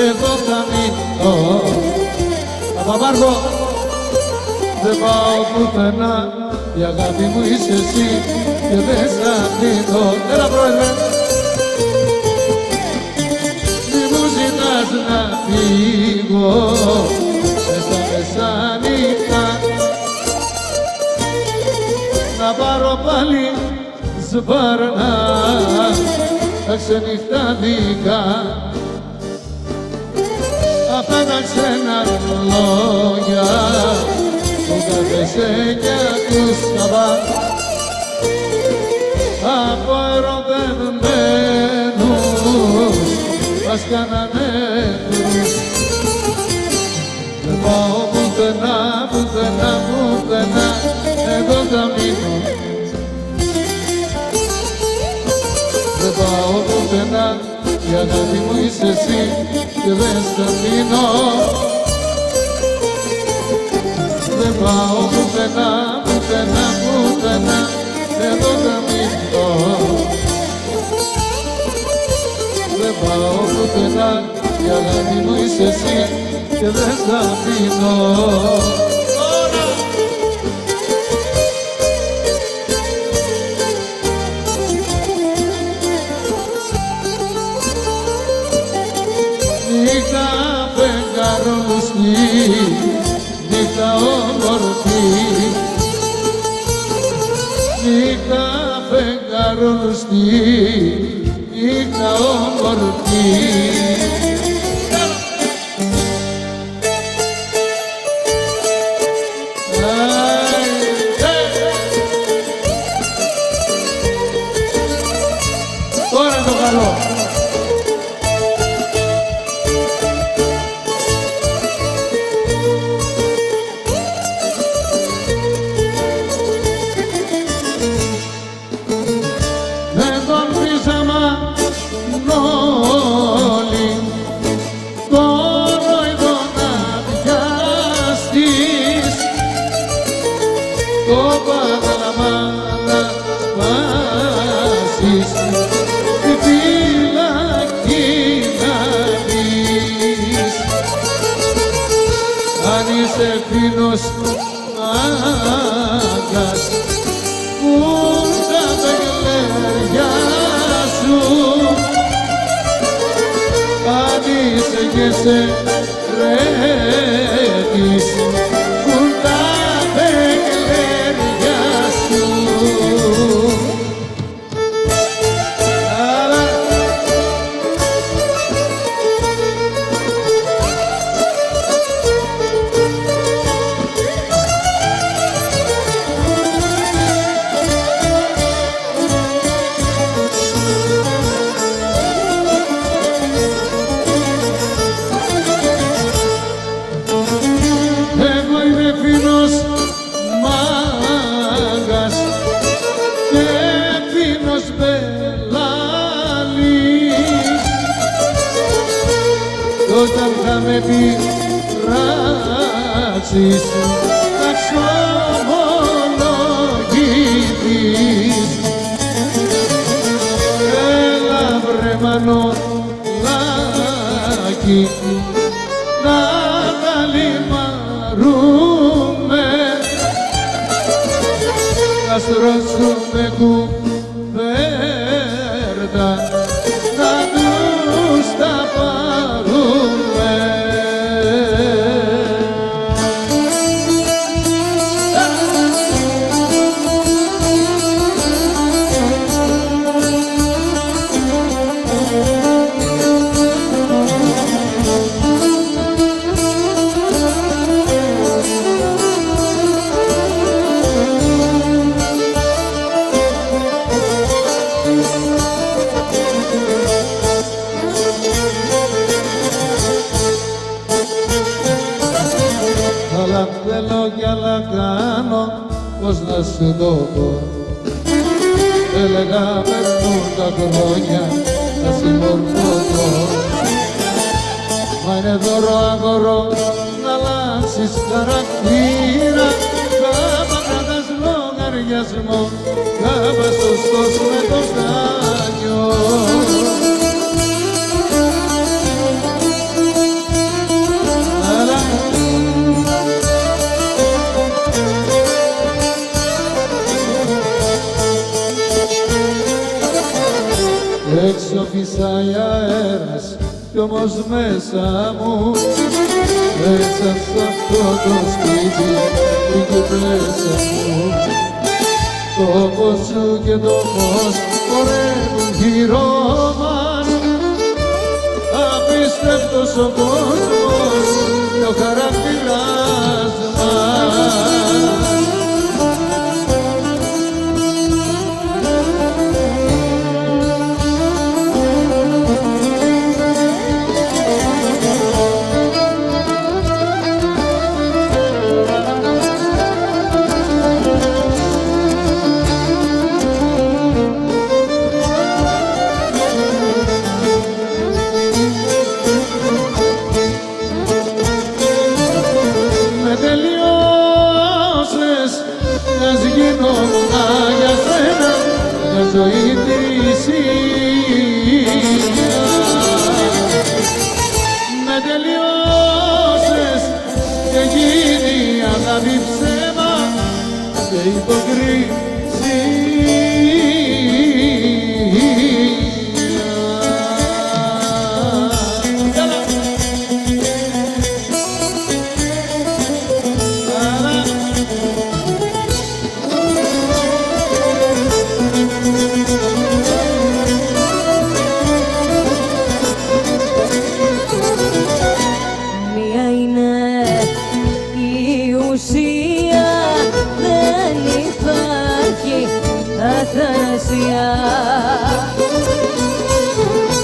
εδώ θα μείνω. Παπαμάρκο, δεν πάω πουθενά, η αγάπη μου είσαι εσύ και δεν σ' αφήνω. Έλα πρόεδρε. Μη μου ζητάς να φύγω μες στα μεσάνυχτα, να πάρω πάλι σβάρνα τα ξενυχτάδικα, αυτά τα ξένα λόγια που κάθεσαι για τους καβά, από ερωτευμένους μας κάνανε τους. Δεν πάω πουθενά, πουθενά, πουθενά, εδώ θα μείνω. Δεν πάω πουθενά, η αγάπη μου είσαι εσύ και δεν σ' αφήνω. Δεν πάω πουθενά, πουθενά, πουθενά, εδώ θα μείνω. Δεν πάω πουθενά, η αγάπη μου είσαι εσύ και δεν σ' αφήνω. Νύχτα φεγγαρόλουστη, νύχτα όμορφη, νύχτα φεγγαρόλουστη, νύχτα όμορφη. Τώρα το καλό. Φίλος άγκας που τα παιγλέρια σου, αν είσαι και σε τρέχεις που τα παιγλέρια σου. Όταν θα με πειράξεις θα ξομολογηθείς. Έλα βρε μανολάκι να τα λιμαρούμε, να στρώσουμε κουβέρτα να τους τα πάρουμε. Άλλα θέλω κι άλλα κάνω, πώς να σου το πω. Έλεγα περνούν τα χρόνια, θα συμμορφωθώ. Μα είναι δώρο αγορό να αλλάξεις χαρακτήρα. Κάπα κρατάς λογαριασμό, κάπα σωστός με το στάνιο. φυσάει αέρας κι όμως μέσα μου, μέσα σ' αυτό το σπίτι την κουπλέσα μου, το όπως σου και το πώς χορεύουν γύρω μας, απίστευτος ο κόσμος και ο χαρακτήρας μας. Ζωή θυσία, με τελειώσες και γίνει αγάπη ψέμα και υποκρισία.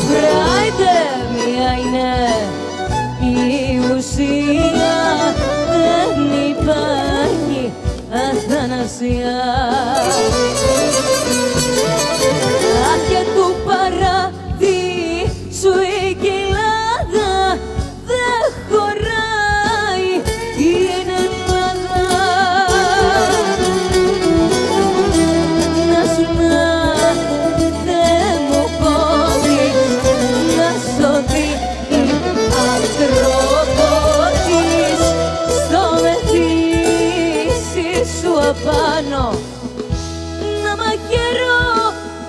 Βρайте, μία είναι η ουσία, δεν υπάρχει αθανασία. Αχ, και του παραδείσου η κοιλάδα δεν χωράει την Ελλάδα. Να σου να δεν μου κόβεις, να σωθεί η ανθρωπότης στο μεθύσι σου απάνω, να μαχαιρώ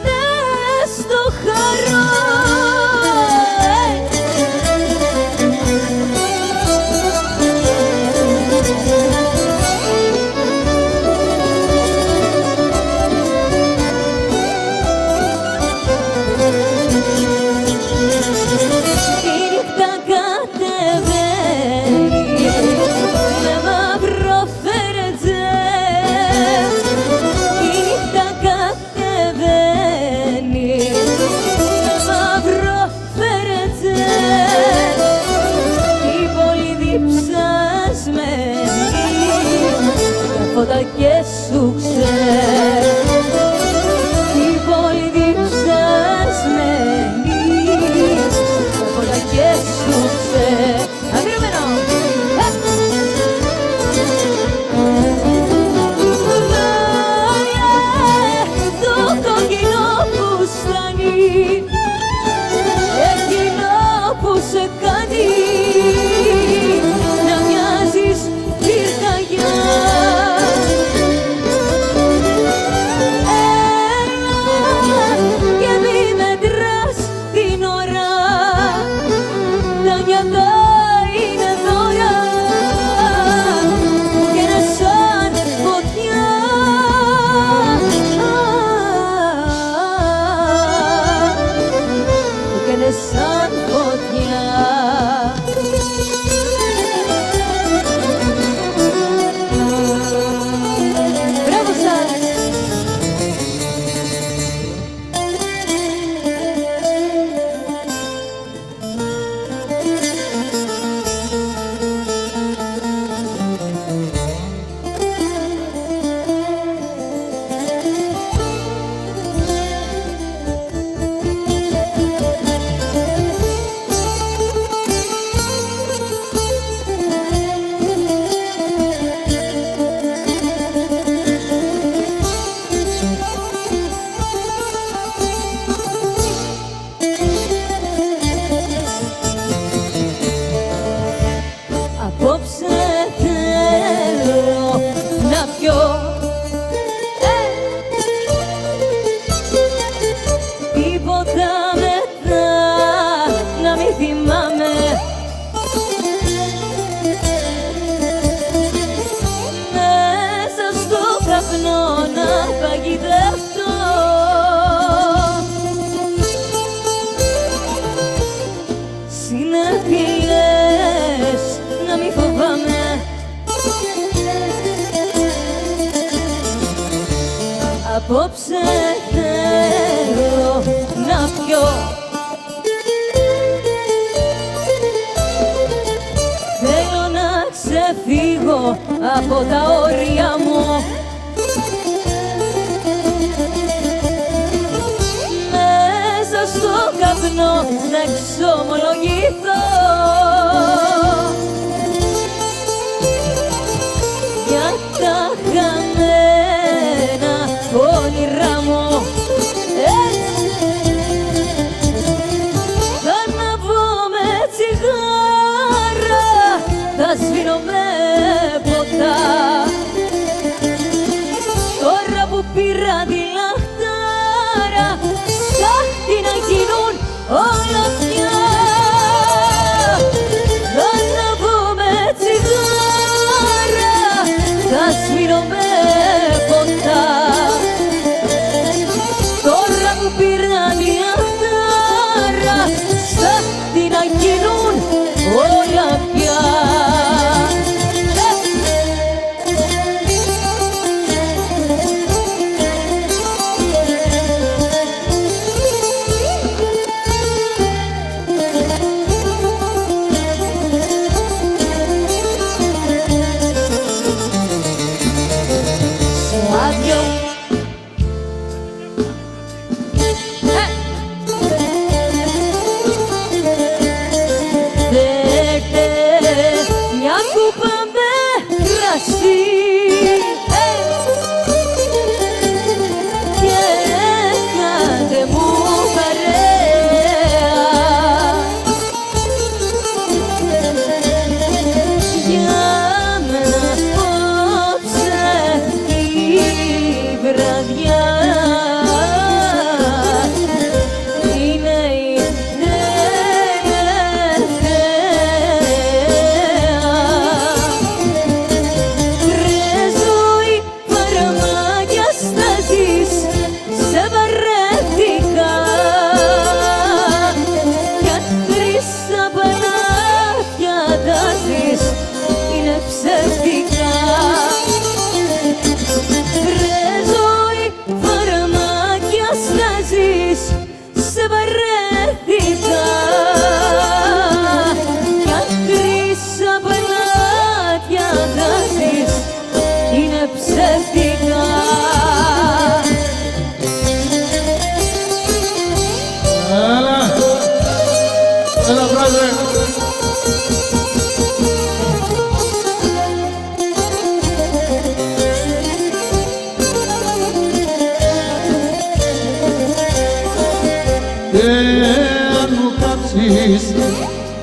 δεν στο χαρώ. Και σου ξέρει η πόλη διψασμένη, φώτα και σου ξέρει. Αγριεμένο! Το κόκκινο που στάνει, εκείνο που σε κάνει να μοιάζεις πυρκαγιά. απόψε θέλω να πιω. Θέλω να ξεφύγω από τα όρια μου. Μέσα στο καπνό να εξομολογηθώ για τα χαμένα όνειρά μου. Θα αναβώ με τσιγάρα, θα σβήνω με ποτά. Τώρα που πήρα τη λαχτάρα, στάχτη να γίνουν όλα πια. Θα αναβώ με τσιγάρα, θα σβήνω με ποτά. Τώρα που πήρα τη λαχτάρα, στάχτη να γίνουν όλα πια.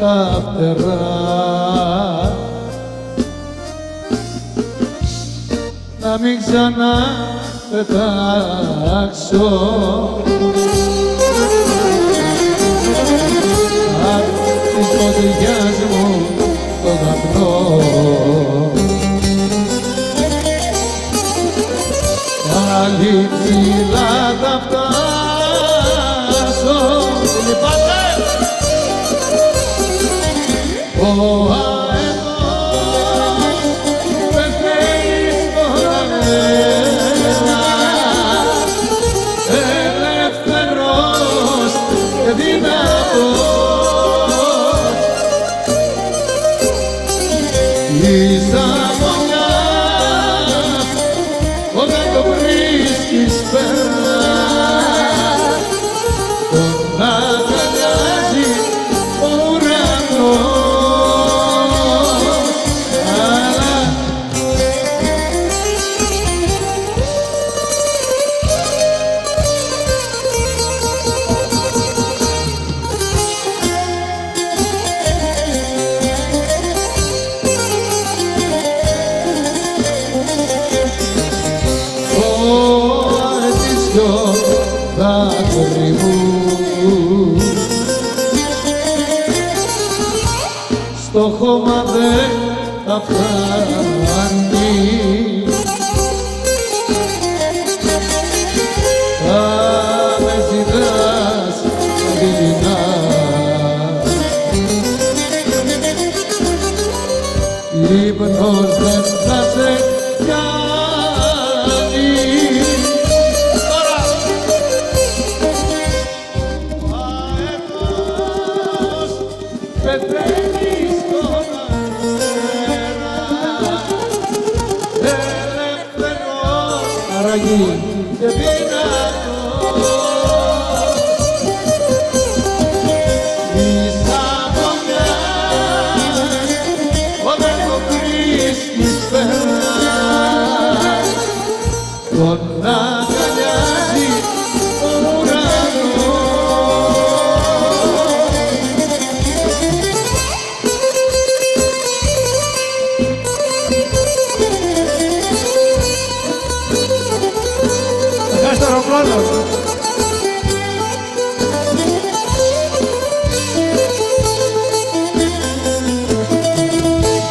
Τα φτερά να μην ξαναπετάξω απ' της φωτιάς μου το καπνό. Πάλι ψηλά θα φτάσω. Λυπάτε! Ο αετός πεθαίνει στον αγένα, ελεύθερος και δυνατός. Της αγωνιάς όταν το βρίσκεις περνά, τον αγκαλιάζει ο ουρανός. Στο χώμα δεν θα φτάνει, θα με ζητάς δειλινά. Ύπνος δεν θα σε πιάνει, φαγή και πίνακος. Η Σαββονιά όταν το Κρίστης περνά τον αγκαλιάζει τον ουρανό.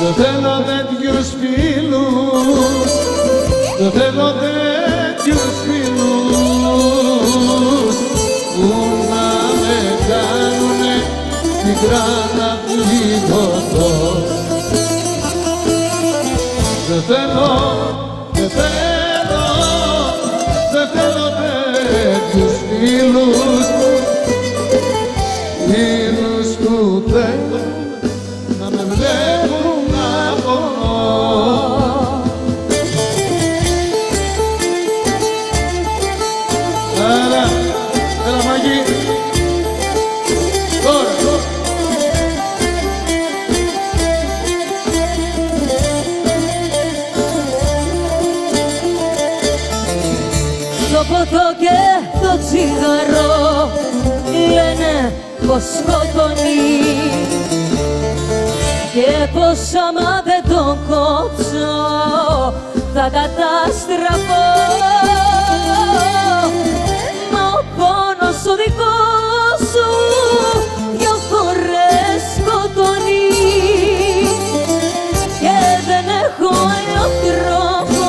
Δεν θέλω τέτοιους φίλους, δεν θέλω τέτοιους φίλους που να με κάνουνε μικρά να πληγωθώ. Δεν θέλω, δεν θέλω, δεν θέλω τέτοιους φίλους, φίλους που θέλουν να με βλέπουν να πονώ. Έλα, έλα Μαγί, τώρα. Το ποτό και το τσιγαρό λένε πως σκοτώνει και πως άμα δεν τον κόψω θα καταστραφώ. Μα ο πόνος ο δικός σου 2 φορές σκοτώνει και δεν έχω άλλο τρόπο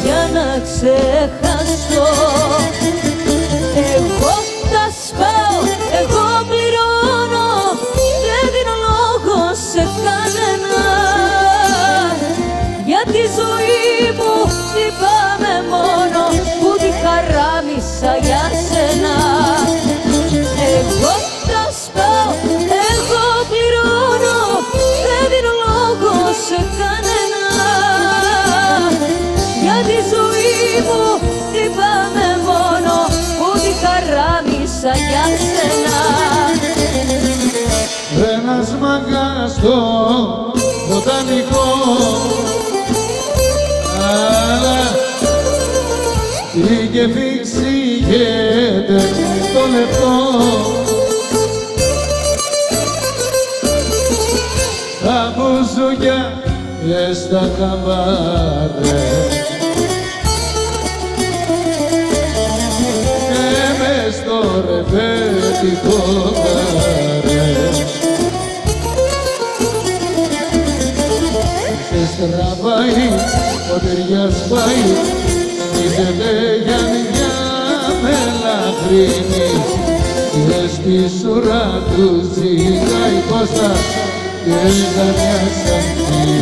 για να ξεχαστώ. Εγώ τα σπάω, εγώ πληρώνω, δεν δίνω λόγο σε κανένα. Για τη ζωή μου λυπάμαι μόνο που τη χαράμισα για σένα. Εγώ τα σπάω, εγώ πληρώνω, δεν δίνω λόγο σε κανένα. Για τη ζωή μου λυπάμαι μόνο που τη χαράμισα για σένα. Ένας μαγκάς στο βοτανικό, αλλά είχε φύξηγεται το λεπτό. Τα μπουζούκια και στα καμπάρε και μες στο ρεβέτικο καρέ σε στραβάει, ο ταιριάς πάει, σμίζεται για μια μελαχρίνη και στη σουρά του ζητάει Κώστα και καμιά σαντή.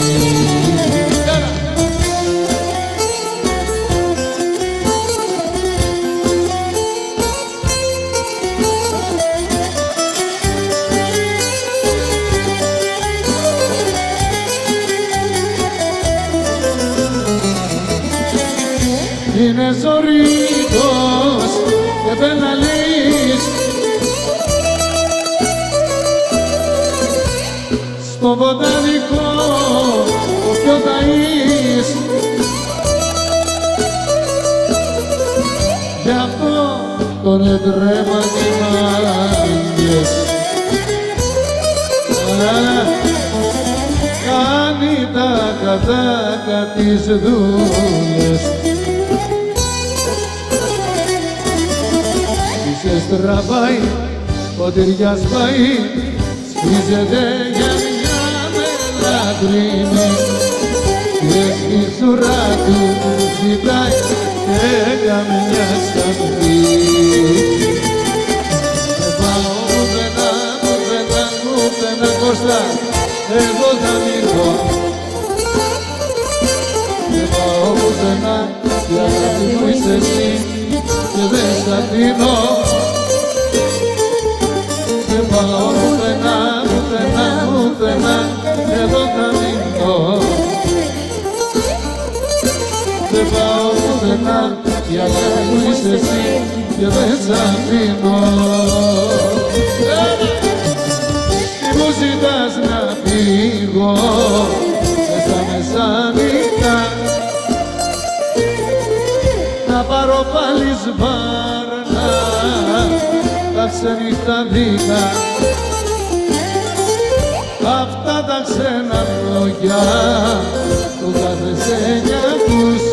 Είναι ζωρίτος και πεναλής στο βοτανικό ο πιο ταΐς. Γι' αυτό τον έτρεμαν οι μάγκες. Κάνει τα κατάκα τις δούλες. Σε στραβάει, ο ταιριάς πάει, σπίζεται για μια μελαχρίνη και στη σουρά του ζητάει και καμιά σαντή. Δεν πάω πουθενά, πουθενά, πουθενά Κώστα, εγώ θα μείνω. Δεν πάω πουθενά, η αγάπη μου είσαι εσύ και δεν σ' αφήνω. Δεν πάω πουθενά, πουθενά, πουθενά, εδώ θα μείνω. Δεν πάω πουθενά, η αγάπη μου είσαι εσύ και δεν σ' αφήνω. Τι μου ζητάς να φύγω μες στα μεσάνυχτα, να πάρω πάλι σβάρνα τα ξενυχταδίκα, αυτά τα ξένα λόγια του καθεσένια τους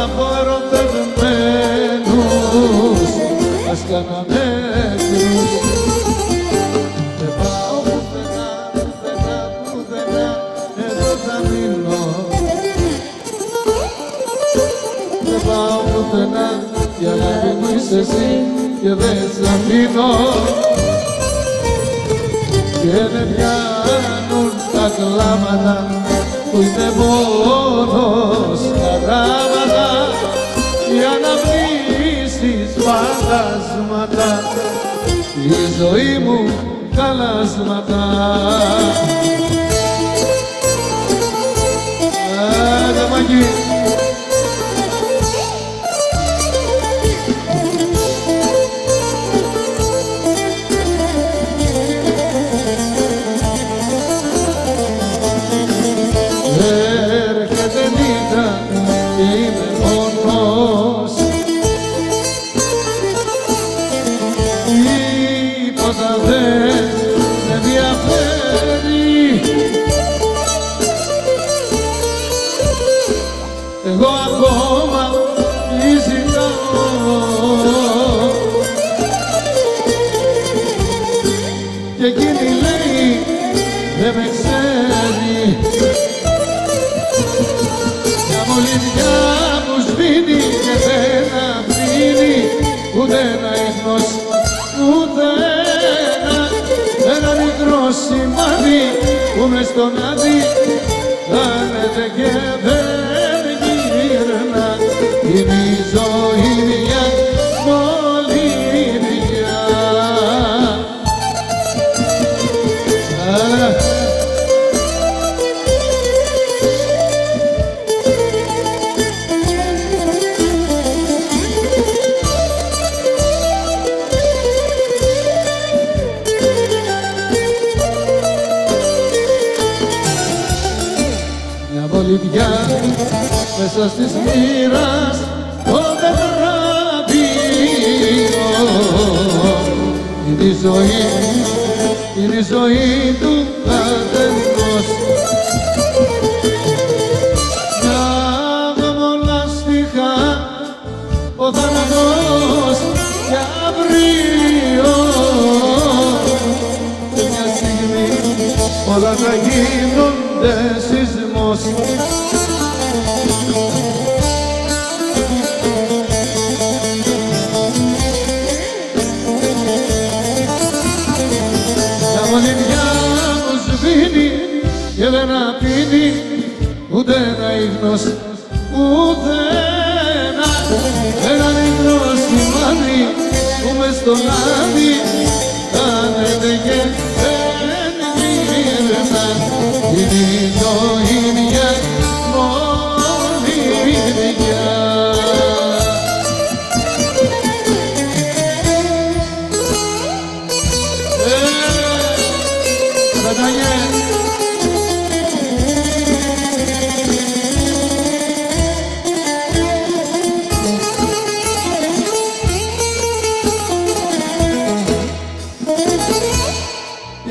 από ερωτευμένους μας κάνανε εχθρούς. Δεν πάω πουθενά, πουθενά, πουθενά, εδώ θα μείνω. Δεν πάω πουθενά, η αγάπη μου είσαι εσύ και δεν σ' αφήνω. Και με πιάνουν τα κλάματα που είναι μόνος χαράματα, οι αναμνήσεις φαντάσματα, η ζωή μου καλάσματα. Άντε Μαγκή! Έρχεται νύχτα και είμαι μόνος, τίποτα δεν με ενδιαφέρει. Εγώ ακόμα τι ζητάω και εκείνη λέει δεν με ξέρει. Μια μολυβιά που σβήνει και δεν αφήνει ούτε ένα ίχνος, ούτε ένα μικρό σημάδι που μες στον άδει κάνετε και δεν γύρνα. Είναι η ζωή μια μολυβιά. Μια μολυβιά μέσα στις μοίρας το τετράδιο. Είναι η ζωή, είναι η ζωή του καθενός. Μια γμολαστιχά ο θάνατος και αύριο και μια στιγμή όλα θα γίνονται σεισμός. Μια μολυβιά που σβήνει και δεν αφήνει ούτε ένα ίχνος, ούτε ένα μικρό σημάδι που μες στον άδει κάνετε και δεν γύρνα. Είναι η ζωή μια μολυβιά. Καταγέ!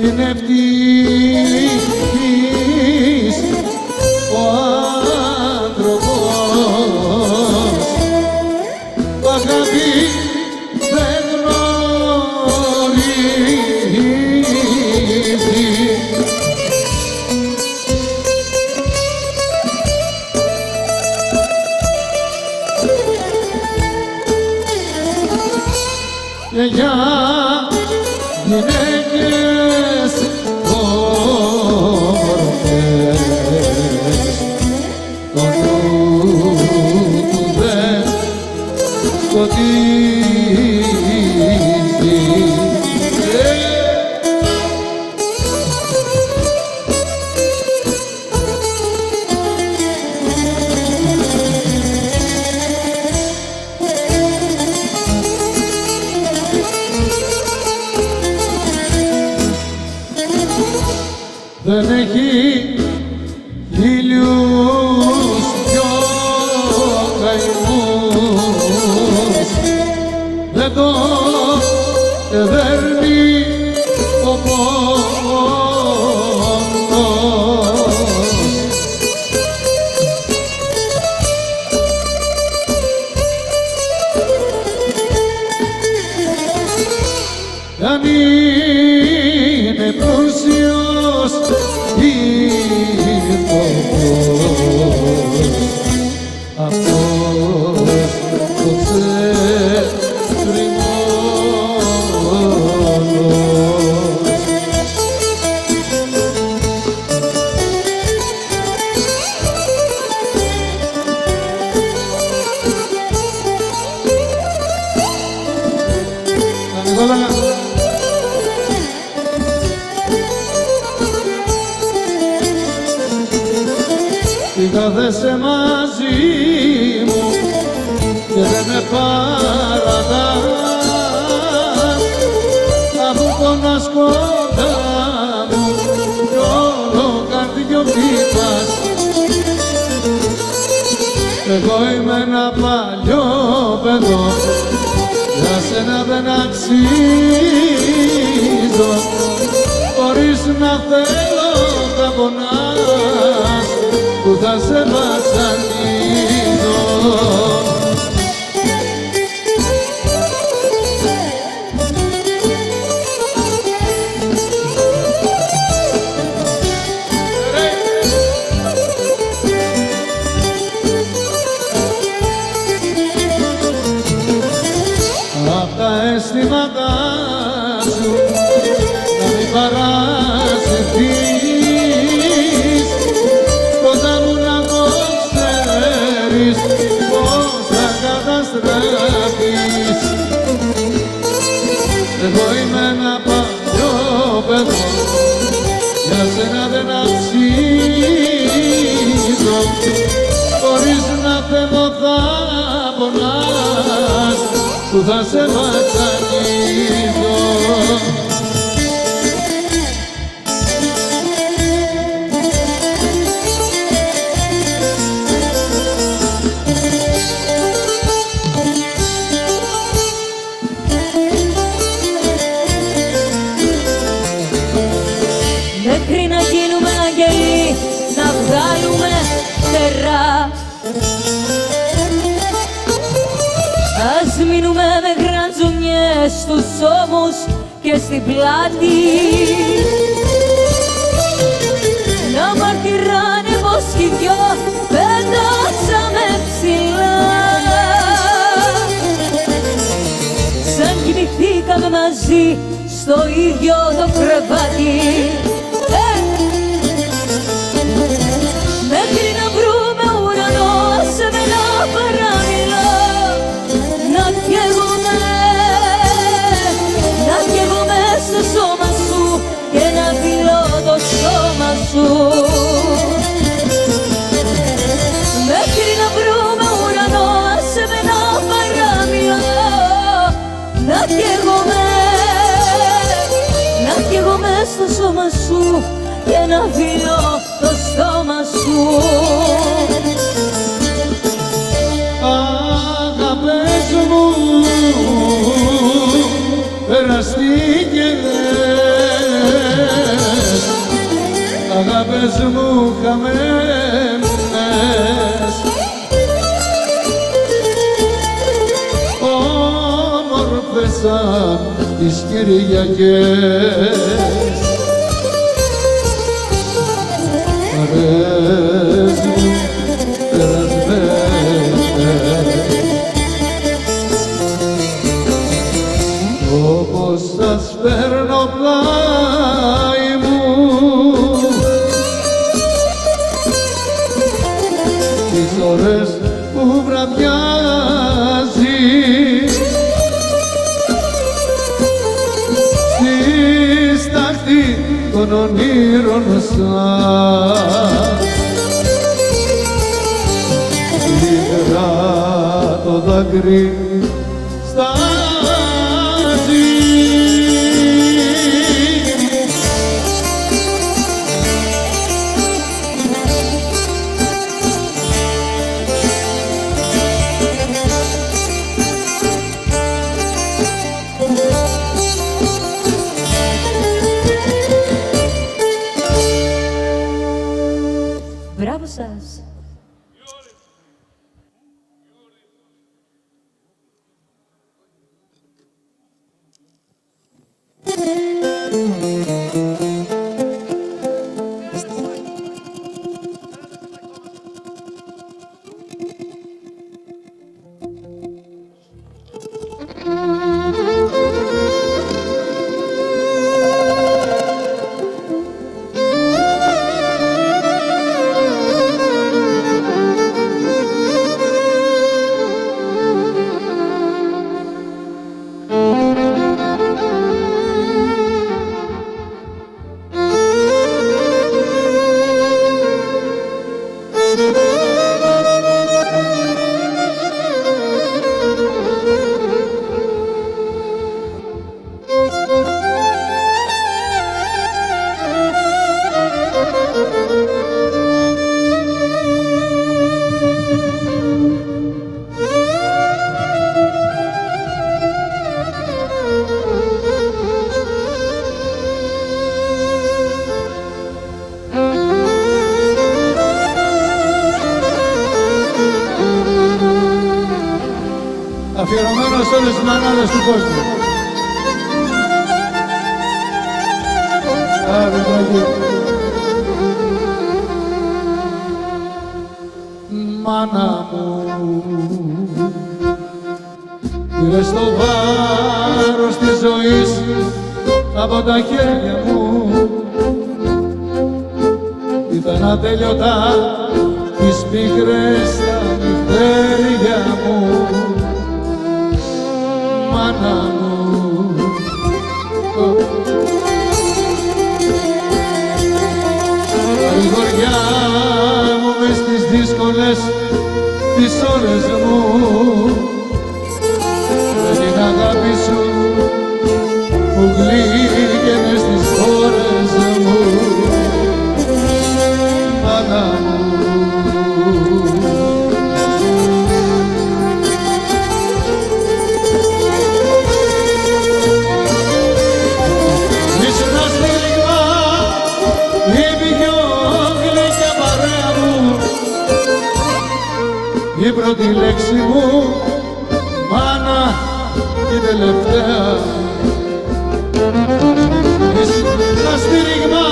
Είναι ευτυχής ο άνθρωπος που αγάπη δεν γνωρίζει. Και για γυναίκες όμορφες το νου του δεν σκοτίζει. δεν έχει ήλιους πιο καημούς, δεν το δέρνει ο πόνος. Αν είναι πλούσιος ή φτωχός, αυτός το ξέρει μόνος. Κάθεσαι μαζί μου και δεν με παρατάς, αφού πονάς κοντά μου κι όλο καρδιοπίπας. Εγώ είμαι ένα παλιό παιδό, για σένα δεν αξίζω, χωρίς να θέλω θα πονάς, που θα σε βασανίζω. Απ' τα αισθήματά σου να μην παρασυρθείς, πρώτα μου να το ξέρεις πως θα καταστραφείς. Εγώ είμαι ένα παλιό παιδό, για σένα δεν αξίζω, χωρίς να θέλω θα πονάς, που θα σε βασανίζω. Μέχρι να γίνουμε αγγελοί, να βγάλουμε φτερά, ας μείνουμε με γραντζουνιές στους ώμους και στην πλάτη, να μαρτυράνε πως κι οι δυο πετάξαμε ψηλά, σαν κοιμηθήκαμε μαζί στο ίδιο το κρεβάτι. Μέχρι να βρούμε ουρανό σε ένα παράμιλο, να καίγομαι στο σώμα σου και να φιλώ το σώμα σου. Μέχρι να βρούμε ουρανό σε ένα παράμιλο, να καίγομαι στο σώμα σου και να φιλώ το στόμα σου. Αγάπες μου, περαστήκες, αγάπες μου χαμένες, όμορφες σαν τις Κυριακές. Αγάπες μου περασμένες, όπως σας παίρνω πλάι μου, τις ώρες που βραδιάζει, στη στάχτη των ονείρων σας, υγρά το δάκρυ στάζει. Αφιερωμένο σε όλες τις μανάδες του κόσμου. Μάνα μου, πήρες το βάρος της ζωής από τα χέρια μου. Ήταν ατέλειωτα τις πίκρες τα νυχτέρια μου. Μάνα μου, παρηγοριά μου μες στις δύσκολες τις ώρες μου, με την αγάπη σου που γλύκαινε στις χώρες μου. Μάνα μου, η πρώτη λέξη μου, μάνα, η τελευταία. Στα στήριγμα,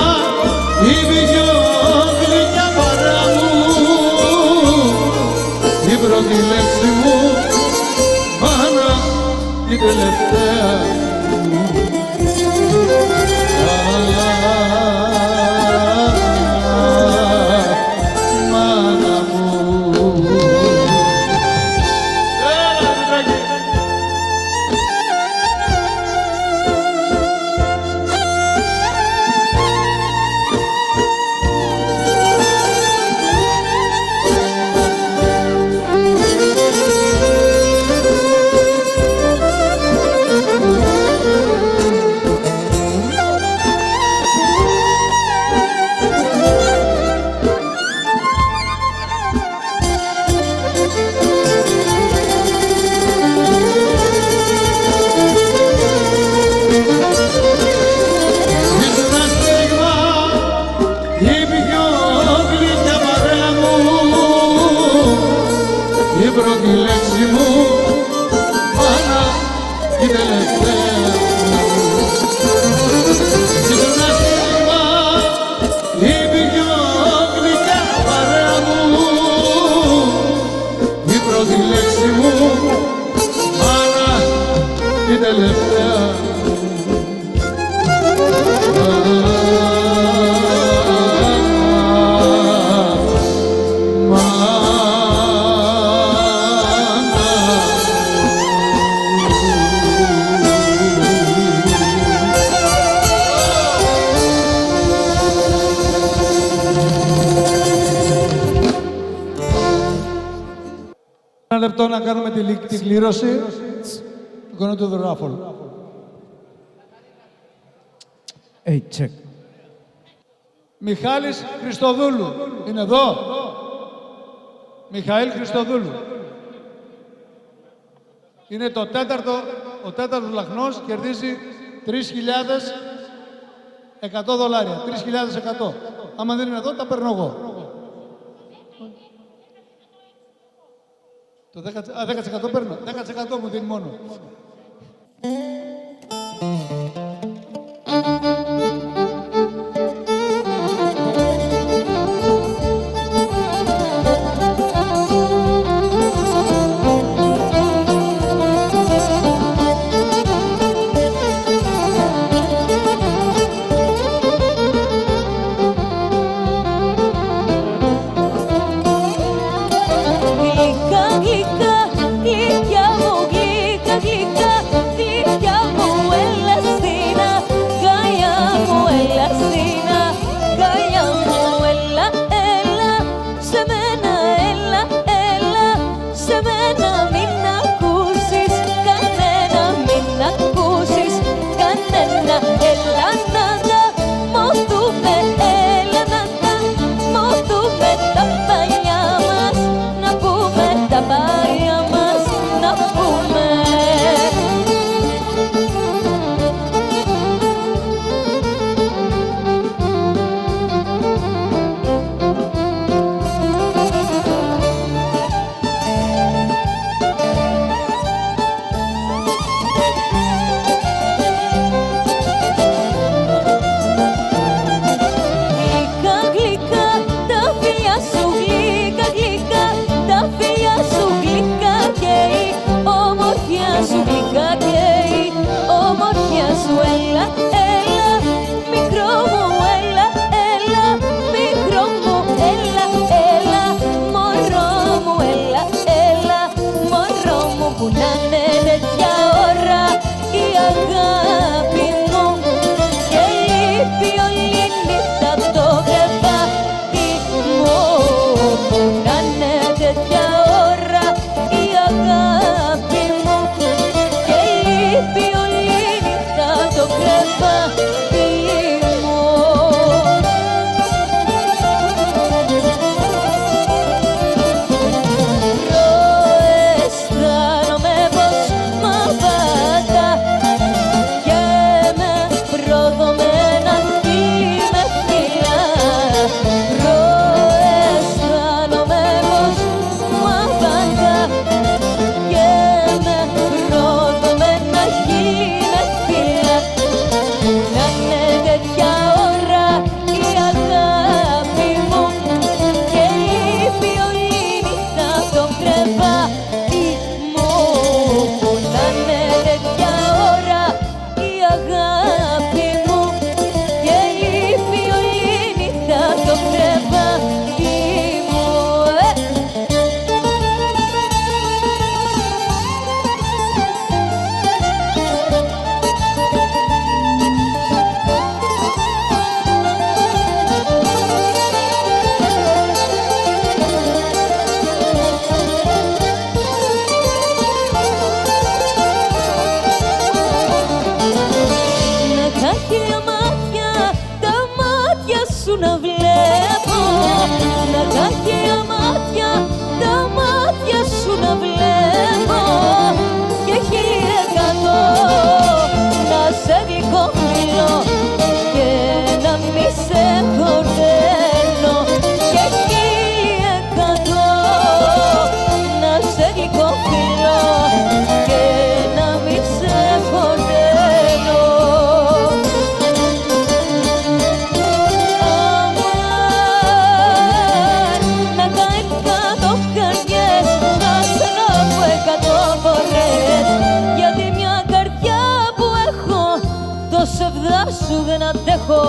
η πιο γλυκιά παρέα μου, η πρώτη λέξη μου, μάνα, η τελευταία. Ένα λεπτό να κάνουμε την κλήρωση του κονού του Ράφολ. Hey, check. Μιχάλης Χριστοδούλου. Είναι εδώ. Μιχαήλ Χριστοδούλου. Είναι ο τέταρτος λαχνός, κερδίζει $3.100. $3.100. Άμα δεν είναι εδώ, τα παίρνω εγώ. Το 10% παίρνω. 10% μου δίνει μόνο. να βλέπω και 1100 να σε γλυκοφιλώ και να μη σε χορταίνω και 1100 να σε γλυκοφιλώ και να μη σε χορταίνω. Αμάν, να κάνει 100 καρδιές, να σ' από 100 φορές, γιατί μια καρδιά που έχω το σεβδά σου δεν αντέχω.